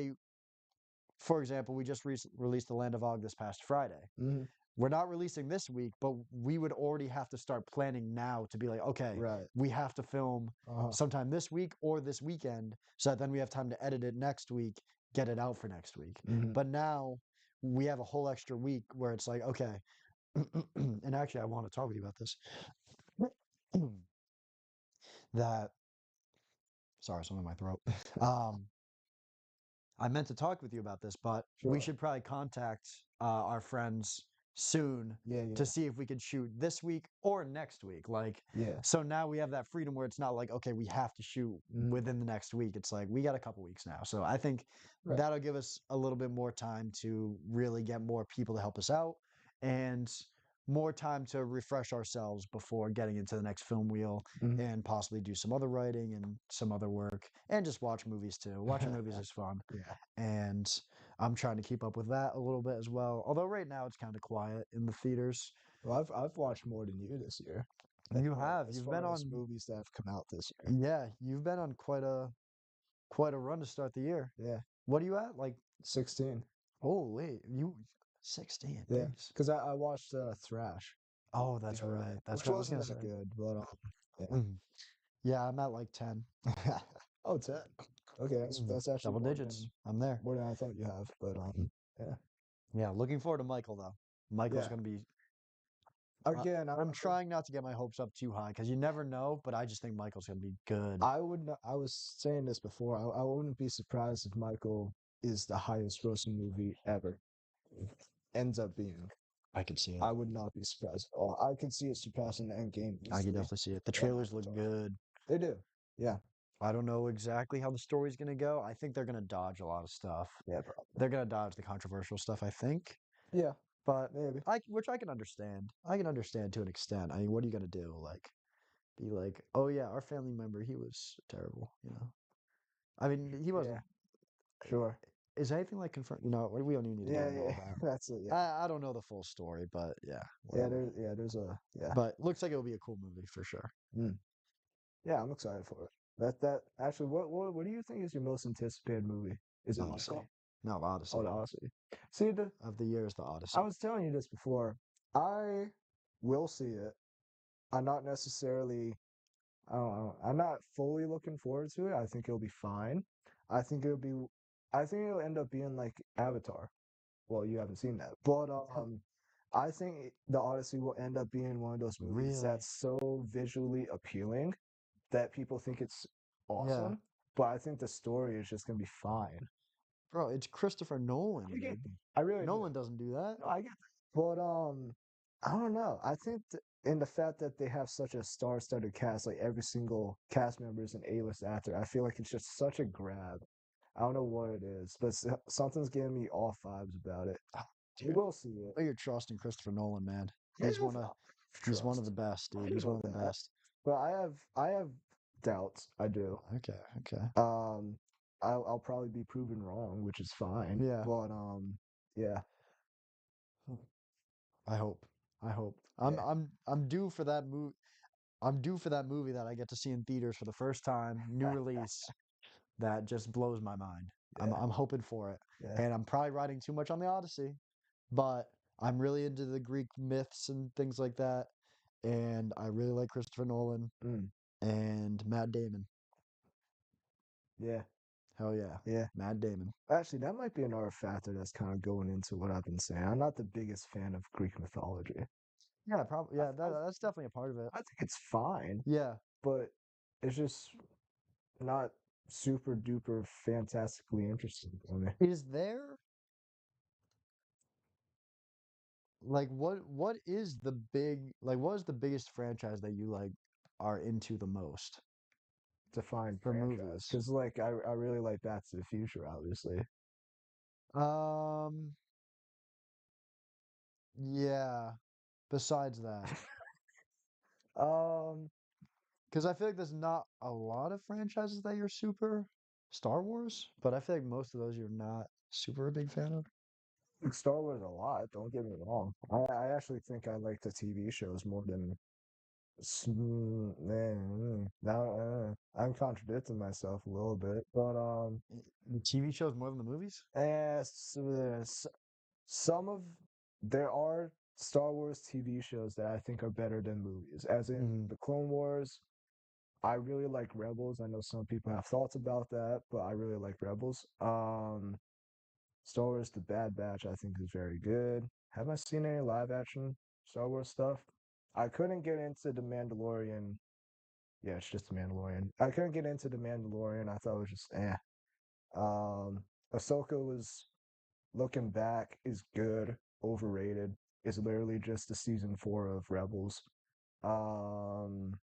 S1: for example, we just released The Land of Og this past Friday.
S2: Hmm.
S1: We're not releasing this week, but we would already have to start planning now to be like, okay,
S2: Right.
S1: we have to film
S2: Uh-huh.
S1: sometime this week or this weekend so that then we have time to edit it next week, get it out for next week.
S2: Hmm.
S1: But now we have a whole extra week where it's like, okay, and actually, I want to talk with you about this. That, sorry, something in my throat. Um, I meant to talk with you about this, but we
S2: Sure.
S1: should probably contact our friends soon
S2: Yeah,
S1: to
S2: yeah,
S1: see if we could shoot this week or next week. Like,
S2: yeah.
S1: so now we have that freedom where it's not like, okay, we have to shoot
S2: Mhm.
S1: within the next week. It's like we got a couple weeks now. So I think
S2: Right.
S1: that'll give us a little bit more time to really get more people to help us out and more time to refresh ourselves before getting into the next film wheel
S2: Mhm.
S1: and possibly do some other writing and some other work and just watch movies too. Watching movies is fun
S2: Yeah.
S1: and I'm trying to keep up with that a little bit as well. Although right now it's kind of quiet in the theaters.
S2: Well, I've watched more than you this year.
S1: You have.
S2: As
S1: You've been
S2: far as
S1: on
S2: movies that have come out this year.
S1: yeah, you've been on quite a run to start the year.
S2: Yeah.
S1: What are you at? Like
S2: 16.
S1: oh wait, you 16
S2: Yeah.
S1: days.
S2: Because I watched Thrash
S1: Oh,
S2: the
S1: that's
S2: other
S1: right.
S2: night,
S1: That's
S2: which
S1: right. I was
S2: wasn't
S1: gonna
S2: that
S1: say.
S2: good, but yeah.
S1: Mhm. Yeah, I'm at like 10.
S2: Oh, 10. Okay,
S1: Mhm.
S2: that's actually
S1: Double digits. I'm there.
S2: more than I thought you have. But yeah.
S1: Yeah, looking forward to Michael though. Michael's
S2: Yeah.
S1: gonna be
S2: Again,
S1: I'm trying not to get my hopes up too high because you never know, but I just think Michael's gonna be good.
S2: I would not, I was saying this before. I wouldn't be surprised if Michael is the highest grossing movie ever. Ends up being.
S1: I could see it.
S2: I would not be surprised at all. I could see it surpassing the end game
S1: I could
S2: easily
S1: definitely see it. The
S2: for
S1: trailers look
S2: Avatar.
S1: good.
S2: They do. Yeah.
S1: I don't know exactly how the story's gonna go. I think they're gonna dodge a lot of stuff.
S2: Yeah, probably.
S1: They're gonna dodge the controversial stuff, I think.
S2: Yeah,
S1: But
S2: maybe.
S1: which I can understand. I can understand to an extent. I mean, what are you gonna do? Like, be like, oh yeah, our family member, he was terrible. I mean, he wasn't.
S2: Yeah, sure.
S1: Is anything like confirmed? We don't even need to get
S2: Yeah,
S1: into all
S2: yeah.
S1: that.
S2: That's it. Yeah.
S1: I don't know the full story, but yeah,
S2: Yeah,
S1: whatever.
S2: there's a yeah.
S1: But looks like it'll be a cool movie for sure.
S2: Mm. Yeah, I'm excited for it. That actually what do you think is your most anticipated movie? Is it
S1: Odyssey.
S2: Michael?
S1: No,
S2: Oh,
S1: Odyssey
S2: the Odyssey. See
S1: of the year is the
S2: I
S1: Odyssey.
S2: was telling you this before. I will see it. I'm not necessarily I don't know. I'm not fully looking forward to it. I think it'll be fine. I think it'll be I think it'll end up being like Avatar. Well, you haven't seen that. But I think the Odyssey will end up being one of those movies
S1: Really?
S2: that's so visually appealing that people think it's
S1: Yeah.
S2: awesome. But I think the story is just gonna be fine.
S1: Bro, it's Christopher Nolan,
S2: I get
S1: dude.
S2: that. I really do.
S1: Nolan doesn't do that.
S2: No, I get that. But I don't know. I think in the fact that they have such a star-studded cast, like every single cast member is an A-list actor, I feel like it's just such a grab. I don't know what it is, but something's giving me off vibes about it. We
S1: Dude,
S2: will see it.
S1: put your trust in Christopher Nolan, man.
S2: Yeah,
S1: He's one of the
S2: trust.
S1: best,
S2: I
S1: dude.
S2: don't
S1: He's one
S2: know
S1: of the
S2: that,
S1: best.
S2: but I have doubts. I do.
S1: Okay, okay.
S2: Um, I'll probably be proven wrong, which is fine.
S1: Yeah.
S2: But yeah,
S1: I hope. I hope.
S2: yeah,
S1: I'm due for that movie. I'm due for that movie that I get to see in theaters for the first time, new release that just blows my mind.
S2: yeah,
S1: I'm hoping for it.
S2: yeah.
S1: And I'm probably writing too much on the Odyssey, but I'm really into the Greek myths and things like that. And I really like Christopher Nolan.
S2: Mm.
S1: and Matt Damon.
S2: Yeah,
S1: Hell yeah,
S2: yeah.
S1: Matt Damon.
S2: Actually, that might be another factor that's kind of going into what I've been saying. I'm not the biggest fan of Greek mythology.
S1: Yeah, probably.
S2: I,
S1: Yeah,
S2: I,
S1: that's definitely a part of it.
S2: I think it's fine,
S1: Yeah.
S2: but it's just not super duper fantastically interesting for me.
S1: Is there like what is the biggest franchise that you like are into the most
S2: Defined
S1: for
S2: franchise
S1: movies?
S2: because like I really like Back to the Future, obviously.
S1: Um, yeah. Besides that,
S2: Um,
S1: because I feel like there's not a lot of franchises that you're super Star Wars, but I feel like most of those you're not super a big fan of.
S2: like Star Wars a lot. Don't get me wrong. I actually think I like the TV shows more than. Now I'm contradicting myself a little bit, but
S1: The TV shows more than the movies?
S2: some of there are Star Wars TV shows that I think are better than movies. As in
S1: Hmm.
S2: the Clone Wars, I really like Rebels. I know some people have thoughts about that, but I really like Rebels. Star Wars The Bad Batch I think is very good. Have I seen any live action Star Wars stuff? I couldn't get into The Mandalorian. Yeah, it's just The Mandalorian. I couldn't get into The Mandalorian. I thought it was just eh. Um, Ahsoka was looking back is good, overrated. It's literally just the season 4 of Rebels. Um,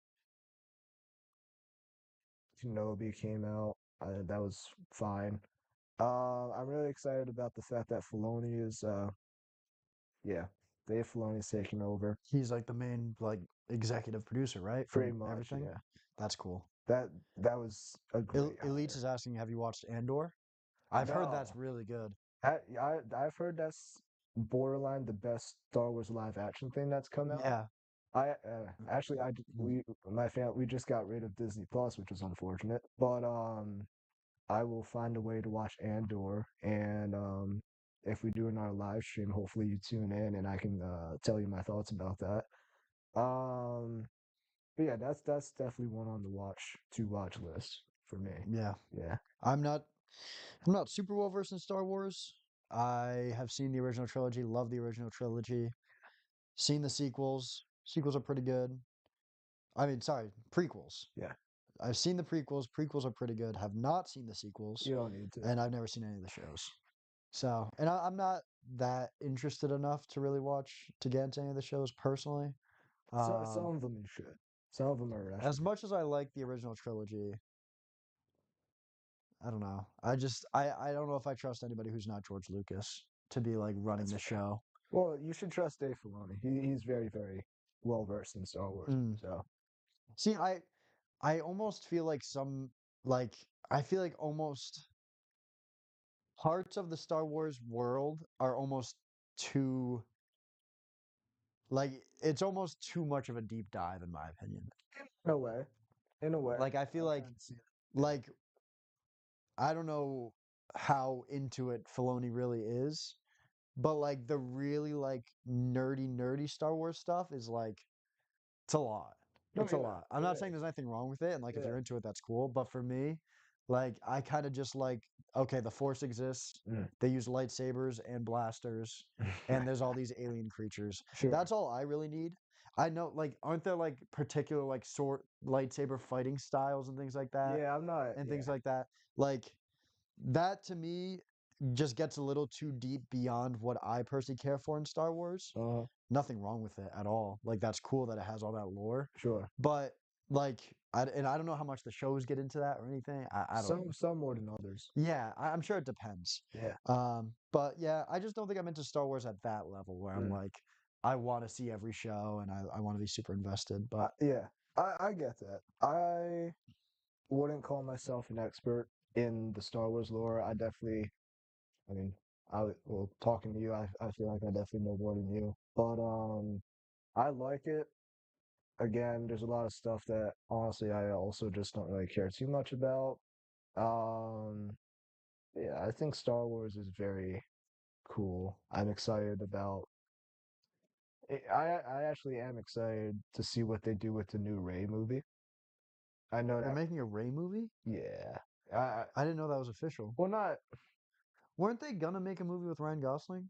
S2: Kenobi came out. That was fine. I'm really excited about the fact that Filoni is, yeah, Dave Filoni's taking over.
S1: He's like the main like executive producer, right?
S2: Pretty
S1: From
S2: much,
S1: everything.
S2: yeah.
S1: That's cool.
S2: That that was a great
S1: Elites
S2: hire.
S1: is asking, have you watched Andor? I've heard that's
S2: No,
S1: really good.
S2: I've heard that's borderline the best Star Wars live action thing that's come out.
S1: Yeah.
S2: I actually
S1: Mhm.
S2: we my family we just got rid of Disney Plus, which was unfortunate. But I will find a way to watch Andor, and if we do another live stream, hopefully you tune in and I can tell you my thoughts about that. Um, but yeah, that's definitely one on the watch list for me.
S1: Yeah.
S2: Yeah,
S1: I'm not I'm not super well versed in Star Wars. I have seen the original trilogy, love the original trilogy, seen the sequels. Sequels are pretty good. I mean, sorry, prequels.
S2: yeah,
S1: I've seen the prequels. Prequels are pretty good. Have not seen the sequels,
S2: you don't need to.
S1: and I've never seen any of the shows. So, and I'm not that interested enough to really watch to get into any of the shows personally.
S2: Some
S1: Um,
S2: of them you should. Some of them are
S1: as
S2: rushed.
S1: much as I like the original trilogy, I don't know. I don't know if I trust anybody who's not George Lucas to be like running
S2: That's
S1: the
S2: fair.
S1: show.
S2: Well, you should trust Dave Filoni. He's very well versed in Star Wars.
S1: Mm.
S2: So
S1: See, I almost feel like like I feel like almost parts of the Star Wars world are almost too like it's almost too much of a deep dive in my opinion.
S2: in a way, in a way,
S1: Like I feel
S2: I
S1: like
S2: kind of see it. Yeah.
S1: like I don't know how into it Filoni really is, but like the really like nerdy Star Wars stuff is like it's a lot.
S2: No,
S1: It's a
S2: yeah,
S1: lot. I'm
S2: it
S1: not saying
S2: is.
S1: there's anything wrong with it, and like if
S2: Yeah.
S1: you're into it, that's cool. But for me, like I kind of just like okay, the Force exists.
S2: Mm.
S1: They use lightsabers and blasters, and there's all these alien creatures.
S2: Sure.
S1: That's all I really need. I know, like, aren't there like particular like sort lightsaber fighting styles and things like that,
S2: Yeah, I'm not.
S1: and things
S2: Yeah.
S1: like that? Like that to me just gets a little too deep beyond what I personally care for in Star Wars.
S2: Uh,
S1: Nothing wrong with it at all. Like that's cool that it has all that lore.
S2: sure.
S1: But like and I don't know how much the shows get into that or anything. I don't
S2: Some more than others.
S1: yeah, I'm sure it depends.
S2: Yeah.
S1: But yeah, I just don't think I'm into Star Wars at that level where I'm
S2: Mm.
S1: like I want to see every show and I want to be super invested. But
S2: Yeah. I get that. I wouldn't call myself an expert in the Star Wars lore. I definitely. I mean, well, talking to you, I feel like I definitely know more than you. But I like it. Again, there's a lot of stuff that honestly I also just don't really care too much about. Um, yeah, I think Star Wars is very cool. I'm excited about I actually am excited to see what they do with the new Ray movie. I know
S1: They're
S2: that.
S1: making a Ray movie?
S2: Yeah. I
S1: I didn't know that was official.
S2: well, not.
S1: Weren't they gonna make a movie with Ryan Gosling?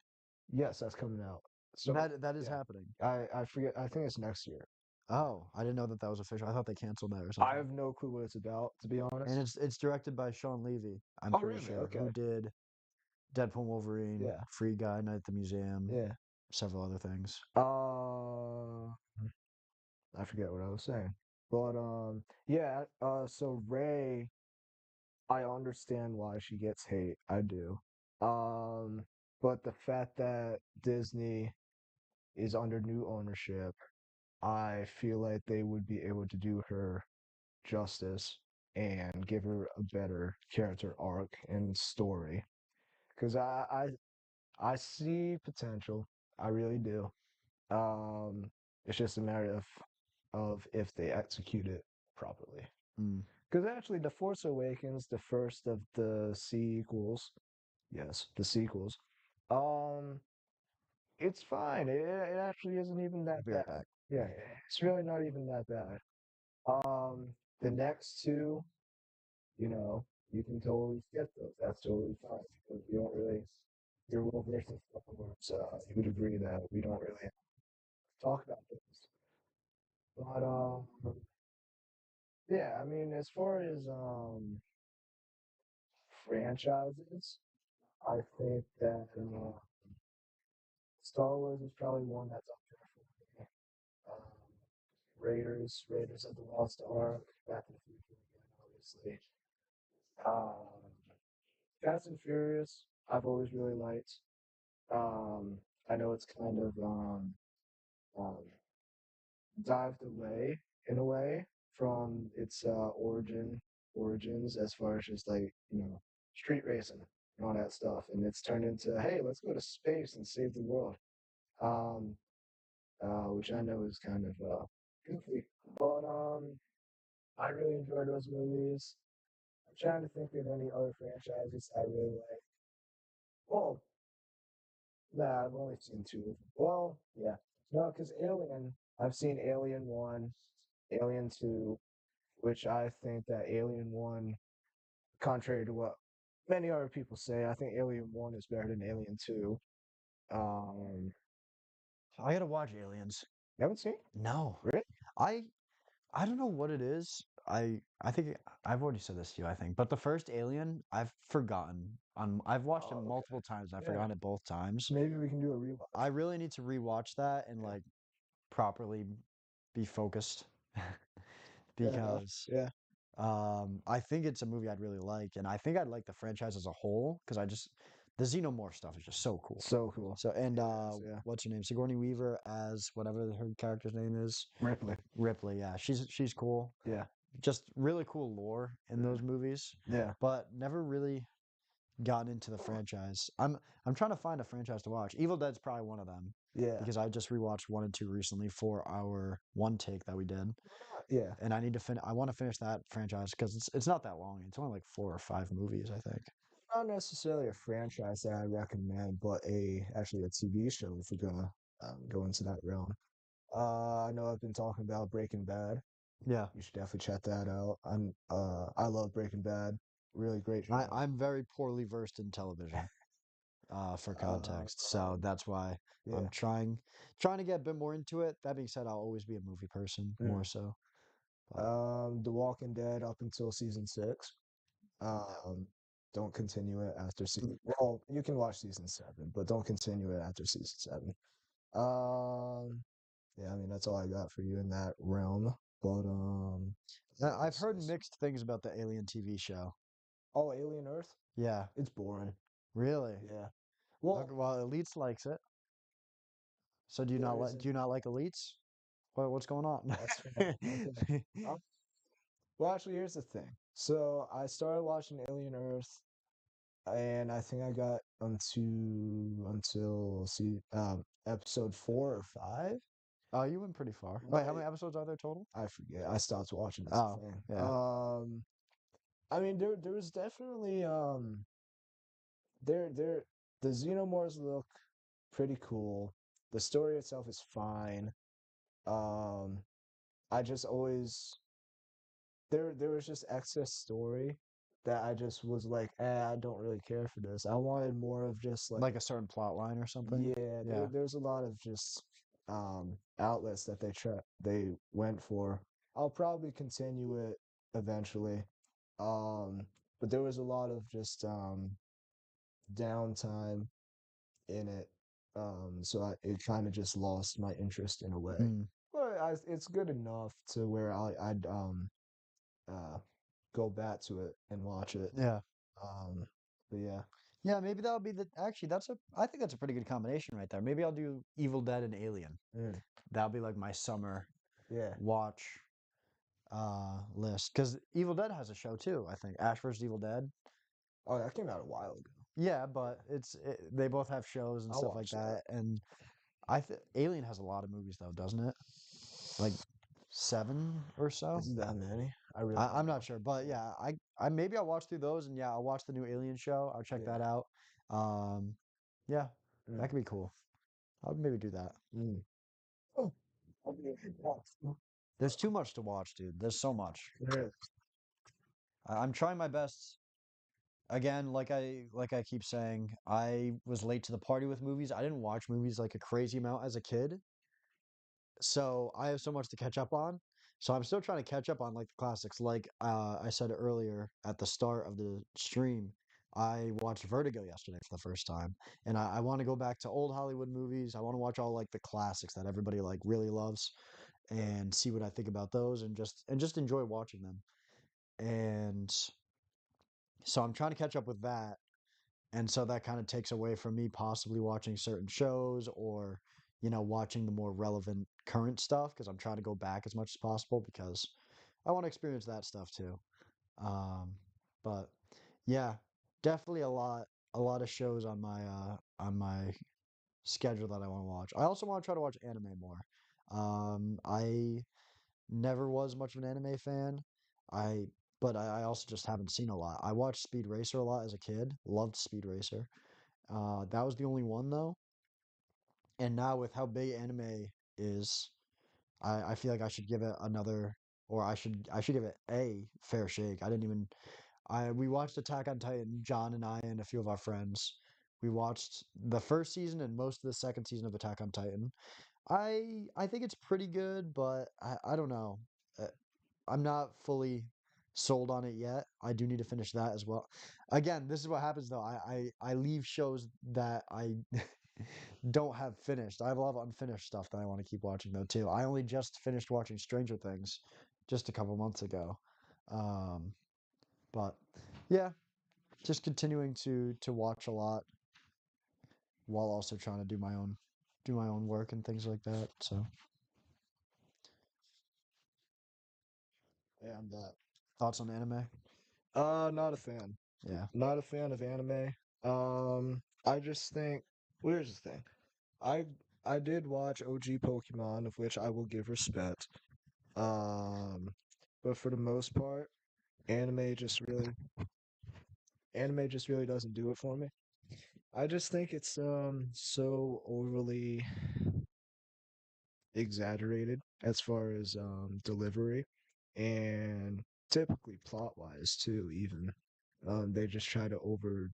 S2: Yes, that's coming out. So
S1: That is
S2: yeah,
S1: happening.
S2: I forget. I think it's next year.
S1: Oh, I didn't know that that was official. I thought they canceled that or
S2: I
S1: something.
S2: have no clue what it's about, to be
S1: And
S2: honest.
S1: it's directed by Sean Levy, I'm
S2: Oh,
S1: pretty
S2: really?
S1: sure,
S2: Okay.
S1: who did Deadpool Wolverine,
S2: Yeah.
S1: Free Guy, Night at the Museum,
S2: Yeah.
S1: several other things.
S2: I forget what I was saying. But yeah, so Ray, I understand why she gets hate. I do. Um, but the fact that Disney is under new ownership, I feel like they would be able to do her justice and give her a better character arc and story. Because I see potential. I really do. Um, it's just a matter of if they execute it properly.
S1: Mm,
S2: Because actually, The Force Awakens, the first of the sequels, yes, the sequels, um, it's fine. It actually isn't even that
S1: be right
S2: bad.
S1: back.
S2: Yeah, it's really not even that bad. Um, the next two, you know, you can totally skip those. That's totally fine because you don't really, you're well versed in Star Wars. You would agree that we don't really talk about those. But yeah, I mean, as far as franchises, I think that Star Wars is probably one that's up there for me. Raiders of the Lost Ark, Back to the Future again, obviously. Um, Fast and Furious, I've always really liked. Um, I know it's kind of um, dived away in a way from its origins as far as just like street racing and all that stuff, and it's turned into hey, let's go to space and save the world, um, which I know is kind of goofy, but I really enjoy those movies. I'm trying to think of any other franchises I really like. Well, nah, I've only seen two of them. Well, yeah, no, because Alien, I've seen Alien 1, Alien 2, which I think that Alien 1, contrary to what many other people say, I think Alien 1 is better than Alien 2. Um,
S1: I gotta watch Aliens.
S2: you haven't seen it?
S1: No,
S2: Really?
S1: I I don't know what it is. I think I've already said this to you, I think, but the first Alien I've forgotten. I've watched it
S2: Oh, okay.
S1: multiple times. I've
S2: Yeah.
S1: forgotten it both times.
S2: Maybe we can do a
S1: I
S2: rewatch.
S1: really need to rewatch that and
S2: Yeah.
S1: like properly be focused
S2: Fair enough.
S1: because
S2: Yeah.
S1: I think it's a movie I'd really like, and I think I'd like the franchise as a whole because I just the Xenomorph stuff is just so cool.
S2: So cool.
S1: So and
S2: It is. Yeah.
S1: what's her name? Sigourney Weaver as whatever her character's name is.
S2: Ripley.
S1: Ripley, yeah, she's cool.
S2: Yeah.
S1: Just really cool lore in
S2: Mm.
S1: those movies,
S2: Yeah.
S1: but never really gotten into the franchise. I'm trying to find a franchise to watch. Evil Dead's probably one of them
S2: Yeah.
S1: because I just rewatched one and two recently for our one take that we did,
S2: Yeah.
S1: and I need to I want to finish that franchise because it's not that long. It's only like 4 or 5 movies, I think.
S2: Not necessarily a franchise that I recommend, but actually a TV show if we're gonna go into that realm. I know I've been talking about Breaking Bad.
S1: Yeah,
S2: You should definitely check that out. I love Breaking Bad. Really great show.
S1: I'm very poorly versed in television. For context, so
S2: Um,
S1: that's why I'm
S2: yeah.
S1: trying to get a bit more into it. That being said, I'll always be a movie person
S2: Mm.
S1: more so. But
S2: The Walking Dead up until season 6. Um, don't continue it after season. Well, you can watch season 7, but don't continue it after season 7. Um, yeah, I mean that's all I got for you in that realm. But
S1: I've
S2: what's
S1: heard
S2: this?
S1: mixed things about the Alien TV show.
S2: Oh, Alien Earth.
S1: Yeah,
S2: It's boring.
S1: really.
S2: Yeah. Well,
S1: Okay, well, Elites likes it. So
S2: there isn't.
S1: do you not like Elites? What's going on?
S2: That's fair. Okay. Um, well, actually, here's the thing. So I started watching Alien Earth, and I think I got until see episode 4 or 5.
S1: Oh, you went pretty far. Wait, how
S2: But
S1: many episodes are there total?
S2: I forget. I stopped watching. That's the
S1: Oh,
S2: thing.
S1: yeah.
S2: I mean there was definitely there the xenomorphs look pretty cool. The story itself is fine. Um, I just always there was just excess story that I just was like, I don't really care for this. I wanted more of just like,
S1: Like a certain plot line or something.
S2: yeah,
S1: Yeah.
S2: there's a lot of just outlets that they went for. I'll probably continue it eventually. Um, but there was a lot of just downtime in it. It kind of just lost my interest in a way.
S1: Mm.
S2: But it's good enough to where I'd uh go back to it and watch it.
S1: Yeah.
S2: Um, but yeah.
S1: Yeah, maybe that'll be the actually that's a I think that's a pretty good combination right there. Maybe I'll do Evil Dead and Alien.
S2: Mm,
S1: That'll be like my summer
S2: yeah.
S1: watch list because Evil Dead has a show too, I think. Ash vs. Evil Dead.
S2: Oh, that came out a while ago.
S1: Yeah, but they both have shows and
S2: I'll
S1: stuff like
S2: watch that.
S1: that. And I think Alien has a lot of movies though, doesn't it? Like seven or so.
S2: Is that many? I really
S1: I'm
S2: don't
S1: not
S2: know.
S1: sure, but yeah, I maybe I'll watch through those, and yeah, I'll watch the new Alien show. I'll check
S2: Yeah.
S1: that out. Um, yeah,
S2: Mm,
S1: that could be cool. I would maybe do that.
S2: mm. Oh, okay.
S1: There's too much to watch, dude. There's so much.
S2: There is.
S1: I'm trying my best. Again, like I keep saying, I was late to the party with movies. I didn't watch movies like a crazy amount as a kid, so I have so much to catch up on. So I'm still trying to catch up on like the classics. Like I said earlier at the start of the stream, I watched Vertigo yesterday for the first time, and I want to go back to old Hollywood movies. I want to watch all like the classics that everybody like really loves, and see what I think about those, and just enjoy watching them. And so I'm trying to catch up with that, and so that kind of takes away from me possibly watching certain shows or watching the more relevant current stuff because I'm trying to go back as much as possible because I want to experience that stuff too. um but yeah, definitely a lot of shows on my schedule that I want to watch. I also want to try to watch anime more. I never was much of an anime fan. I but I also just haven't seen a lot. I watched Speed Racer a lot as a kid. Loved Speed Racer. That was the only one though. And now with how big anime is, I feel like I should give it another, or I should give it a fair shake. I didn't even I we watched Attack on Titan, John and I and a few of our friends. We watched the first season and most of the second season of Attack on Titan. I think it's pretty good, but I don't know. Uh, I'm not fully sold on it yet. I do need to finish that as well. Again, this is what happens though. I leave shows that I don't have finished. I have a lot of unfinished stuff that I want to keep watching though too. I only just finished watching Stranger Things just a couple months ago. Um, but yeah, just continuing to watch a lot while also trying to do my own work and things like that. So
S2: Yeah, I'm that.
S1: thoughts on anime?
S2: Not a fan.
S1: Yeah.
S2: Not a fan of anime. I just think, well, here's the thing. I I did watch OG Pokemon, of which I will give respect. Um, but for the most part, anime just really anime just really doesn't do it for me. I just think it's so overly exaggerated as far as delivery and typically plot wise too even. They just try to over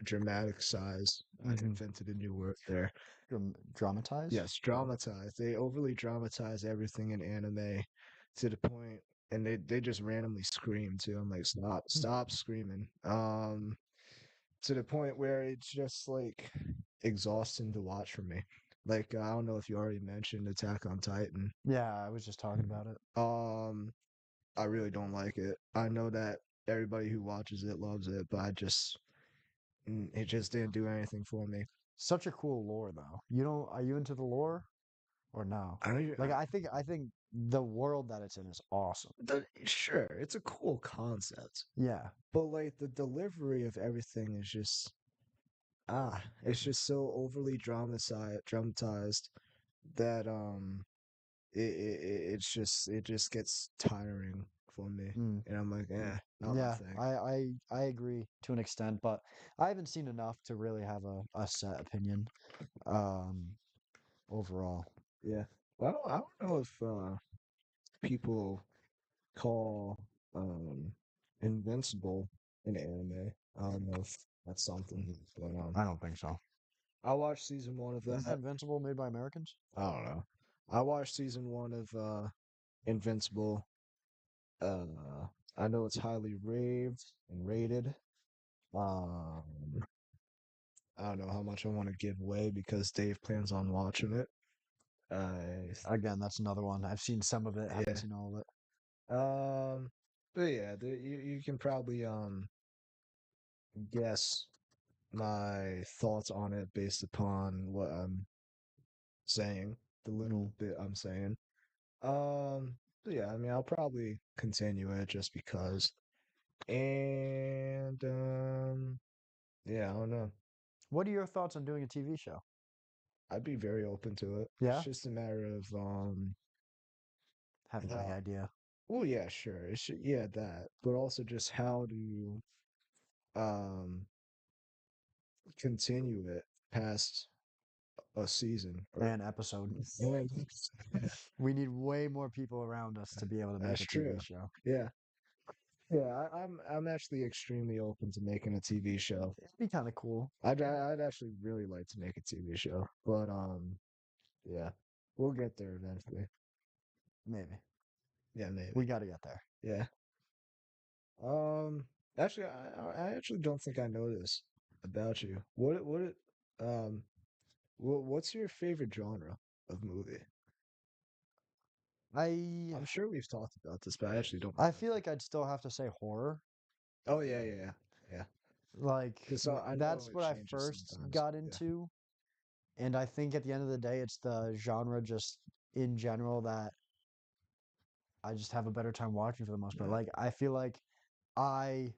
S2: dramatic size. I
S1: Mm-hmm.
S2: invented a new word there.
S1: Dramatize.
S2: Yes, dramatize. They overly dramatize everything in anime to the point, and they just randomly scream too. I'm like, stop screaming. To the point where it's just like exhausting to watch for me. Like I don't know if you already mentioned Attack on Titan.
S1: Yeah, I was just talking about it.
S2: Um, I really don't like it. I know that everybody who watches it loves it, but it just didn't do anything for me.
S1: Such a cool lore though. Are you into the lore or no?
S2: I don't even,
S1: Like I think the world that it's in is awesome.
S2: sure, it's a cool concept,
S1: Yeah.
S2: but like the delivery of everything is just it's just so overly dramatized that it just gets tiring for me,
S1: Mm.
S2: and I'm like, not my
S1: Yeah,
S2: thing.
S1: I agree to an extent, but I haven't seen enough to really have a set opinion um overall.
S2: Yeah, well, I don't know if people call um Invincible an anime. I don't know if that's something, but
S1: I don't think so.
S2: I watched season one of
S1: Isn't
S2: that.
S1: Invincible made by Americans?
S2: I don't know. I watched season one of Invincible. Uh, I know it's highly raved and rated. Um, I don't know how much I want to give away because Dave plans on watching it. Uh,
S1: Again, that's another one. I've seen some of it, haven't
S2: yeah.
S1: seen all of it.
S2: Um, but yeah, you can probably guess my thoughts on it based upon what I'm saying, the little bit I'm saying. But yeah, I mean, I'll probably continue it just because. And yeah, I don't know.
S1: What are your thoughts on doing a TV show?
S2: I'd be very open to it. It's
S1: Yeah?
S2: just a matter of
S1: Having
S2: how,
S1: the idea.
S2: well, yeah, sure. Yeah, that. But also just how to um continue it past a season or
S1: An episode.
S2: and
S1: We need way more people around us to be able to make
S2: that's
S1: a
S2: true.
S1: TV show.
S2: Yeah. Yeah, I'm actually extremely open to making a TV show.
S1: It'd be kind of cool.
S2: I'd actually really like to make a TV show, but yeah, we'll get there eventually.
S1: Maybe.
S2: Yeah, maybe.
S1: We got to get there.
S2: Yeah. Um, actually, I actually don't think I know this about you. Um, what's your favorite genre of movie?
S1: I
S2: I'm sure we've talked about this, but I actually don't
S1: I feel
S2: remember.
S1: like I'd still have to say horror.
S2: Oh yeah, yeah, yeah, yeah.
S1: Like
S2: Because I know
S1: that's
S2: it
S1: what I
S2: changes
S1: first
S2: sometimes.
S1: got
S2: Yeah,
S1: into, and I think at the end of the day, it's the genre just in general that I just have a better time watching for the most part.
S2: yeah,
S1: Like I feel like I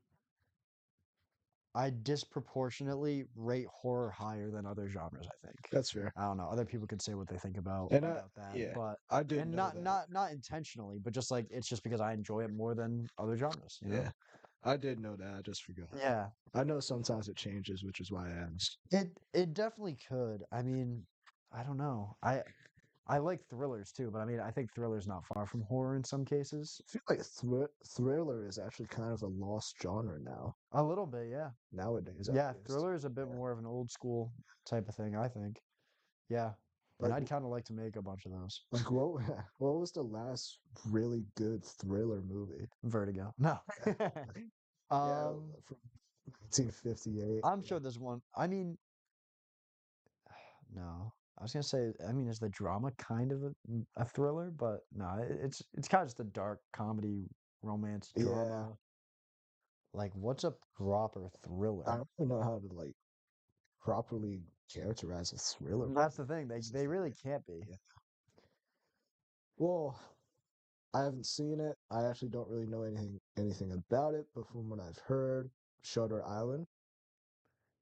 S1: I disproportionately rate horror higher than other genres, I think.
S2: that's fair.
S1: I don't know. Other people could say what they think
S2: And
S1: about that,
S2: yeah,
S1: but
S2: I did
S1: and
S2: know
S1: not
S2: that.
S1: not not intentionally, but just like it's just because I enjoy it more than other genres, you know?
S2: Yeah, I did know that. I just forgot.
S1: Yeah.
S2: I know sometimes it changes, which is why I asked.
S1: It definitely could. I mean, I don't know. I like thrillers too, but I mean, I think thriller's not far from horror in some cases.
S2: I feel like thriller is actually kind of a lost genre now
S1: A little bit, yeah.
S2: nowadays, at
S1: Yeah,
S2: least.
S1: thriller is a bit
S2: Yeah,
S1: more of an old school type of thing, I think. Yeah. And
S2: like
S1: I'd kind of like to make a bunch of those.
S2: like what what was the last really good thriller movie?
S1: Vertigo. No.
S2: Yeah,
S1: um,
S2: from 1958.
S1: I'm
S2: Yeah.
S1: sure there's one. I mean, no. I was gonna say, I mean, is the drama kind of a thriller? But no, it's kind of just a dark comedy, romance,
S2: Yeah,
S1: drama. Like, what's a proper
S2: I
S1: thriller?
S2: don't know how to like properly characterize a thriller
S1: That's the
S2: movie.
S1: thing.
S2: This is
S1: They
S2: the
S1: really
S2: thing.
S1: can't be.
S2: Yeah. Well, I haven't seen it. I actually don't really know anything about it, but from what I've heard, Shutter Island,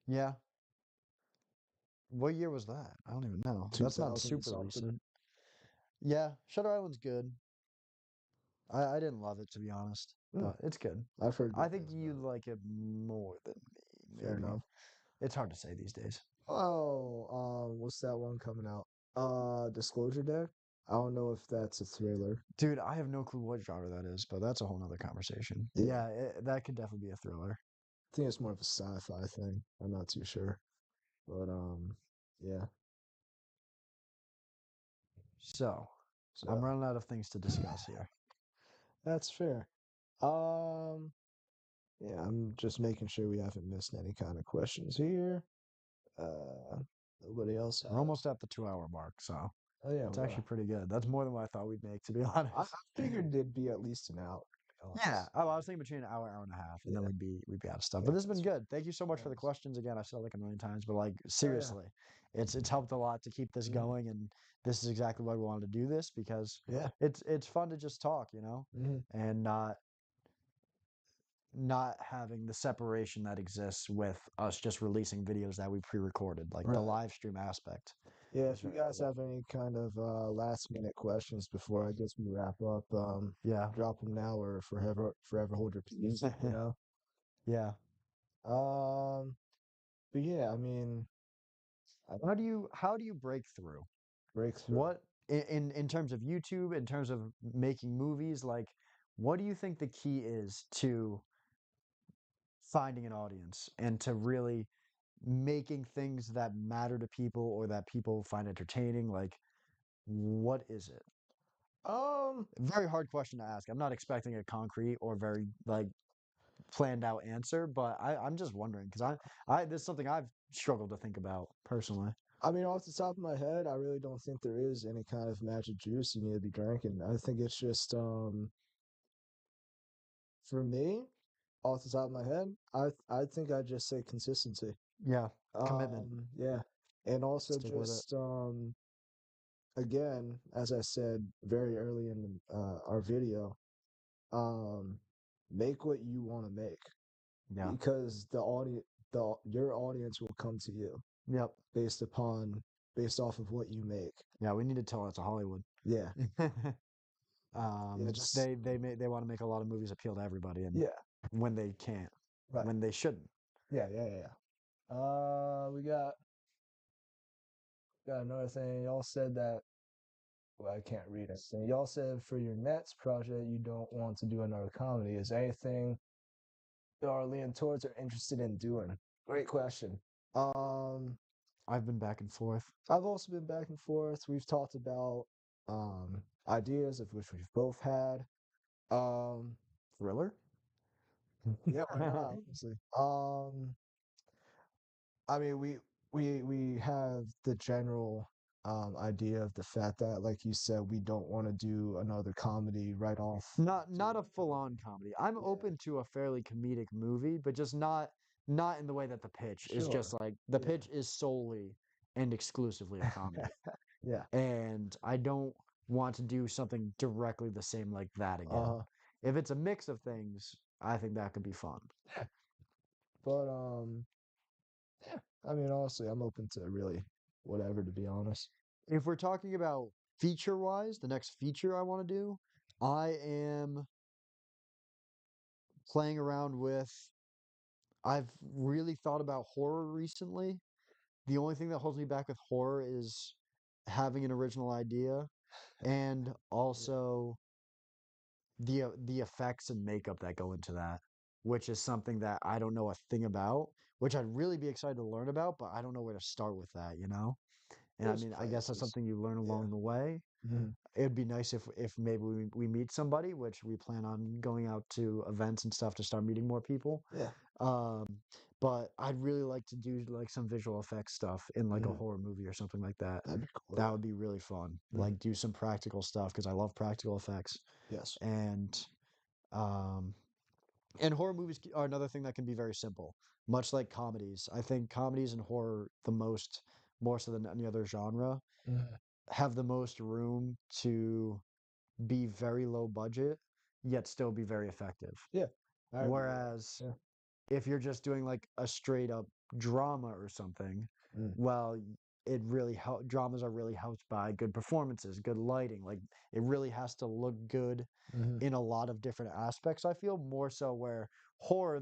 S1: Yeah. What year was that? I don't even know. That's not
S2: 2000 and
S1: super
S2: something.
S1: recent. Yeah, Shutter Island's good. I didn't love it to be honest,
S2: Hmm,
S1: but it's good.
S2: I've heard
S1: I
S2: good
S1: think
S2: things
S1: you
S2: about it.
S1: like it more than me,
S2: Fair
S1: maybe.
S2: enough.
S1: It's hard to say these days.
S2: Oh, what's that one coming out? Disclosure Day. I don't know if that's a thriller.
S1: Dude, I have no clue what genre that is, but that's a whole nother conversation.
S2: Yeah,
S1: Yeah, that could definitely be a thriller.
S2: I think it's more of a sci-fi thing. I'm not too sure, but yeah.
S1: So, I'm
S2: So
S1: running out of things to discuss here.
S2: that's fair. Um, yeah, I'm just making sure we haven't missed any kind of questions here. Uh, nobody else
S1: We're
S2: has.
S1: almost at the 2 hour mark, so
S2: Oh yeah,
S1: it's
S2: well,
S1: actually pretty good. That's more than what I thought we'd make, to be
S2: I
S1: honest.
S2: figured it'd be at least an hour. To be
S1: Yeah,
S2: honest.
S1: I was thinking between an hour, hour and a half, and then
S2: Yeah,
S1: we'd be out of stuff.
S2: yeah,
S1: But this has been
S2: that's
S1: good. Thank you so much for the
S2: nice.
S1: questions. Again, I said it like a million times, but like
S2: Oh yeah.
S1: seriously, it's helped a lot to keep this
S2: Mhm.
S1: going, and this is exactly why we wanted to do this because
S2: Yeah.
S1: it's fun to just talk,
S2: Hmm.
S1: and not having the separation that exists with us just releasing videos that we pre-recorded. Like the
S2: Right.
S1: live stream aspect
S2: Yeah,
S1: is
S2: if you
S1: very
S2: guys
S1: cool.
S2: have any kind of last minute questions before I guess we wrap up,
S1: Yeah.
S2: drop them now or forever hold your peace, you know?
S1: Yeah.
S2: Um, but yeah, I mean, I
S1: How do you break through?
S2: breakthrough.
S1: What in terms of YouTube, in terms of making movies, like what do you think the key is to finding an audience and to really making things that matter to people or that people find entertaining? Like, what is it?
S2: Um,
S1: Very hard question to ask. I'm not expecting a concrete or very like planned out answer, but I'm just wondering because this is something I've struggled to think about personally.
S2: I mean, off the top of my head, I really don't think there is any kind of magic juice you need to be drinking. I think it's just, for me, off the top of my head, I think I just say consistency.
S1: Yeah, commitment.
S2: Yeah, and also
S1: Stick with it.
S2: just again, as I said very early in our video, um, make what you want to make
S1: Yeah.
S2: because your audience will come to you
S1: Yep.
S2: based upon based off of what you make.
S1: Yeah, we need to tell that to Hollywood.
S2: Yeah, yeah, just
S1: They want to make a lot of movies appeal to everybody, and
S2: yeah,
S1: when they can't,
S2: right,
S1: when they shouldn't.
S2: yeah, yeah, yeah. We got another thing. Y'all said that. Well, I can't read it. And y'all said for your next project, you don't want to do another comedy. Is there anything y'all are leaning towards or interested in doing? Great question. Um,
S1: I've been back and forth.
S2: I've also been back and forth. We've talked about ideas of which we've both had. Um,
S1: Thriller?
S2: yeah, why not? Honestly. I mean, we have the general idea of the fact that, like you said, we don't want to do another comedy right off the
S1: Not a
S2: rip.
S1: full-on comedy. I'm
S2: Yeah,
S1: open to a fairly comedic movie, but just not in the way that the pitch is just
S2: sure.
S1: like the
S2: Yeah,
S1: pitch is solely and exclusively a comedy.
S2: yeah.
S1: And I don't want to do something directly the same like that again.
S2: Uh,
S1: If it's a mix of things, I think that could be fun.
S2: but yeah. I mean, honestly, I'm open to really whatever, to be honest.
S1: If we're talking about feature wise, the next feature I want to do, I am playing around with. I've really thought about horror recently. The only thing that holds me back with horror is having an original idea and
S2: Yeah.
S1: also the effects and makeup that go into that, which is something that I don't know a thing about, which I'd really be excited to learn about, but I don't know where to start with that, you know? And I
S2: There's
S1: mean, I guess that's
S2: places.
S1: something you learn
S2: Yeah.
S1: along the way.
S2: Mhm.
S1: It'd be nice if maybe we meet somebody, which we plan on going out to events and stuff to start meeting more people.
S2: Yeah.
S1: Um, but I'd really like to do like some visual effects stuff in like a
S2: Mhm.
S1: horror movie or something like that.
S2: That'd be cool.
S1: That would be really fun.
S2: Yeah. Mhm.
S1: Like do some practical stuff because I love practical effects.
S2: Yes.
S1: And um and horror movies are another thing that can be very simple, much like comedies. I think comedies and horror the most more so than any other genre
S2: Mhm.
S1: have the most room to be very low budget yet still be very effective.
S2: Yeah. I agree with
S1: Whereas
S2: that.
S1: if you're just doing like a straight up drama or something,
S2: Yeah. Mm.
S1: well, it really dramas are really helped by good performances, good lighting. Like it really has to look good
S2: Mhm.
S1: in a lot of different aspects. I feel more so where horror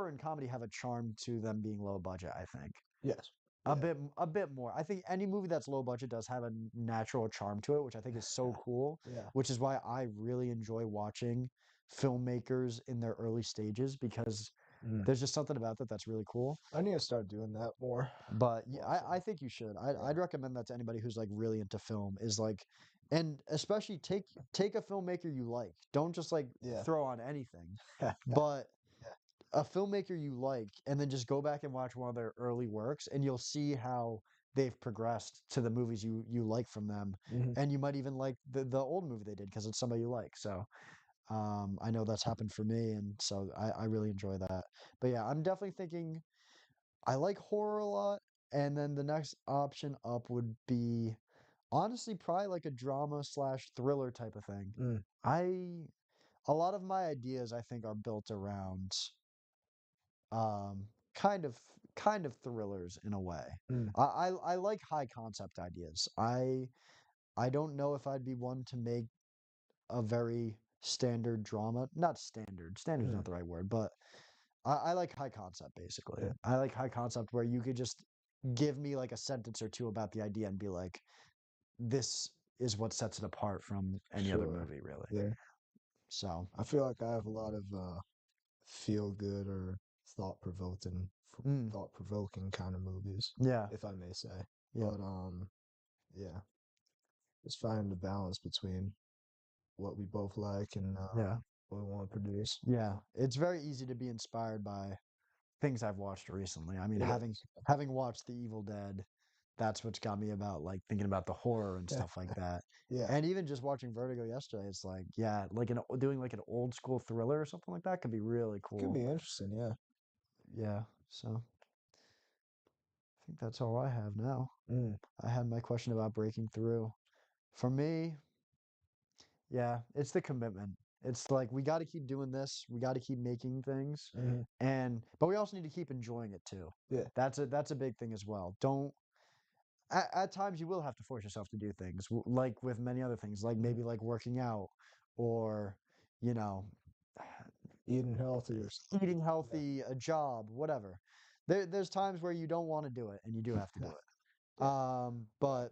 S1: and comedy have a charm to them being low budget, I think.
S2: Yes. Yeah.
S1: A bit more. I think any movie that's low budget does have a natural charm to it, which I think is so cool,
S2: Yeah.
S1: which is why I really enjoy watching filmmakers in their early stages because
S2: Mm.
S1: there's just something about that that's really cool.
S2: I need to start doing that more.
S1: But yeah, I
S2: Watching.
S1: think you should.
S2: Yeah.
S1: I'd recommend that to anybody who's like really into film is like, and especially take a filmmaker you like. Don't just like
S2: Yeah.
S1: throw on anything, but a filmmaker you like, and then just go back and watch one of their early works, and you'll see how they've progressed to the movies you like from them,
S2: Mhm.
S1: and you might even like the old movie they did because it's somebody you like. So I know that's happened for me, and so I really enjoy that. But yeah, I'm definitely thinking I like horror a lot. And then the next option up would be honestly probably like a drama slash thriller type of thing.
S2: Mm.
S1: I a lot of my ideas I think are built around um kind of kind of thrillers in a way.
S2: Mm.
S1: I like high concept ideas. I don't know if I'd be one to make a very standard drama. Not standard. Standard's not
S2: Mm.
S1: the right word, but I like high concept basically.
S2: Yeah.
S1: I like high concept where you could just give me like a sentence or two about the idea and be like, this is what sets it apart from any other
S2: Sure.
S1: movie, really.
S2: Yeah.
S1: So,
S2: I feel like I have a lot of feel good or thought provoking
S1: mm,
S2: thought provoking kind of movies,
S1: yeah,
S2: if I may say.
S1: yeah,
S2: But yeah, just finding the balance between what we both like and
S1: yeah,
S2: what we want to produce.
S1: yeah. It's very easy to be inspired by things I've watched recently. I mean,
S2: It
S1: having
S2: is.
S1: having watched The Evil Dead, that's what's got me about like thinking about the horror and stuff like that.
S2: Yeah,
S1: And even just watching Vertigo yesterday, it's like, yeah, like doing like an old school thriller or something like that could be really
S2: could
S1: cool.
S2: be interesting. Yeah.
S1: Yeah. So I think that's all I have now.
S2: Mm,
S1: I had my question about breaking through. For me, yeah, it's the commitment. It's like we got to keep doing this. We got to keep making things,
S2: hmm.
S1: and but we also need to keep enjoying it too.
S2: Yeah.
S1: That's a big thing as well. Don't at times you will have to force yourself to do things like with many other things, like
S2: Hmm.
S1: maybe like working out or you know
S2: Eating healthy or something.
S1: eating
S2: Yeah.
S1: healthy, a job, whatever. There's times where you don't want to do it and you do have to do it.
S2: Yeah.
S1: But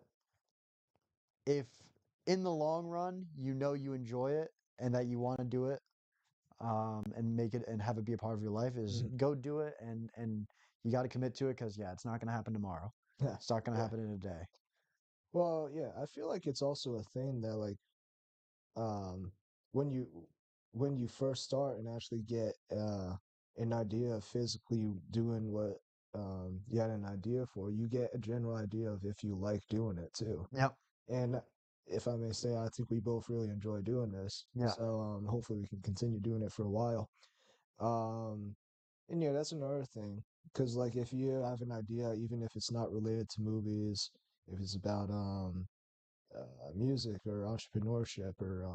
S1: if in the long run you know you enjoy it and that you want to do it and make it and have it be a part of your life, is
S2: Hmm.
S1: go do it and you got to commit to it because yeah, it's not going to happen tomorrow.
S2: Yeah.
S1: It's not going to
S2: Yeah.
S1: happen in a day.
S2: Well, yeah, I feel like it's also a thing that like um when you when you first start and actually get an idea of physically doing what you had an idea for, you get a general idea of if you like doing it too.
S1: Yep.
S2: And if I may say, I think we both really enjoy doing this.
S1: Yeah.
S2: So hopefully we can continue doing it for a while. Um and yeah, that's another thing. Because like if you have an idea, even if it's not related to movies, if it's about music or entrepreneurship or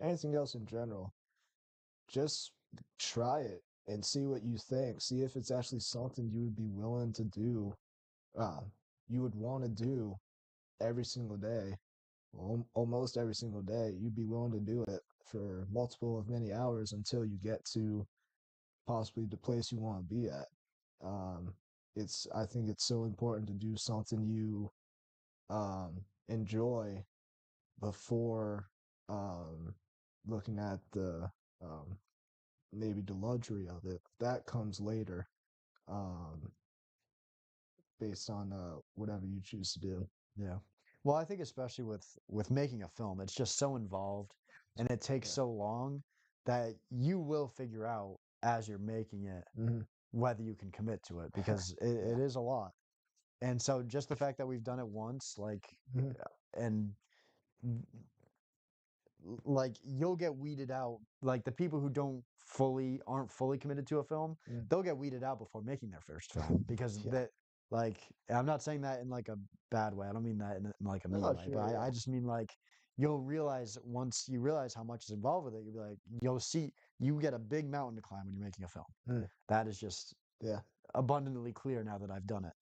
S2: anything else in general, just try it and see what you think. See if it's actually something you would be willing to do, uh, you would want to do every single day, almost every single day. You'd be willing to do it for multiple of many hours until you get to possibly the place you want to be at. Um, I think it's so important to do something you enjoy before um, looking at the um, maybe the luxury of it. That comes later, um, based on whatever you choose to do.
S1: Yeah. Well, I think especially with making a film, it's just so involved and it takes
S2: Yeah.
S1: so long that you will figure out as you're making it
S2: Hmm.
S1: whether you can commit to it because it
S2: Yeah.
S1: is a lot. And so just the fact that we've done it once, like,
S2: Hmm.
S1: and like you'll get weeded out. Like the people who aren't fully committed to a film,
S2: Mm.
S1: they'll get weeded out before making their first film because
S2: Yeah.
S1: that like I'm not saying that in like a bad way. I don't mean that in like a mean
S2: Oh,
S1: way, but
S2: sure.
S1: I
S2: Yeah.
S1: just mean like you'll realize once you realize how much is involved with it, you'll be like you'll see you get a big mountain to climb when you're making a film.
S2: Mm.
S1: That is just
S2: Yeah.
S1: abundantly clear now that I've done it.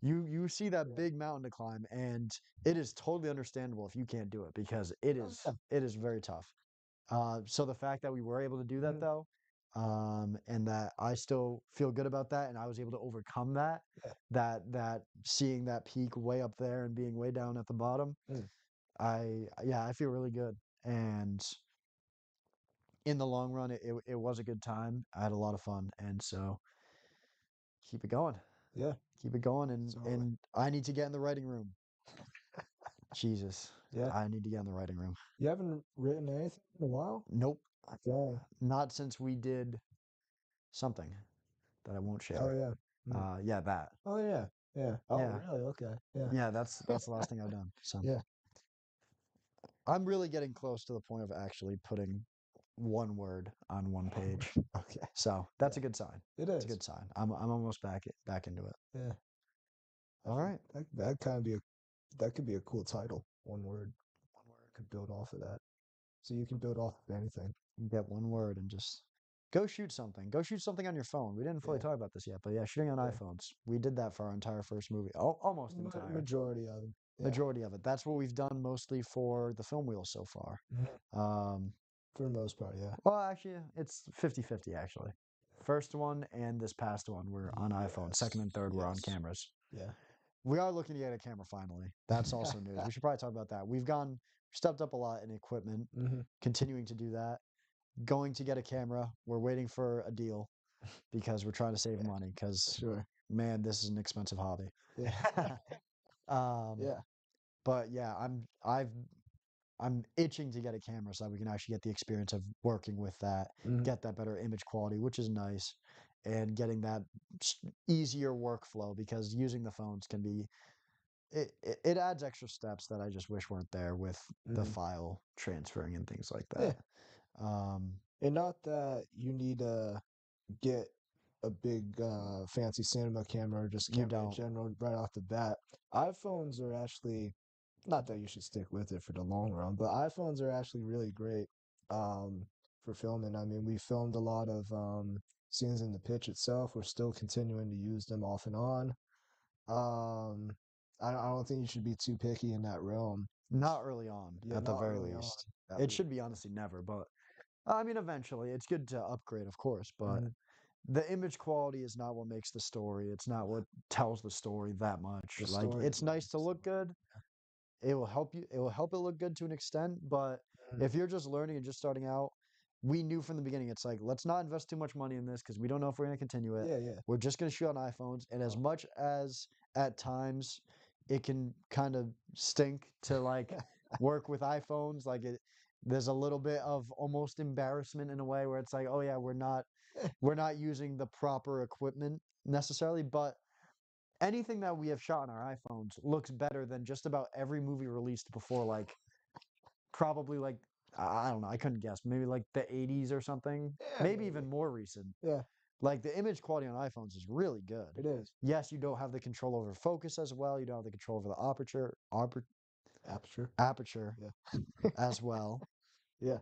S1: You see that
S2: Yeah.
S1: big mountain to climb, and it is totally understandable if you can't do it because
S2: Oh, yeah.
S1: it is very tough. So the fact that we were able to do that
S2: Hmm.
S1: though, and that I still feel good about that, and I was able to overcome that,
S2: Yeah.
S1: that seeing that peak way up there and being way down at the bottom,
S2: Mm.
S1: I feel really good. And in the long run, it was a good time. I had a lot of fun, and so keep it going.
S2: Yeah.
S1: Keep it going,
S2: So
S1: and I need to get in the writing room. Jesus,
S2: yeah.
S1: I need to get in the writing room.
S2: You haven't written anything in a while?
S1: Nope,
S2: Yeah.
S1: not since we did something that I won't
S2: Oh
S1: share.
S2: yeah. Mm.
S1: Yeah, that.
S2: Oh yeah. Yeah. Oh
S1: Yeah,
S2: really? Okay. Yeah.
S1: yeah. That's the last thing I've done. So
S2: Yeah.
S1: I'm really getting close to the point of actually putting one word on one page.
S2: Okay.
S1: So
S2: Yeah.
S1: that's a good sign.
S2: It
S1: It's a
S2: is.
S1: good sign. I'm almost back into it.
S2: Yeah. I
S1: All
S2: think
S1: right.
S2: that kind of be a that could be a cool title. One word. One word could build off of that. So you can build off of anything.
S1: Get one word and just go shoot something. Go shoot something on your phone. We didn't fully
S2: Yeah.
S1: talk about this yet, but yeah, shooting on
S2: Yeah.
S1: iPhones. We did that for our entire first movie. Oh, almost entire.
S2: Majority of them. Yeah.
S1: Majority of it. That's what we've done mostly for the film wheel so far.
S2: Mhm.
S1: Um,
S2: For the most part, yeah.
S1: well, actually, it's 50-50 actually. First one and this past one were on iPhone. Second
S2: Yes.
S1: and third were on
S2: Yes.
S1: cameras.
S2: Yeah.
S1: We are looking to get a camera finally. That's also news. We should probably talk about that. stepped up a lot in equipment,
S2: Hmm.
S1: continuing to do that. Going to get a camera. We're waiting for a deal because we're trying to save
S2: Yeah,
S1: money because
S2: sure.
S1: man, this is an expensive hobby.
S2: Yeah.
S1: um,
S2: Yeah.
S1: but yeah, I'm itching to get a camera so that we can actually get the experience of working with that,
S2: Hmm.
S1: get that better image quality, which is nice, and getting that easier workflow because using the phones can be it adds extra steps that I just wish weren't there with the
S2: Hmm.
S1: file transferring and things like
S2: Yeah.
S1: that. Um,
S2: And not that you need to get a big fancy cinema camera or just
S1: you
S2: camera in
S1: don't.
S2: general right off the bat. iPhones are actually, not that you should stick with it for the long run, but iPhones are actually really great um, for filming. I mean, we filmed a lot of scenes in the pitch itself. We're still continuing to use them off and on. Um, I don't think you should be too picky in that realm.
S1: Not early on,
S2: Yeah,
S1: at the
S2: not
S1: very
S2: early on,
S1: least.
S2: at
S1: It should
S2: least.
S1: be honestly never, but I mean, eventually, it's good to upgrade, of course, but
S2: Hmm.
S1: the image quality is not what makes the story. It's not what tells the story that much.
S2: The
S1: Like,
S2: story is
S1: it's
S2: what
S1: nice
S2: makes
S1: to
S2: the
S1: look
S2: story.
S1: good. It will help you. It will help it look good to an extent, but
S2: Mhm.
S1: if you're just learning and just starting out, we knew from the beginning it's like let's not invest too much money in this because we don't know if we're going to continue it.
S2: Yeah, yeah.
S1: We're just going to shoot on iPhones, and as
S2: Oh.
S1: much as at times it can kind of stink to like work with iPhones, like there's a little bit of almost embarrassment in a way where it's like, oh yeah, we're not using the proper equipment necessarily, but anything that we have shot on our iPhones looks better than just about every movie released before, like probably like I don't know, I couldn't guess, maybe like the 80s or something,
S2: Yeah,
S1: maybe
S2: maybe.
S1: even more recent.
S2: Yeah,
S1: Like the image quality on iPhones is really good.
S2: it is.
S1: Yes, you don't have the control over focus as well. You don't have the control over the
S2: Aperture.
S1: aperture
S2: Yeah.
S1: as well.
S2: Yeah.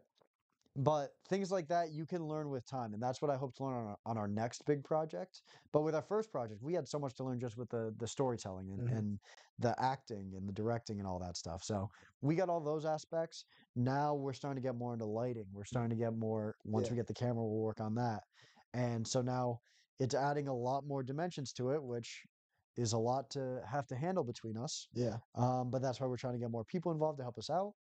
S1: But things like that you can learn with time, and that's what I hope to learn on our next big project. But with our first project, we had so much to learn just with the storytelling
S2: Hmm.
S1: and the acting and the directing and all that stuff. So we got all those aspects. Now we're starting to get more into lighting. We're starting to get more. Once
S2: Yeah.
S1: we get the camera, we'll work on that. And so now it's adding a lot more dimensions to it, which is a lot to have to handle between us.
S2: Yeah.
S1: But that's why we're trying to get more people involved to help us out.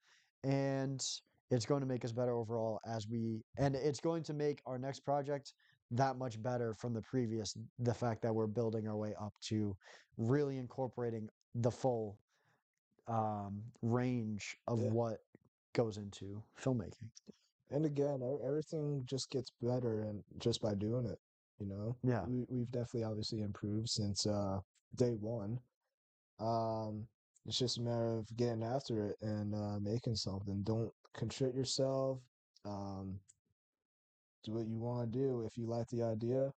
S1: And it's going to make us better overall and it's going to make our next project that much better from the previous, the fact that we're building our way up to really incorporating the full range of
S2: Yeah.
S1: what goes into filmmaking.
S2: And again, everything just gets better and just by doing it, you know.
S1: Yeah.
S2: We've definitely obviously improved since day one. Um, it's just a matter of getting after it and making something. Don't constrict yourself. Um, do what you want to do. If you like the idea,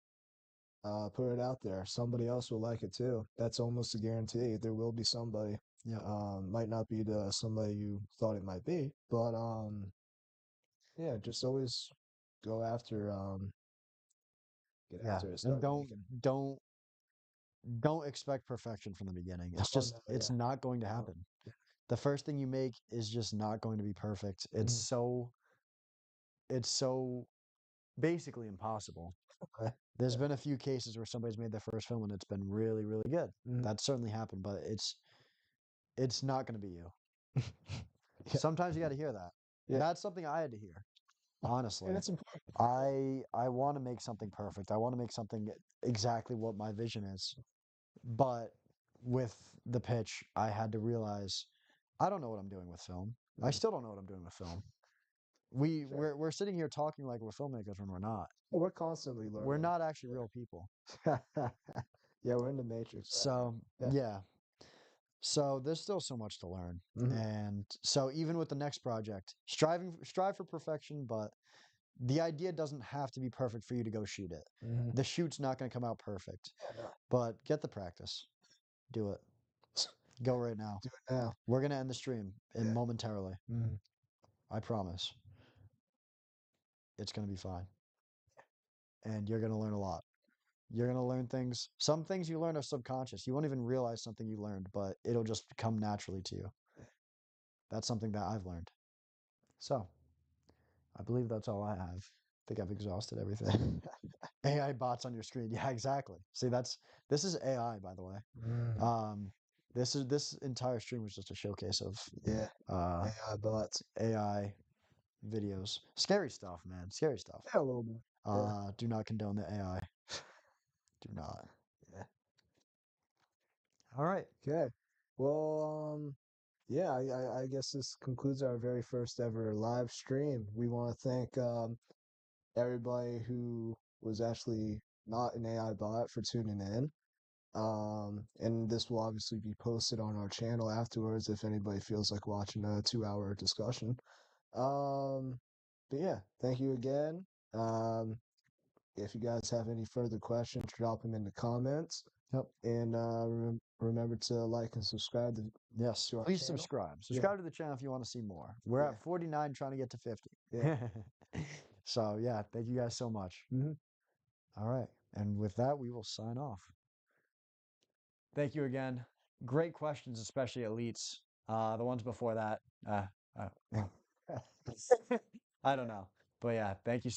S2: put it out there. Somebody else will like it too. That's almost a guarantee. There will be somebody.
S1: Yep.
S2: Might not be the somebody you thought it might be, but yeah, just always go after get
S1: Yeah.
S2: after it,
S1: And
S2: start
S1: don't
S2: making.
S1: don't don't expect perfection from the beginning.
S2: Oh no,
S1: It's
S2: yeah.
S1: not going to
S2: No.
S1: happen. The first thing you make is just not going to be perfect.
S2: Mhm.
S1: It's so basically impossible.
S2: Okay.
S1: There's
S2: Yeah.
S1: been a few cases where somebody's made their first film and it's been really, really good.
S2: Mhm.
S1: That's certainly happened, but it's not going to be you.
S2: Yeah.
S1: Sometimes you got to hear that, and
S2: Yeah.
S1: that's something I had to hear.
S2: And
S1: Honestly,
S2: it's important.
S1: I want to make something perfect. I want to make something exactly what my vision is. But with the pitch, I had to realize I don't know what I'm doing with film. I
S2: Mhm.
S1: still don't know what I'm doing with film. We
S2: Sure.
S1: we're sitting here talking like we're filmmakers when we're not.
S2: Well, we're constantly
S1: We're
S2: learning.
S1: not actually real people.
S2: Yeah, we're in the matrix right now.
S1: So
S2: Yeah.
S1: yeah. So there's still so much to learn.
S2: Hmm.
S1: And so even with the next project, strive for perfection, but the idea doesn't have to be perfect for you to go shoot it.
S2: Hmm.
S1: The shoot's not going to come out perfect,
S2: Yeah, no.
S1: but get the practice. Do it. Go right now.
S2: Do it now.
S1: We're going to end the stream in
S2: Yeah.
S1: momentarily.
S2: Hmm.
S1: I promise. It's going to be fine. And you're going to learn a lot. You're going to learn things. Some things you learn are subconscious. You won't even realize something you learned, but it'll just come naturally to you. That's something that I've learned. So, I believe that's all I have. I think I've exhausted everything. AI bots on your screen. Yeah, exactly. See, this is AI, by the way.
S2: Mm.
S1: Um, this entire stream was just a showcase of
S2: Yeah,
S1: uh
S2: AI bots.
S1: AI videos. Scary stuff, man. Scary stuff.
S2: Yeah, a little bit. Yeah,
S1: Do not condone the AI. Do not.
S2: yeah.
S1: All right.
S2: Okay. Well, yeah, I guess this concludes our very first ever live stream. We want to thank everybody who was actually not an AI bot for tuning in. And this will obviously be posted on our channel afterwards if anybody feels like watching a 2 hour discussion. Um, but yeah, thank you again. Um, if you guys have any further questions, drop them in the comments.
S1: Yep.
S2: And remember to like and subscribe
S1: Yes.
S2: to our
S1: Please
S2: channel.
S1: subscribe.
S2: Yeah,
S1: Subscribe to the channel if you want to see more. We're
S2: yeah,
S1: at 49 trying to get to 50.
S2: yeah.
S1: So yeah, thank you guys so much.
S2: Hmm.
S1: All right. And with that, we will sign off. Thank you again. Great questions, especially elites. The ones before that, uh, I don't know. But yeah, thank you